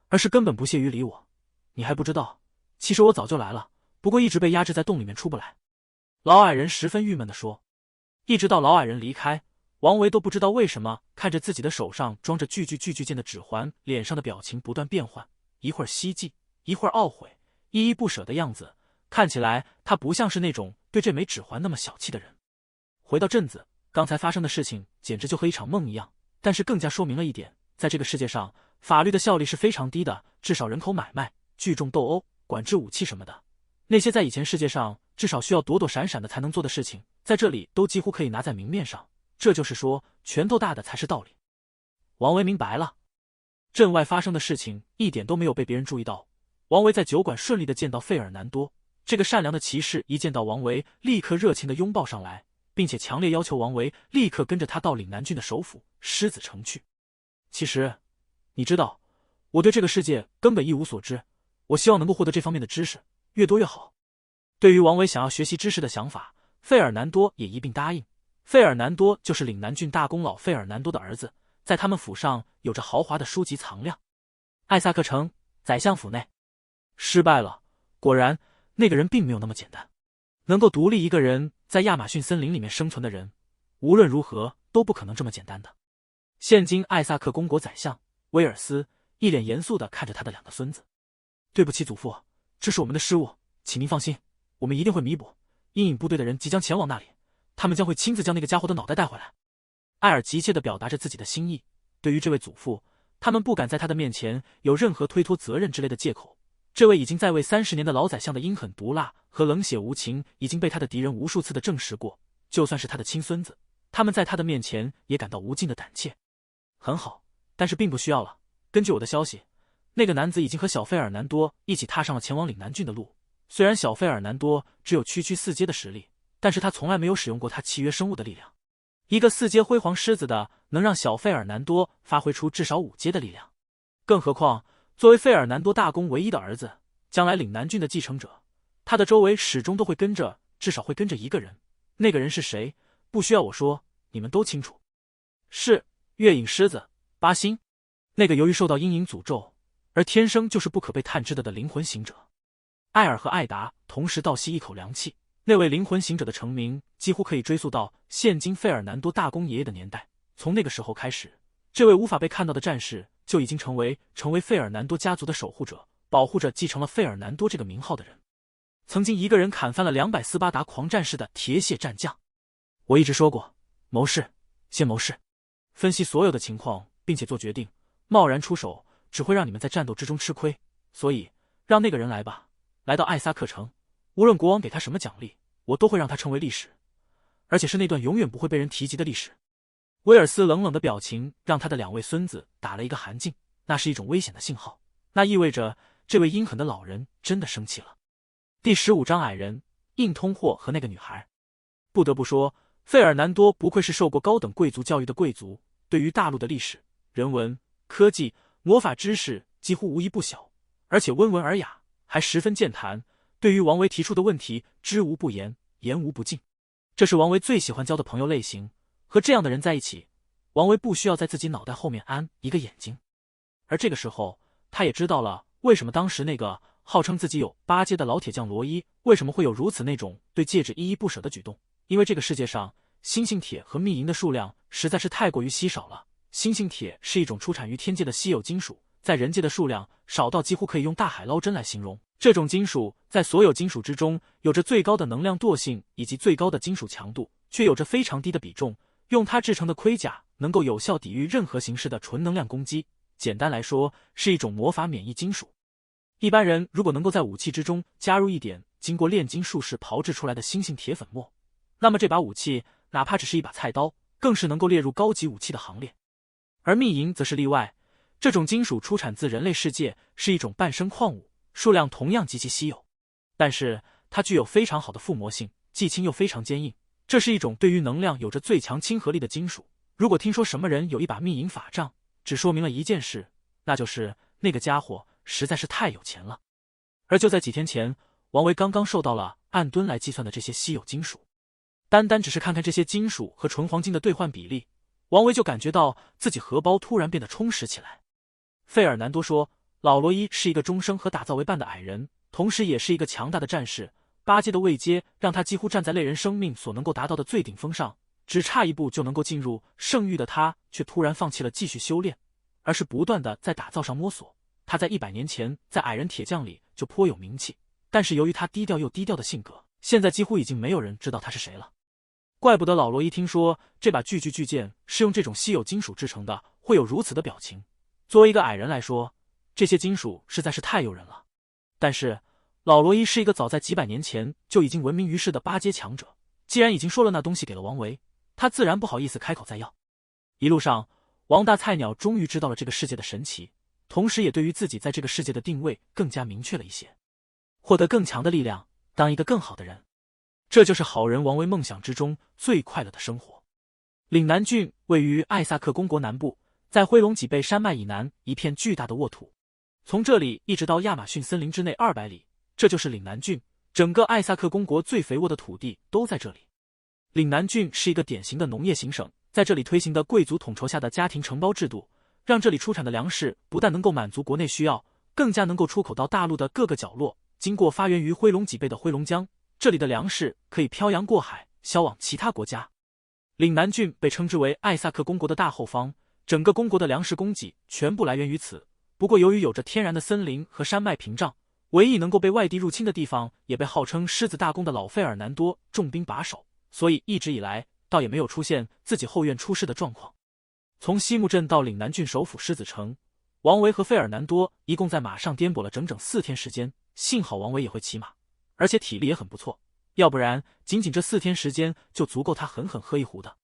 而是根本不屑于理我。你还不知道，其实我早就来了，不过一直被压制在洞里面出不来。老矮人十分郁闷地说。一直到老矮人离开，王维都不知道为什么看着自己的手上装着巨剑的指环，脸上的表情不断变换，一会儿希冀，一会儿懊悔，依依不舍的样子，看起来他不像是那种对这枚指环那么小气的人。回到镇子，刚才发生的事情简直就和一场梦一样，但是更加说明了一点，在这个世界上，法律的效力是非常低的，至少人口买卖、聚众斗殴、管制武器什么的，那些在以前世界上至少需要躲躲闪闪的才能做的事情，在这里都几乎可以拿在明面上。这就是说，拳头大的才是道理。王维明白了，镇外发生的事情一点都没有被别人注意到。王维在酒馆顺利的见到费尔南多，这个善良的骑士一见到王维，立刻热情的拥抱上来，并且强烈要求王维立刻跟着他到岭南郡的首府狮子城去。其实，你知道，我对这个世界根本一无所知，我希望能够获得这方面的知识，越多越好。对于王维想要学习知识的想法，费尔南多也一并答应。费尔南多就是岭南郡大公老费尔南多的儿子，在他们府上有着豪华的书籍藏量。艾萨克城，宰相府内，失败了。果然，那个人并没有那么简单。能够独立一个人在亚马逊森林里面生存的人，无论如何都不可能这么简单的。现今艾萨克公国宰相威尔斯一脸严肃地看着他的2个孙子。对不起祖父，这是我们的失误，请您放心，我们一定会弥补。阴影部队的人即将前往那里，他们将会亲自将那个家伙的脑袋带回来。艾尔急切地表达着自己的心意。对于这位祖父，他们不敢在他的面前有任何推脱责任之类的借口。这位已经在位30年的老宰相的阴狠毒辣和冷血无情已经被他的敌人无数次的证实过，就算是他的亲孙子，他们在他的面前也感到无尽的胆怯。很好，但是并不需要了。根据我的消息，那个男子已经和小费尔南多一起踏上了前往岭南郡的路。虽然小费尔南多只有区区4阶的实力，但是他从来没有使用过他契约生物的力量。一个4阶辉煌狮子的能让小费尔南多发挥出至少5阶的力量。更何况作为费尔南多大公唯一的儿子，将来岭南郡的继承者，他的周围始终都会跟着，至少会跟着一个人。那个人是谁？不需要我说，你们都清楚。是月影狮子巴辛，那个由于受到阴影诅咒而天生就是不可被探知的灵魂行者。艾尔和艾达同时倒吸一口凉气。那位灵魂行者的成名几乎可以追溯到现今费尔南多大公爷爷的年代。从那个时候开始，这位无法被看到的战士就已经成为费尔南多家族的守护者，保护着继承了费尔南多这个名号的人。曾经一个人砍翻了200斯巴达狂战士的铁血战将。我一直说过，谋士先谋士，分析所有的情况并且做决定，贸然出手只会让你们在战斗之中吃亏。所以让那个人来吧，来到艾萨克城，无论国王给他什么奖励，我都会让他成为历史，而且是那段永远不会被人提及的历史。威尔斯冷冷的表情让他的2位孙子打了一个寒噤，那是一种危险的信号，那意味着这位阴狠的老人真的生气了。第15章矮人、硬通货和那个女孩。不得不说，费尔南多不愧是受过高等贵族教育的贵族，对于大陆的历史、人文、科技、魔法知识几乎无一不晓，而且温文尔雅，还十分健谈，对于王维提出的问题知无不言，言无不尽。这是王维最喜欢交的朋友类型，和这样的人在一起，王维不需要在自己脑袋后面安一个眼睛。而这个时候，他也知道了为什么当时那个号称自己有8阶的老铁匠罗伊为什么会有如此那种对戒指依依不舍的举动。因为这个世界上星星铁和密银的数量实在是太过于稀少了。星星铁是一种出产于天界的稀有金属，在人界的数量少到几乎可以用大海捞针来形容。这种金属在所有金属之中有着最高的能量惰性以及最高的金属强度，却有着非常低的比重。用它制成的盔甲能够有效抵御任何形式的纯能量攻击，简单来说是一种魔法免疫金属。一般人如果能够在武器之中加入一点经过炼金术士炮制出来的星星铁粉末，那么这把武器哪怕只是一把菜刀，更是能够列入高级武器的行列。而密银则是例外，这种金属出产自人类世界，是一种半生矿物，数量同样极其稀有，但是它具有非常好的附魔性，既轻又非常坚硬。这是一种对于能量有着最强亲和力的金属。如果听说什么人有一把密银法杖，只说明了一件事，那就是那个家伙实在是太有钱了。而就在几天前，王维刚刚受到了按吨来计算的这些稀有金属，单单只是看看这些金属和纯黄金的兑换比例，王维就感觉到自己荷包突然变得充实起来。费尔南多说，老罗伊是一个终生和打造为伴的矮人，同时也是一个强大的战士。8阶的位阶让他几乎站在类人生命所能够达到的最顶峰上，只差一步就能够进入圣域的他，却突然放弃了继续修炼，而是不断的在打造上摸索。他在100年前在矮人铁匠里就颇有名气，但是由于他低调又低调的性格，现在几乎已经没有人知道他是谁了。怪不得老罗伊听说这把巨剑是用这种稀有金属制成的，会有如此的表情。作为一个矮人来说，这些金属实在是太诱人了。但是老罗伊是一个早在几百年前就已经闻名于世的8阶强者，既然已经说了那东西给了王维，他自然不好意思开口再要。一路上，王大菜鸟终于知道了这个世界的神奇，同时也对于自己在这个世界的定位更加明确了一些，获得更强的力量，当一个更好的人。这就是好人王维梦想之中最快乐的生活。岭南郡位于艾萨克公国南部，在灰龙脊背山脉以南一片巨大的沃土，从这里一直到亚马逊森林之内200里，这就是岭南郡。整个艾萨克公国最肥沃的土地都在这里。岭南郡是一个典型的农业型省，在这里推行的贵族统筹下的家庭承包制度，让这里出产的粮食不但能够满足国内需要，更加能够出口到大陆的各个角落。经过发源于灰龙脊背的灰龙江，这里的粮食可以漂洋过海，销往其他国家。岭南郡被称之为艾萨克公国的大后方，整个公国的粮食供给全部来源于此。不过由于有着天然的森林和山脉屏障，唯一能够被外地入侵的地方也被号称狮子大公的老费尔南多重兵把守，所以一直以来倒也没有出现自己后院出事的状况。从西木镇到岭南郡首府狮子城，王维和费尔南多一共在马上颠簸了整整4天时间，幸好王维也会骑马，而且体力也很不错，要不然仅仅这4天时间就足够他狠狠喝一壶的。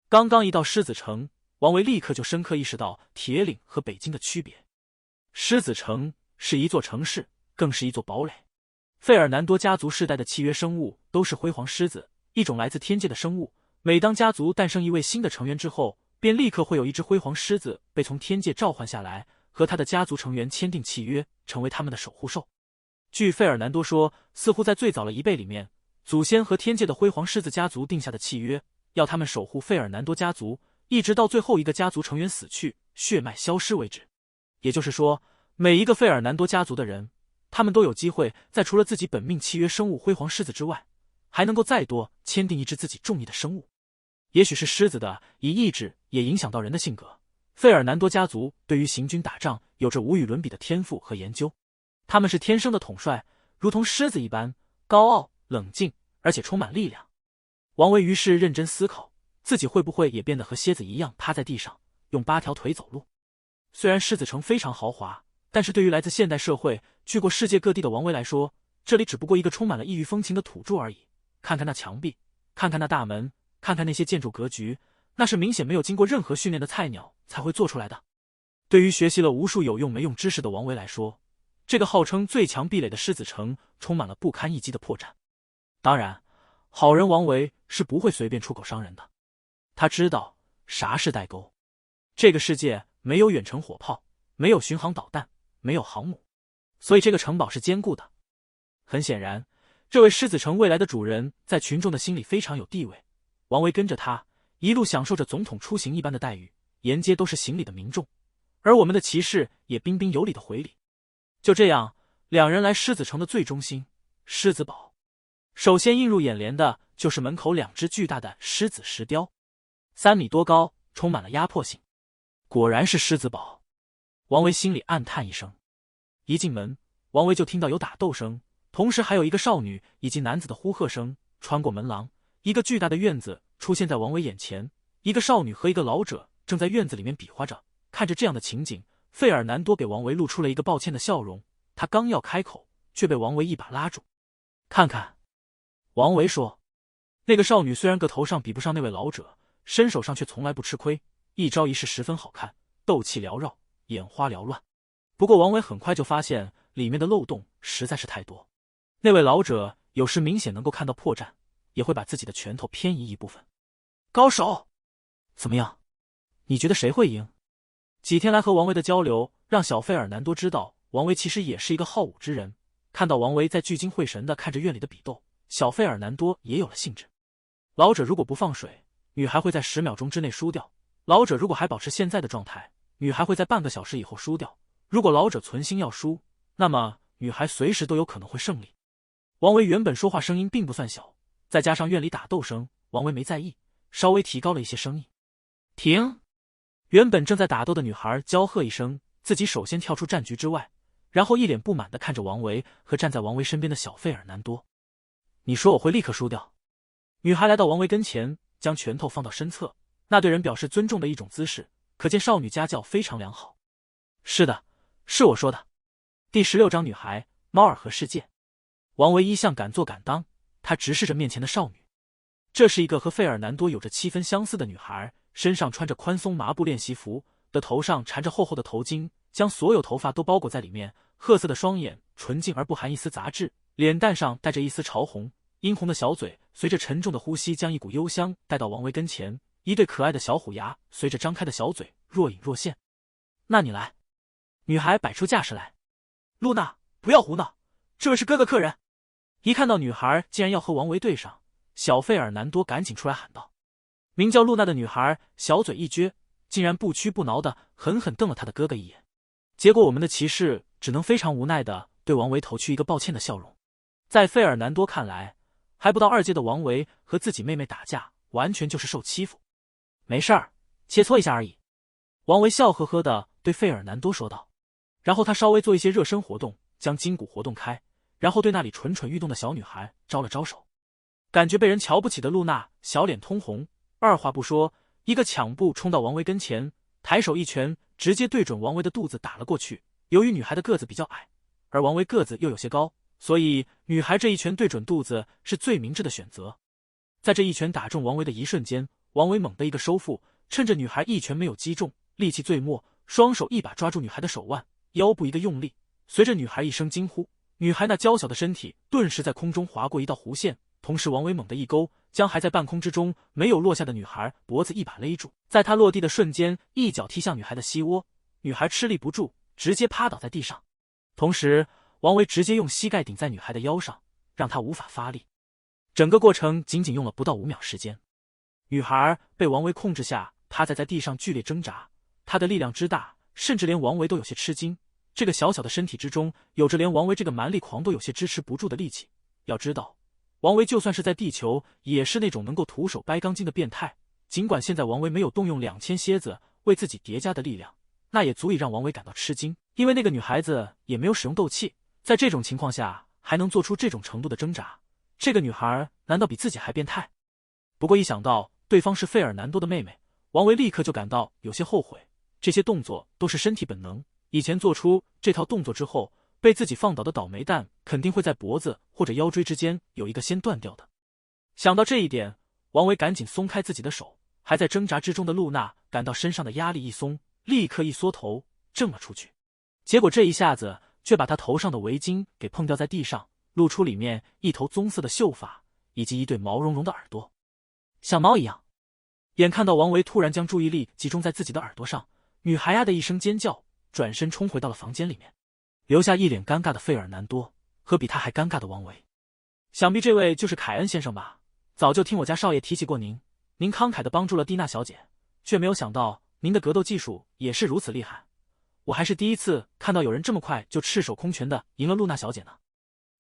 刚刚一到狮子城，王维立刻就深刻意识到铁岭和北京的区别。狮子城是一座城市，更是一座堡垒。费尔南多家族世代的契约生物都是辉煌狮子，一种来自天界的生物。每当家族诞生一位新的成员之后，便立刻会有一只辉煌狮子被从天界召唤下来，和他的家族成员签订契约，成为他们的守护兽。据费尔南多说，似乎在最早的一辈里面，祖先和天界的辉煌狮子家族定下的契约，要他们守护费尔南多家族，一直到最后一个家族成员死去，血脉消失为止。也就是说，每一个费尔南多家族的人，他们都有机会在除了自己本命契约生物辉煌狮子之外，还能够再多签订一只自己中意的生物。也许是狮子的意志也影响到人的性格，费尔南多家族对于行军打仗有着无与伦比的天赋和研究。他们是天生的统帅，如同狮子一般高傲冷静，而且充满力量。王维于是认真思考，自己会不会也变得和蝎子一样趴在地上，用8条腿走路。虽然狮子城非常豪华，但是对于来自现代社会去过世界各地的王维来说，这里只不过一个充满了异域风情的土著而已。看看那墙壁，看看那大门，看看那些建筑格局，那是明显没有经过任何训练的菜鸟才会做出来的。对于学习了无数有用没用知识的王维来说，这个号称最强壁垒的狮子城充满了不堪一击的破绽。当然，好人王维是不会随便出口伤人的。他知道啥是代沟。这个世界没有远程火炮，没有巡航导弹，没有航母，所以这个城堡是坚固的。很显然，这位狮子城未来的主人在群众的心里非常有地位。王维跟着他一路享受着总统出行一般的待遇，沿街都是行礼的民众，而我们的骑士也彬彬有礼的回礼。就这样，两人来狮子城的最中心狮子堡。首先映入眼帘的就是门口2只巨大的狮子石雕，3米多高，充满了压迫性。果然是狮子堡，王维心里暗叹一声。一进门，王维就听到有打斗声，同时还有一个少女以及男子的呼喝声。穿过门廊，一个巨大的院子出现在王维眼前，一个少女和一个老者正在院子里面比划着。看着这样的情景，费尔南多给王维露出了一个抱歉的笑容，他刚要开口，却被王维一把拉住。看看，王维说，那个少女虽然个头上比不上那位老者，身手上却从来不吃亏，一招一式十分好看，斗气缭绕，眼花缭乱。不过王维很快就发现里面的漏洞实在是太多。那位老者有时明显能够看到破绽，也会把自己的拳头偏移一部分。高手，怎么样？你觉得谁会赢？几天来和王维的交流，让小费尔南多知道王维其实也是一个好武之人。看到王维在聚精会神地看着院里的比斗，小费尔南多也有了兴致。老者如果不放水，女孩会在10秒钟之内输掉；老者如果还保持现在的状态，女孩会在半个小时以后输掉。如果老者存心要输，那么女孩随时都有可能会胜利。王维原本说话声音并不算小，再加上院里打斗声，王维没在意，稍微提高了一些声音。停！原本正在打斗的女孩娇喝一声，自己首先跳出战局之外，然后一脸不满地看着王维和站在王维身边的小费尔南多。你说我会立刻输掉？女孩来到王维跟前，将拳头放到身侧，那对人表示尊重的一种姿势，可见少女家教非常良好。是的，是我说的。第16章女孩猫儿和世界。王维一向敢做敢当，他直视着面前的少女。这是一个和费尔南多有着7分相似的女孩，身上穿着宽松麻布练习服，的头上缠着厚厚的头巾，将所有头发都包裹在里面。褐色的双眼纯净而不含一丝杂质，脸蛋上带着一丝潮红，殷红的小嘴随着沉重的呼吸将一股幽香带到王维跟前，一对可爱的小虎牙随着张开的小嘴若隐若现。那你来。女孩摆出架势来。露娜，不要胡闹，这位是哥哥客人。一看到女孩竟然要和王维对上，小费尔南多赶紧出来喊道。名叫露娜的女孩小嘴一撅，竟然不屈不挠的狠狠瞪了他的哥哥一眼。结果我们的骑士只能非常无奈的对王维投去一个抱歉的笑容。在费尔南多看来，还不到2阶的王维和自己妹妹打架，完全就是受欺负。没事儿，切磋一下而已。王维笑呵呵的对费尔南多说道。然后他稍微做一些热身活动，将筋骨活动开，然后对那里蠢蠢欲动的小女孩招了招手。感觉被人瞧不起的露娜小脸通红，二话不说，一个抢步冲到王维跟前，抬手一拳直接对准王维的肚子打了过去。由于女孩的个子比较矮，而王维个子又有些高，所以女孩这一拳对准肚子是最明智的选择。在这一拳打中王维的一瞬间，王维猛地一个收腹，趁着女孩一拳没有击中，力气最末，双手一把抓住女孩的手腕，腰部一个用力，随着女孩一声惊呼，女孩那娇小的身体顿时在空中划过一道弧线，同时王维猛地一勾，将还在半空之中没有落下的女孩脖子一把勒住，在她落地的瞬间，一脚踢向女孩的膝窝，女孩吃力不住，直接趴倒在地上。同时，王维直接用膝盖顶在女孩的腰上，让她无法发力。整个过程仅仅用了不到5秒时间。女孩被王维控制下，趴在地上剧烈挣扎，她的力量之大，甚至连王维都有些吃惊。这个小小的身体之中，有着连王维这个蛮力狂都有些支持不住的力气。要知道，王维就算是在地球，也是那种能够徒手掰钢筋的变态。尽管现在王维没有动用2000蝎子为自己叠加的力量，那也足以让王维感到吃惊。因为那个女孩子也没有使用斗气，在这种情况下还能做出这种程度的挣扎，这个女孩难道比自己还变态？不过一想到对方是费尔南多的妹妹，王维立刻就感到有些后悔。这些动作都是身体本能，以前做出这套动作之后，被自己放倒的倒霉蛋肯定会在脖子或者腰椎之间有一个先断掉的。想到这一点，王维赶紧松开自己的手，还在挣扎之中的露娜感到身上的压力一松，立刻一缩头挣了出去。结果这一下子却把她头上的围巾给碰掉在地上，露出里面一头棕色的秀发以及一对毛茸茸的耳朵，像猫一样。眼看到王维突然将注意力集中在自己的耳朵上，女孩呀的一声尖叫，转身冲回到了房间里面，留下一脸尴尬的费尔南多和比他还尴尬的王维。想必这位就是凯恩先生吧？早就听我家少爷提起过您，您慷慨地帮助了蒂娜小姐，却没有想到您的格斗技术也是如此厉害。我还是第一次看到有人这么快就赤手空拳地赢了露娜小姐呢。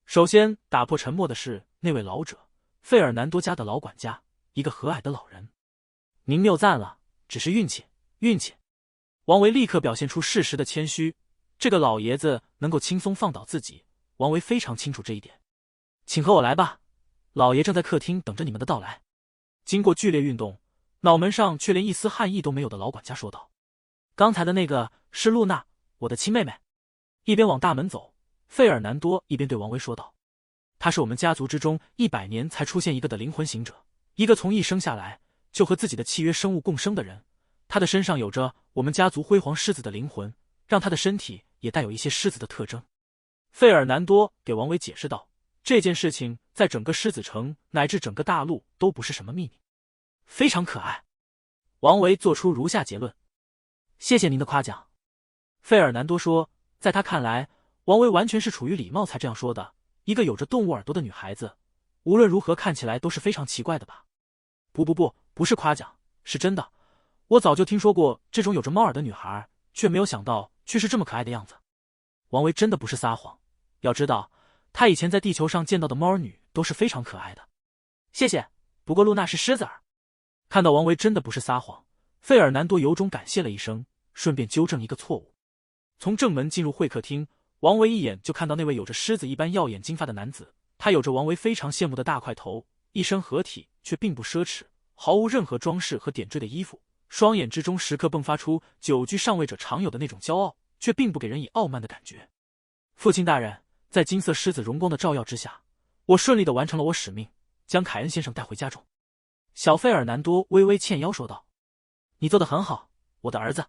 首先打破沉默的是那位老者，费尔南多家的老管家，一个和蔼的老人。您谬赞了，只是运气，运气。王维立刻表现出适时的谦虚，这个老爷子能够轻松放倒自己，王维非常清楚这一点。请和我来吧，老爷正在客厅等着你们的到来。经过剧烈运动，脑门上却连一丝汗意都没有的老管家说道。刚才的那个是露娜，我的亲妹妹。一边往大门走，费尔南多一边对王维说道。她是我们家族之中100年才出现一个的灵魂行者，一个从一生下来就和自己的契约生物共生的人。他的身上有着我们家族辉煌狮子的灵魂，让他的身体也带有一些狮子的特征。费尔南多给王维解释道，这件事情在整个狮子城乃至整个大陆都不是什么秘密，非常可爱。王维做出如下结论。谢谢您的夸奖。费尔南多说，在他看来，王维完全是出于礼貌才这样说的，一个有着动物耳朵的女孩子，无论如何看起来都是非常奇怪的吧。不是夸奖，是真的。我早就听说过这种有着猫耳的女孩，却没有想到却是这么可爱的样子。王维真的不是撒谎，要知道他以前在地球上见到的猫儿女都是非常可爱的。谢谢，不过露娜是狮子耳。看到王维真的不是撒谎，费尔南多由衷感谢了一声，顺便纠正一个错误。从正门进入会客厅，王维一眼就看到那位有着狮子一般耀眼金发的男子，他有着王维非常羡慕的大块头，一身合体却并不奢侈，毫无任何装饰和点缀的衣服，双眼之中时刻迸发出久居上位者常有的那种骄傲，却并不给人以傲慢的感觉。父亲大人，在金色狮子荣光的照耀之下，我顺利地完成了我使命，将凯恩先生带回家中。小费尔南多微微欠腰说道。你做得很好，我的儿子。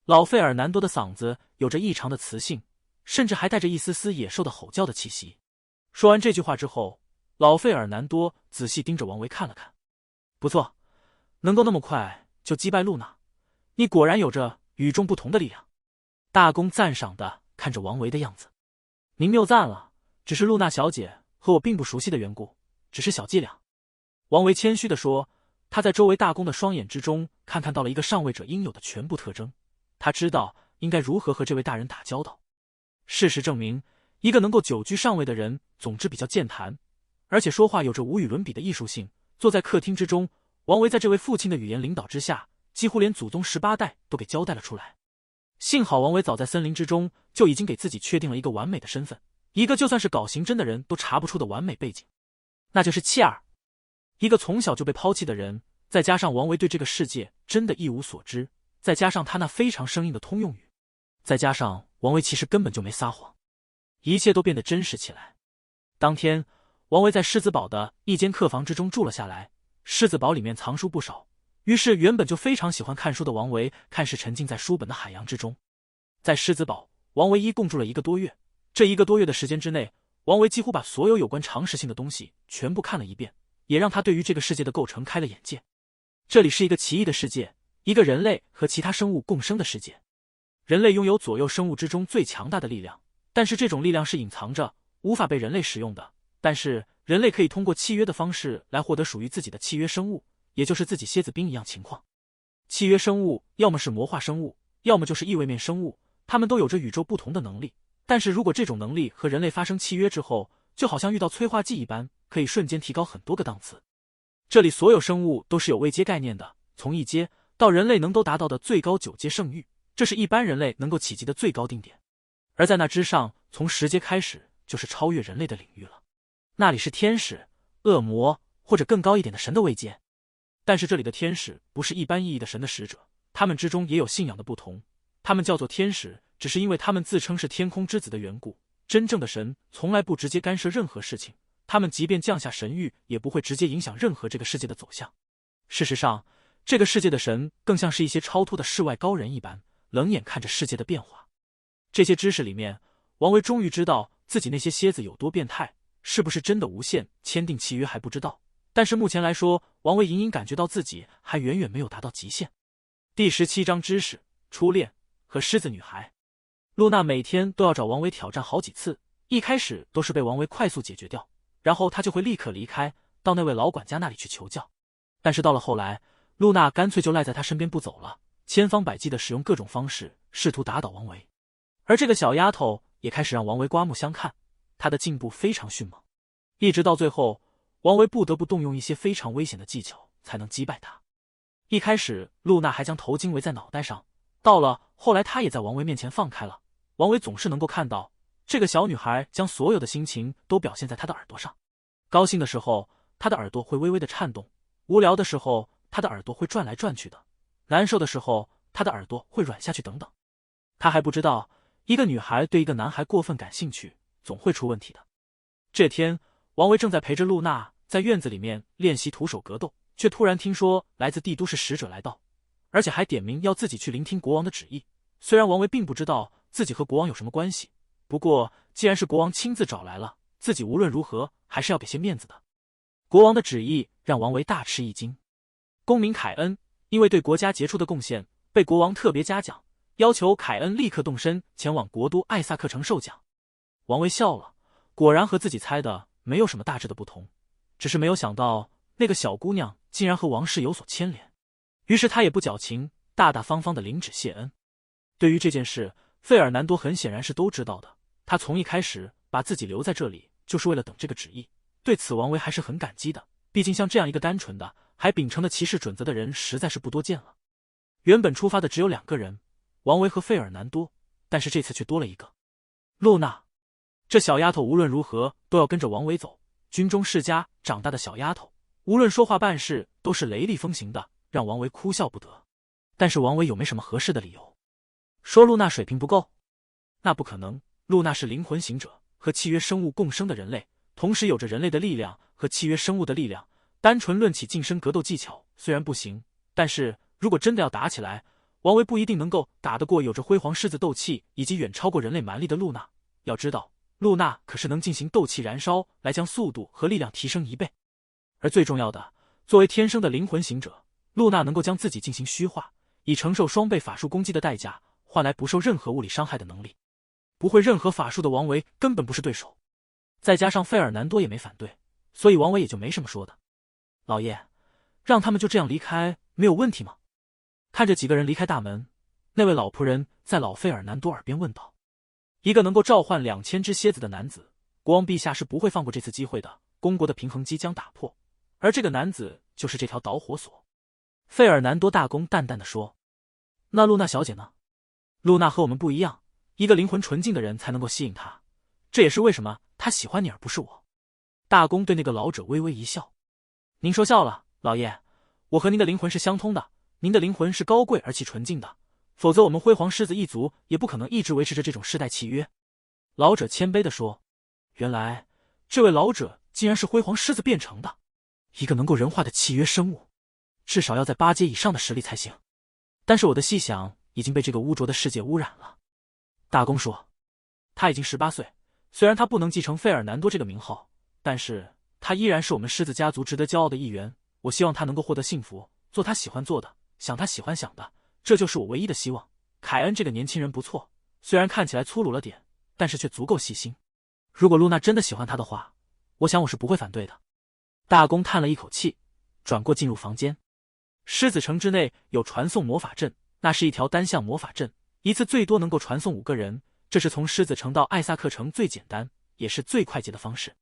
老费尔南多的嗓子有着异常的磁性，甚至还带着一丝丝野兽的吼叫的气息。说完这句话之后，老费尔南多仔细盯着王维看了看，不错，能够那么快就击败露娜，你果然有着与众不同的力量。大公赞赏的看着王维的样子，您谬赞了，只是露娜小姐和我并不熟悉的缘故，只是小伎俩。王维谦虚地说，他在周围大公的双眼之中看到了一个上位者应有的全部特征，他知道应该如何和这位大人打交道。事实证明，一个能够久居上位的人总之比较健谈，而且说话有着无与伦比的艺术性。坐在客厅之中，王维在这位父亲的语言领导之下，几乎连祖宗18代都给交代了出来。幸好王维早在森林之中就已经给自己确定了一个完美的身份，一个就算是搞刑侦的人都查不出的完美背景，那就是弃儿。一个从小就被抛弃的人，再加上王维对这个世界真的一无所知，再加上他那非常生硬的通用语，再加上王维其实根本就没撒谎，一切都变得真实起来。当天，王维在狮子堡的一间客房之中住了下来。狮子堡里面藏书不少，于是原本就非常喜欢看书的王维看似沉浸在书本的海洋之中。在狮子堡，王维一共住了1个多月。这1个多月的时间之内，王维几乎把所有有关常识性的东西全部看了一遍，也让他对于这个世界的构成开了眼界。这里是一个奇异的世界，一个人类和其他生物共生的世界。人类拥有左右生物之中最强大的力量，但是这种力量是隐藏着，无法被人类使用的。但是人类可以通过契约的方式来获得属于自己的契约生物，也就是自己蝎子兵一样情况。契约生物要么是魔化生物，要么就是异位面生物，它们都有着与众不同的能力。但是如果这种能力和人类发生契约之后，就好像遇到催化剂一般，可以瞬间提高很多个档次。这里所有生物都是有位阶概念的，从1阶到人类能都达到的最高9阶圣域，这是一般人类能够企及的最高定点。而在那之上，从10阶开始就是超越人类的领域了，那里是天使、恶魔或者更高一点的神的位阶。但是这里的天使不是一般意义的神的使者，他们之中也有信仰的不同。他们叫做天使，只是因为他们自称是天空之子的缘故。真正的神从来不直接干涉任何事情，他们即便降下神谕，也不会直接影响任何这个世界的走向。事实上，这个世界的神更像是一些超脱的世外高人一般，冷眼看着世界的变化。这些知识里面，王维终于知道自己那些蝎子有多变态，是不是真的无限签订契约还不知道，但是目前来说，王维隐隐感觉到自己还远远没有达到极限。第17章知识、初恋和狮子女孩。露娜每天都要找王维挑战好几次，一开始都是被王维快速解决掉，然后他就会立刻离开，到那位老管家那里去求教。但是到了后来，露娜干脆就赖在他身边不走了，千方百计地使用各种方式试图打倒王维。而这个小丫头也开始让王维刮目相看，她的进步非常迅猛，一直到最后，王维不得不动用一些非常危险的技巧才能击败她。一开始露娜还将头巾围在脑袋上，到了后来她也在王维面前放开了。王维总是能够看到这个小女孩将所有的心情都表现在她的耳朵上，高兴的时候她的耳朵会微微的颤动，无聊的时候她的耳朵会转来转去的，难受的时候她的耳朵会软下去等等。她还不知道一个女孩对一个男孩过分感兴趣总会出问题的。这天王维正在陪着露娜在院子里面练习徒手格斗，却突然听说来自帝都市使者来到，而且还点名要自己去聆听国王的旨意。虽然王维并不知道自己和国王有什么关系，不过既然是国王亲自找来了，自己无论如何还是要给些面子的。国王的旨意让王维大吃一惊。公民凯恩因为对国家杰出的贡献，被国王特别嘉奖，要求凯恩立刻动身前往国都艾萨克城受奖。王维笑了，果然和自己猜的没有什么大致的不同，只是没有想到那个小姑娘竟然和王室有所牵连，于是他也不矫情，大大方方的领旨谢恩。对于这件事，费尔南多很显然是都知道的，他从一开始把自己留在这里就是为了等这个旨意，对此王维还是很感激的，毕竟像这样一个单纯的还秉承了骑士准则的人实在是不多见了。原本出发的只有2个人，王维和费尔南多，但是这次却多了一个露娜。这小丫头无论如何都要跟着王维走，军中世家长大的小丫头，无论说话办事都是雷厉风行的，让王维哭笑不得。但是王维有没什么合适的理由说露娜水平不够？那不可能，露娜是灵魂行者，和契约生物共生的人类，同时有着人类的力量和契约生物的力量。单纯论起近身格斗技巧虽然不行，但是如果真的要打起来，王维不一定能够打得过有着辉煌狮子斗气以及远超过人类蛮力的露娜。要知道，露娜可是能进行斗气燃烧，来将速度和力量提升1倍。而最重要的，作为天生的灵魂行者，露娜能够将自己进行虚化，以承受双倍法术攻击的代价，换来不受任何物理伤害的能力。不会任何法术的王维根本不是对手，再加上费尔南多也没反对，所以王维也就没什么说的。老爷，让他们就这样离开没有问题吗？看着几个人离开大门，那位老仆人在老费尔南多耳边问道。一个能够召唤2000只蝎子的男子，国王陛下是不会放过这次机会的，公国的平衡即将打破，而这个男子就是这条导火索。费尔南多大公淡淡的说。那露娜小姐呢？露娜和我们不一样，一个灵魂纯净的人才能够吸引她，这也是为什么她喜欢你而不是我。大公对那个老者微微一笑。您说笑了，老爷，我和您的灵魂是相通的，您的灵魂是高贵而且纯净的，否则我们辉煌狮子一族也不可能一直维持着这种世代契约。老者谦卑地说。原来这位老者竟然是辉煌狮子变成的，一个能够人化的契约生物，至少要在8阶以上的实力才行。但是我的细想已经被这个污浊的世界污染了。大公说。他已经18岁，虽然他不能继承费尔南多这个名号，但是他依然是我们狮子家族值得骄傲的一员。我希望他能够获得幸福，做他喜欢做的，想他喜欢想的，这就是我唯一的希望。凯恩这个年轻人不错，虽然看起来粗鲁了点，但是却足够细心。如果露娜真的喜欢他的话，我想我是不会反对的。大公叹了一口气，转过进入房间。狮子城之内有传送魔法阵，那是一条单向魔法阵，一次最多能够传送5个人，这是从狮子城到艾萨克城最简单也是最快捷的方式。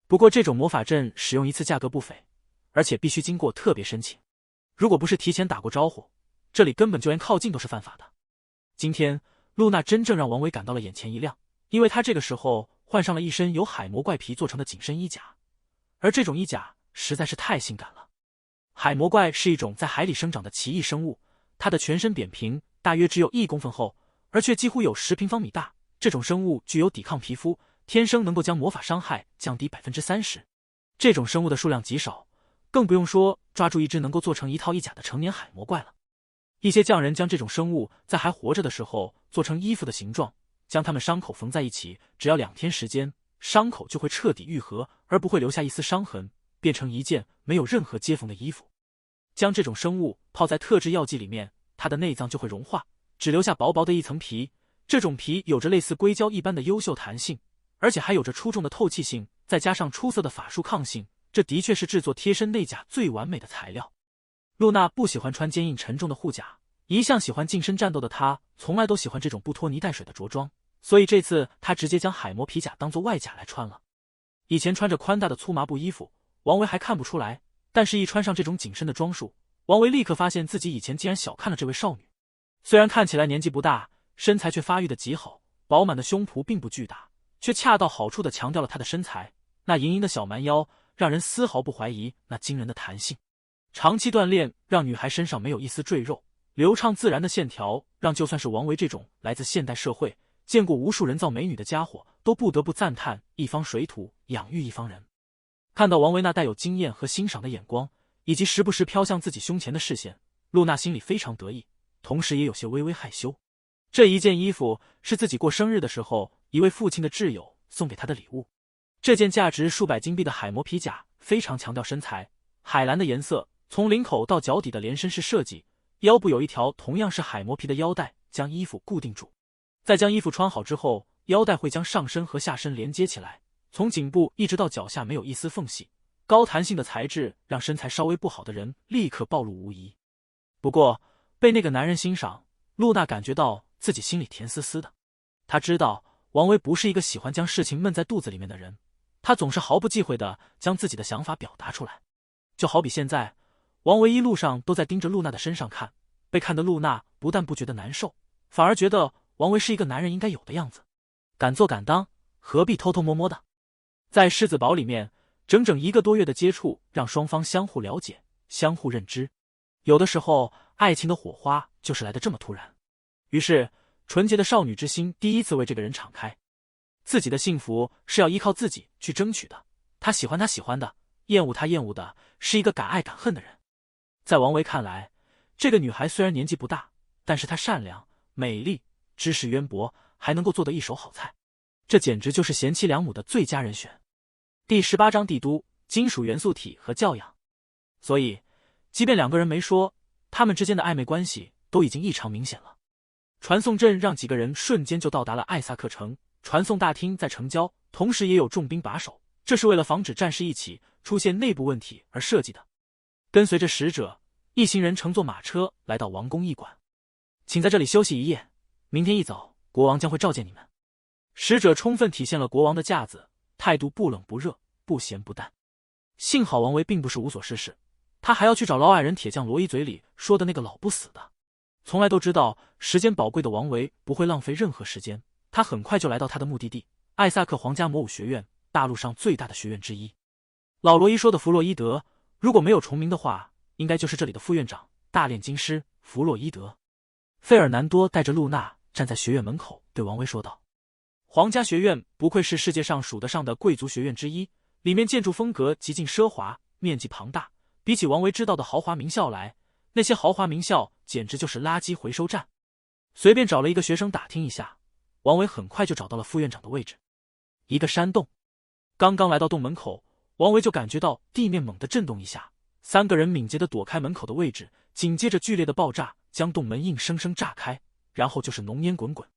不过这种魔法阵使用一次价格不菲，而且必须经过特别申请，如果不是提前打过招呼，这里根本就连靠近都是犯法的。今天露娜真正让王维感到了眼前一亮，因为他这个时候换上了一身由海魔怪皮做成的紧身衣甲，而这种衣甲实在是太性感了。海魔怪是一种在海里生长的奇异生物，它的全身扁平，大约只有1公分厚，而却几乎有10平方米大。这种生物具有抵抗皮肤，天生能够将魔法伤害降低 30%。 这种生物的数量极少，更不用说抓住一只能够做成一套衣甲的成年海魔怪了。一些匠人将这种生物在还活着的时候做成衣服的形状，将它们伤口缝在一起，只要2天时间，伤口就会彻底愈合，而不会留下一丝伤痕，变成一件没有任何接缝的衣服。将这种生物泡在特制药剂里面，它的内脏就会融化，只留下薄薄的一层皮。这种皮有着类似硅胶一般的优秀弹性，而且还有着出众的透气性，再加上出色的法术抗性，这的确是制作贴身内甲最完美的材料。露娜不喜欢穿坚硬沉重的护甲，一向喜欢近身战斗的她从来都喜欢这种不拖泥带水的着装，所以这次她直接将海魔皮甲当作外甲来穿了。以前穿着宽大的粗麻布衣服，王维还看不出来，但是一穿上这种紧身的装束，王维立刻发现自己以前竟然小看了这位少女。虽然看起来年纪不大，身材却发育的极好，饱满的胸脯并不巨大，却恰到好处地强调了她的身材。那盈盈的小蛮腰让人丝毫不怀疑那惊人的弹性。长期锻炼让女孩身上没有一丝赘肉，流畅自然的线条让就算是王维这种来自现代社会见过无数人造美女的家伙都不得不赞叹一方水土养育一方人。看到王维那带有惊艳和欣赏的眼光，以及时不时飘向自己胸前的视线，露娜心里非常得意，同时也有些微微害羞。这一件衣服是自己过生日的时候一位父亲的挚友送给她的礼物。这件价值数百金币的海魔皮甲非常强调身材，海蓝的颜色，从领口到脚底的连身式设计，腰部有一条同样是海魔皮的腰带将衣服固定住。在将衣服穿好之后，腰带会将上身和下身连接起来，从颈部一直到脚下没有一丝缝隙，高弹性的材质让身材稍微不好的人立刻暴露无遗。不过被那个男人欣赏，露娜感觉到自己心里甜丝丝的。她知道王维不是一个喜欢将事情闷在肚子里面的人，他总是毫不忌讳地将自己的想法表达出来。就好比现在，王维一路上都在盯着露娜的身上看，被看得露娜不但不觉得难受，反而觉得王维是一个男人应该有的样子，敢做敢当，何必偷偷摸摸的。在狮子堡里面，整整1个多月的接触让双方相互了解，相互认知。有的时候爱情的火花就是来得这么突然。于是纯洁的少女之心第一次为这个人敞开。自己的幸福是要依靠自己去争取的，他喜欢他喜欢的，厌恶他厌恶的，是一个敢爱敢恨的人。在王维看来，这个女孩虽然年纪不大，但是她善良、美丽、知识渊博，还能够做得一手好菜。这简直就是贤妻良母的最佳人选。第18章帝都、金属元素体和教养。所以，即便两个人没说，他们之间的暧昧关系都已经异常明显了。传送阵让几个人瞬间就到达了艾萨克城，传送大厅在城郊，同时也有重兵把守，这是为了防止战事一起出现内部问题而设计的。跟随着使者，一行人乘坐马车来到王宫驿馆，请在这里休息一夜，明天一早国王将会召见你们。使者充分体现了国王的架子，态度不冷不热，不咸不淡。幸好王维并不是无所事事，他还要去找老矮人铁匠罗伊嘴里说的那个老不死的。从来都知道时间宝贵的王维不会浪费任何时间，他很快就来到他的目的地——艾萨克皇家魔武学院，大陆上最大的学院之一。老罗伊说的弗洛伊德，如果没有重名的话，应该就是这里的副院长、大炼金师弗洛伊德。费尔南多带着露娜站在学院门口，对王维说道：“皇家学院不愧是世界上数得上的贵族学院之一，里面建筑风格极尽奢华，面积庞大，比起王维知道的豪华名校来，那些豪华名校简直就是垃圾回收站。”随便找了一个学生打听一下，王维很快就找到了副院长的位置。一个山洞。刚刚来到洞门口，王维就感觉到地面猛地震动一下，三个人敏捷地躲开门口的位置，紧接着剧烈的爆炸将洞门硬生生炸开，然后就是浓烟滚滚。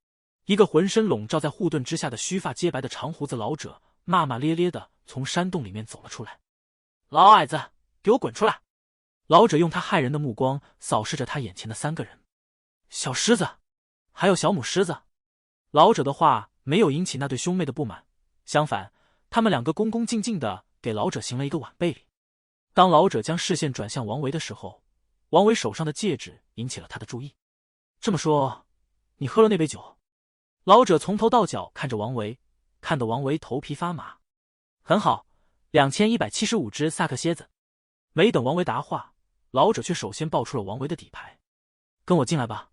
一个浑身笼罩在护盾之下的须发皆白的长胡子老者骂骂咧咧地从山洞里面走了出来：“老矮子，给我滚出来！”老者用他骇人的目光扫视着他眼前的三个人：“小狮子，还有小母狮子。”老者的话没有引起那对兄妹的不满，相反，他们两个恭恭敬敬地给老者行了一个晚辈礼。当老者将视线转向王维的时候，王维手上的戒指引起了他的注意。“这么说，你喝了那杯酒？”老者从头到脚看着王维，看得王维头皮发麻。“很好，2175只萨克蝎子。”没等王维答话，老者却首先报出了王维的底牌：“跟我进来吧。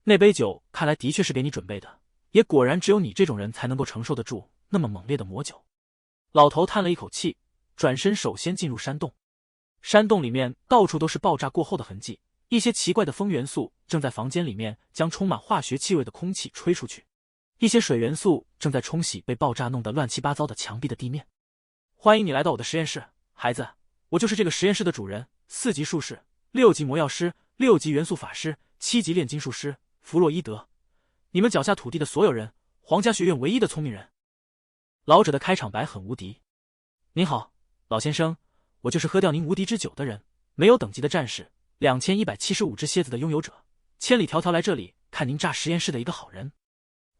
那杯酒看来的确是给你准备的，也果然只有你这种人才能够承受得住那么猛烈的魔酒。”老头叹了一口气，转身首先进入山洞。山洞里面到处都是爆炸过后的痕迹，一些奇怪的风元素正在房间里面将充满化学气味的空气吹出去，一些水元素正在冲洗被爆炸弄得乱七八糟的墙壁的地面。“欢迎你来到我的实验室，孩子，我就是这个实验室的主人，4级术士，6级魔药师，6级元素法师，7级炼金术师弗洛伊德，你们脚下土地的所有人，皇家学院唯一的聪明人。”老者的开场白很无敌：“您好，老先生，我就是喝掉您无敌之酒的人，没有等级的战士，2175只蝎子的拥有者，千里迢迢来这里看您炸实验室的一个好人。”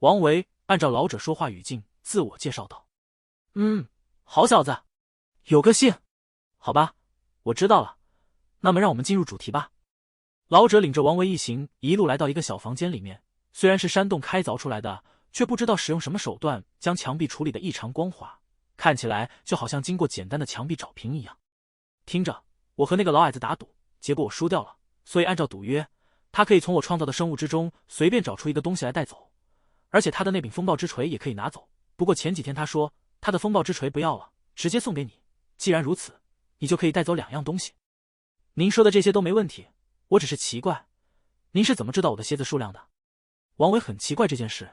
王维按照老者说话语境自我介绍道：“好小子，有个性。好吧，我知道了，那么让我们进入主题吧。”老者领着王维一行一路来到一个小房间里面，虽然是山洞开凿出来的，却不知道使用什么手段将墙壁处理得异常光滑，看起来就好像经过简单的墙壁找平一样。“听着，我和那个老矮子打赌，结果我输掉了，所以按照赌约，他可以从我创造的生物之中随便找出一个东西来带走，而且他的那柄风暴之锤也可以拿走。不过前几天他说他的风暴之锤不要了，直接送给你。既然如此，你就可以带走2样东西。您说的这些都没问题，我只是奇怪，您是怎么知道我的蝎子数量的？”王维很奇怪这件事，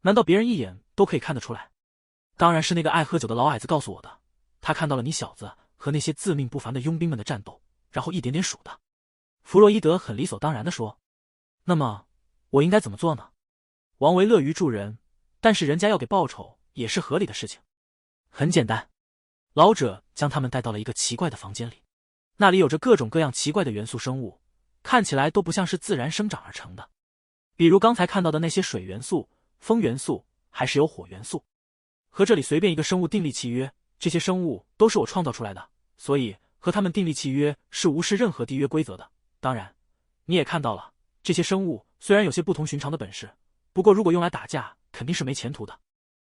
难道别人一眼都可以看得出来？“当然是那个爱喝酒的老矮子告诉我的，他看到了你小子和那些自命不凡的佣兵们的战斗，然后一点点数的。”弗洛伊德很理所当然地说。“那么我应该怎么做呢？”王维乐于助人，但是人家要给报酬也是合理的事情。“很简单。”老者将他们带到了一个奇怪的房间里，那里有着各种各样奇怪的元素生物，看起来都不像是自然生长而成的。比如刚才看到的那些水元素、风元素，还是有火元素。和这里随便一个生物订立契约，这些生物都是我创造出来的，所以和他们订立契约是无视任何缔约规则的。当然，你也看到了，这些生物虽然有些不同寻常的本事，不过如果用来打架，肯定是没前途的。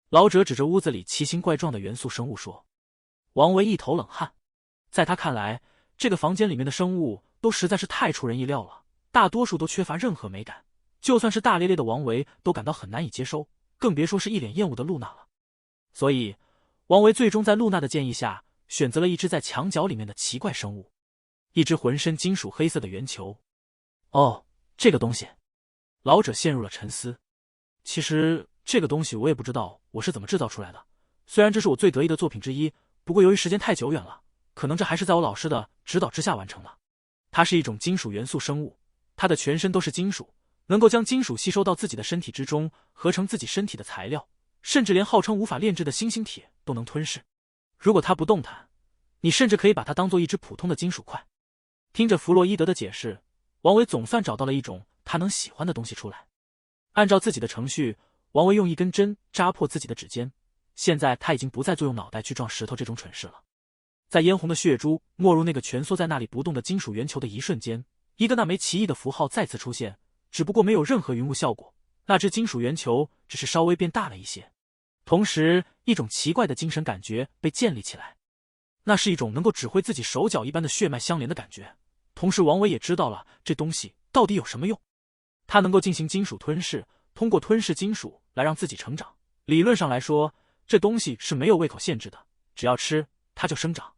老者指着屋子里奇形怪状的元素生物说。王维一头冷汗，在他看来，这个房间里面的生物都实在是太出人意料了，大多数都缺乏任何美感，就算是大咧咧的王维都感到很难以接收，更别说是一脸厌恶的露娜了。所以，王维最终在露娜的建议下，选择了一只在墙角里面的奇怪生物，一只浑身金属黑色的圆球。“哦，这个东西。”老者陷入了沉思。“其实这个东西我也不知道我是怎么制造出来的，虽然这是我最得意的作品之一，不过由于时间太久远了，可能这还是在我老师的指导之下完成的。它是一种金属元素生物，它的全身都是金属，能够将金属吸收到自己的身体之中，合成自己身体的材料，甚至连号称无法炼制的星星铁都能吞噬。如果它不动弹，你甚至可以把它当做一只普通的金属块。听着弗洛伊德的解释，王维总算找到了一种他能喜欢的东西出来。按照自己的程序，王维用一根针扎破自己的指尖，现在他已经不再做用脑袋去撞石头这种蠢事了。在嫣红的血珠没入那个蜷缩在那里不动的金属圆球的一瞬间，一个那枚奇异的符号再次出现，只不过没有任何云雾效果，那只金属圆球只是稍微变大了一些。同时，一种奇怪的精神感觉被建立起来，那是一种能够指挥自己手脚一般的血脉相连的感觉。同时，王维也知道了这东西到底有什么用。它能够进行金属吞噬，通过吞噬金属来让自己成长。理论上来说，这东西是没有胃口限制的，只要吃它就生长。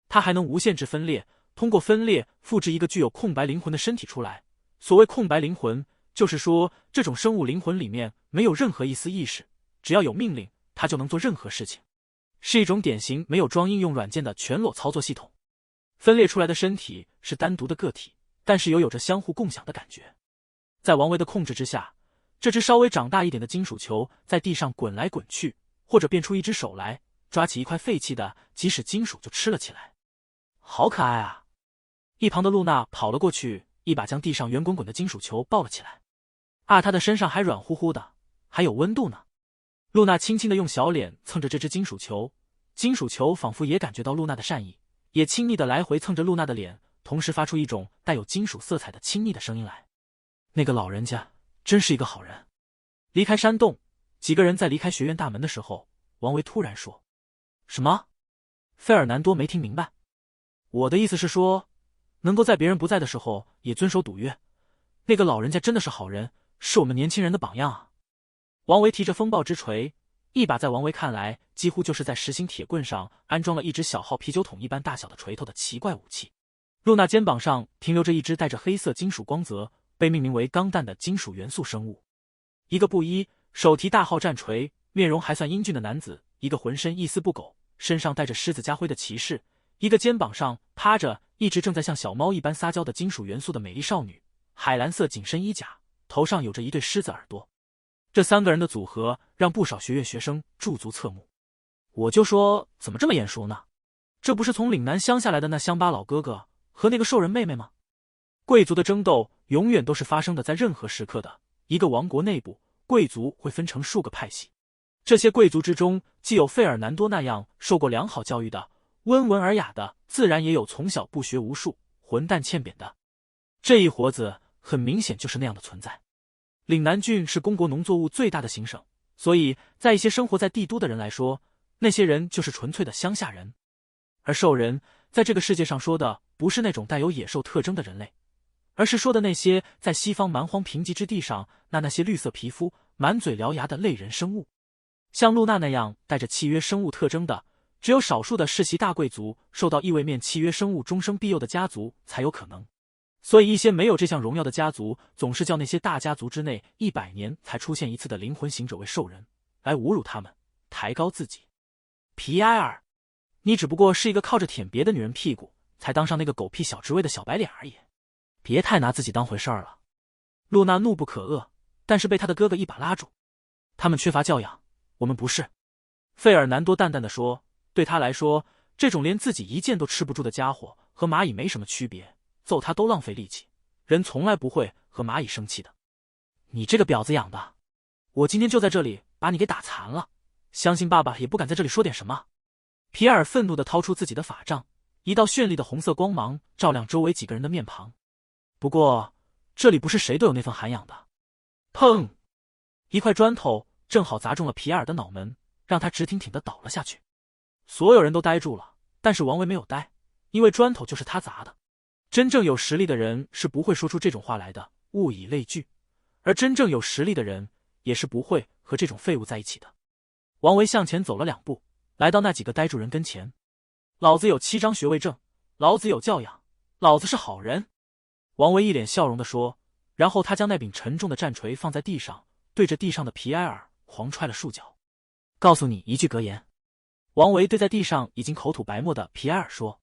它还能无限制分裂，通过分裂复制一个具有空白灵魂的身体出来。所谓空白灵魂，就是说这种生物灵魂里面没有任何一丝意识，只要有命令，它就能做任何事情，是一种典型没有装应用软件的全裸操作系统。分裂出来的身体是单独的个体，但是又有着相互共享的感觉。在王维的控制之下，这只稍微长大一点的金属球在地上滚来滚去，或者变出一只手来，抓起一块废弃的即使金属就吃了起来。好可爱啊！一旁的露娜跑了过去，一把将地上圆滚滚的金属球抱了起来。啊，她的身上还软乎乎的，还有温度呢。露娜轻轻地用小脸蹭着这只金属球，金属球仿佛也感觉到露娜的善意，也亲昵地来回蹭着露娜的脸，同时发出一种带有金属色彩的亲昵的声音来。那个老人家真是一个好人。离开山洞，几个人在离开学院大门的时候，王维突然说：“什么？”费尔南多没听明白。我的意思是说，能够在别人不在的时候也遵守赌约，那个老人家真的是好人，是我们年轻人的榜样啊。王维提着风暴之锤，一把在王维看来几乎就是在实心铁棍上安装了一只小号啤酒桶一般大小的锤头的奇怪武器。露娜肩膀上停留着一只带着黑色金属光泽，被命名为钢弹的金属元素生物。一个布衣，手提大号战锤，面容还算英俊的男子，一个浑身一丝不苟，身上带着狮子家徽的骑士，一个肩膀上趴着一直正在像小猫一般撒娇的金属元素的美丽少女，海蓝色紧身衣甲，头上有着一对狮子耳朵。这三个人的组合让不少学院学生驻足侧目。我就说怎么这么眼熟呢？这不是从岭南乡下来的那乡巴老哥哥和那个兽人妹妹吗？贵族的争斗永远都是发生的在任何时刻的。一个王国内部，贵族会分成数个派系，这些贵族之中既有费尔南多那样受过良好教育的温文尔雅的，自然也有从小不学无术混蛋欠扁的。这一伙子很明显就是那样的存在。岭南郡是公国农作物最大的行省，所以在一些生活在帝都的人来说，那些人就是纯粹的乡下人。而兽人在这个世界上说的不是那种带有野兽特征的人类，而是说的那些在西方蛮荒贫瘠之地上那些绿色皮肤满嘴獠牙的类人生物。像露娜那样带着契约生物特征的，只有少数的世袭大贵族受到异位面契约生物终生庇佑的家族才有可能。所以一些没有这项荣耀的家族总是叫那些大家族之内100年才出现一次的灵魂行者为兽人，来侮辱他们，抬高自己。皮埃尔，你只不过是一个靠着舔别的女人屁股才当上那个狗屁小职位的小白脸而已，别太拿自己当回事儿了。露娜怒不可遏，但是被他的哥哥一把拉住。他们缺乏教养，我们不是。费尔南多淡淡的说，对他来说，这种连自己一剑都吃不住的家伙和蚂蚁没什么区别，揍他都浪费力气，人从来不会和蚂蚁生气的。你这个婊子养的，我今天就在这里把你给打残了，相信爸爸也不敢在这里说点什么。皮埃尔愤怒地掏出自己的法杖，一道绚丽的红色光芒照亮周围几个人的面庞。不过这里不是谁都有那份涵养的。砰！一块砖头正好砸中了皮埃尔的脑门，让他直挺挺地倒了下去。所有人都呆住了，但是王维没有呆，因为砖头就是他砸的。真正有实力的人是不会说出这种话来的，物以类聚，而真正有实力的人也是不会和这种废物在一起的。王维向前走了2步，来到那几个呆住人跟前。老子有7张学位证，老子有教养，老子是好人。王维一脸笑容地说，然后他将那柄沉重的战锤放在地上，对着地上的皮埃尔狂踹了数脚。告诉你一句格言。王维对在地上已经口吐白沫的皮埃尔说。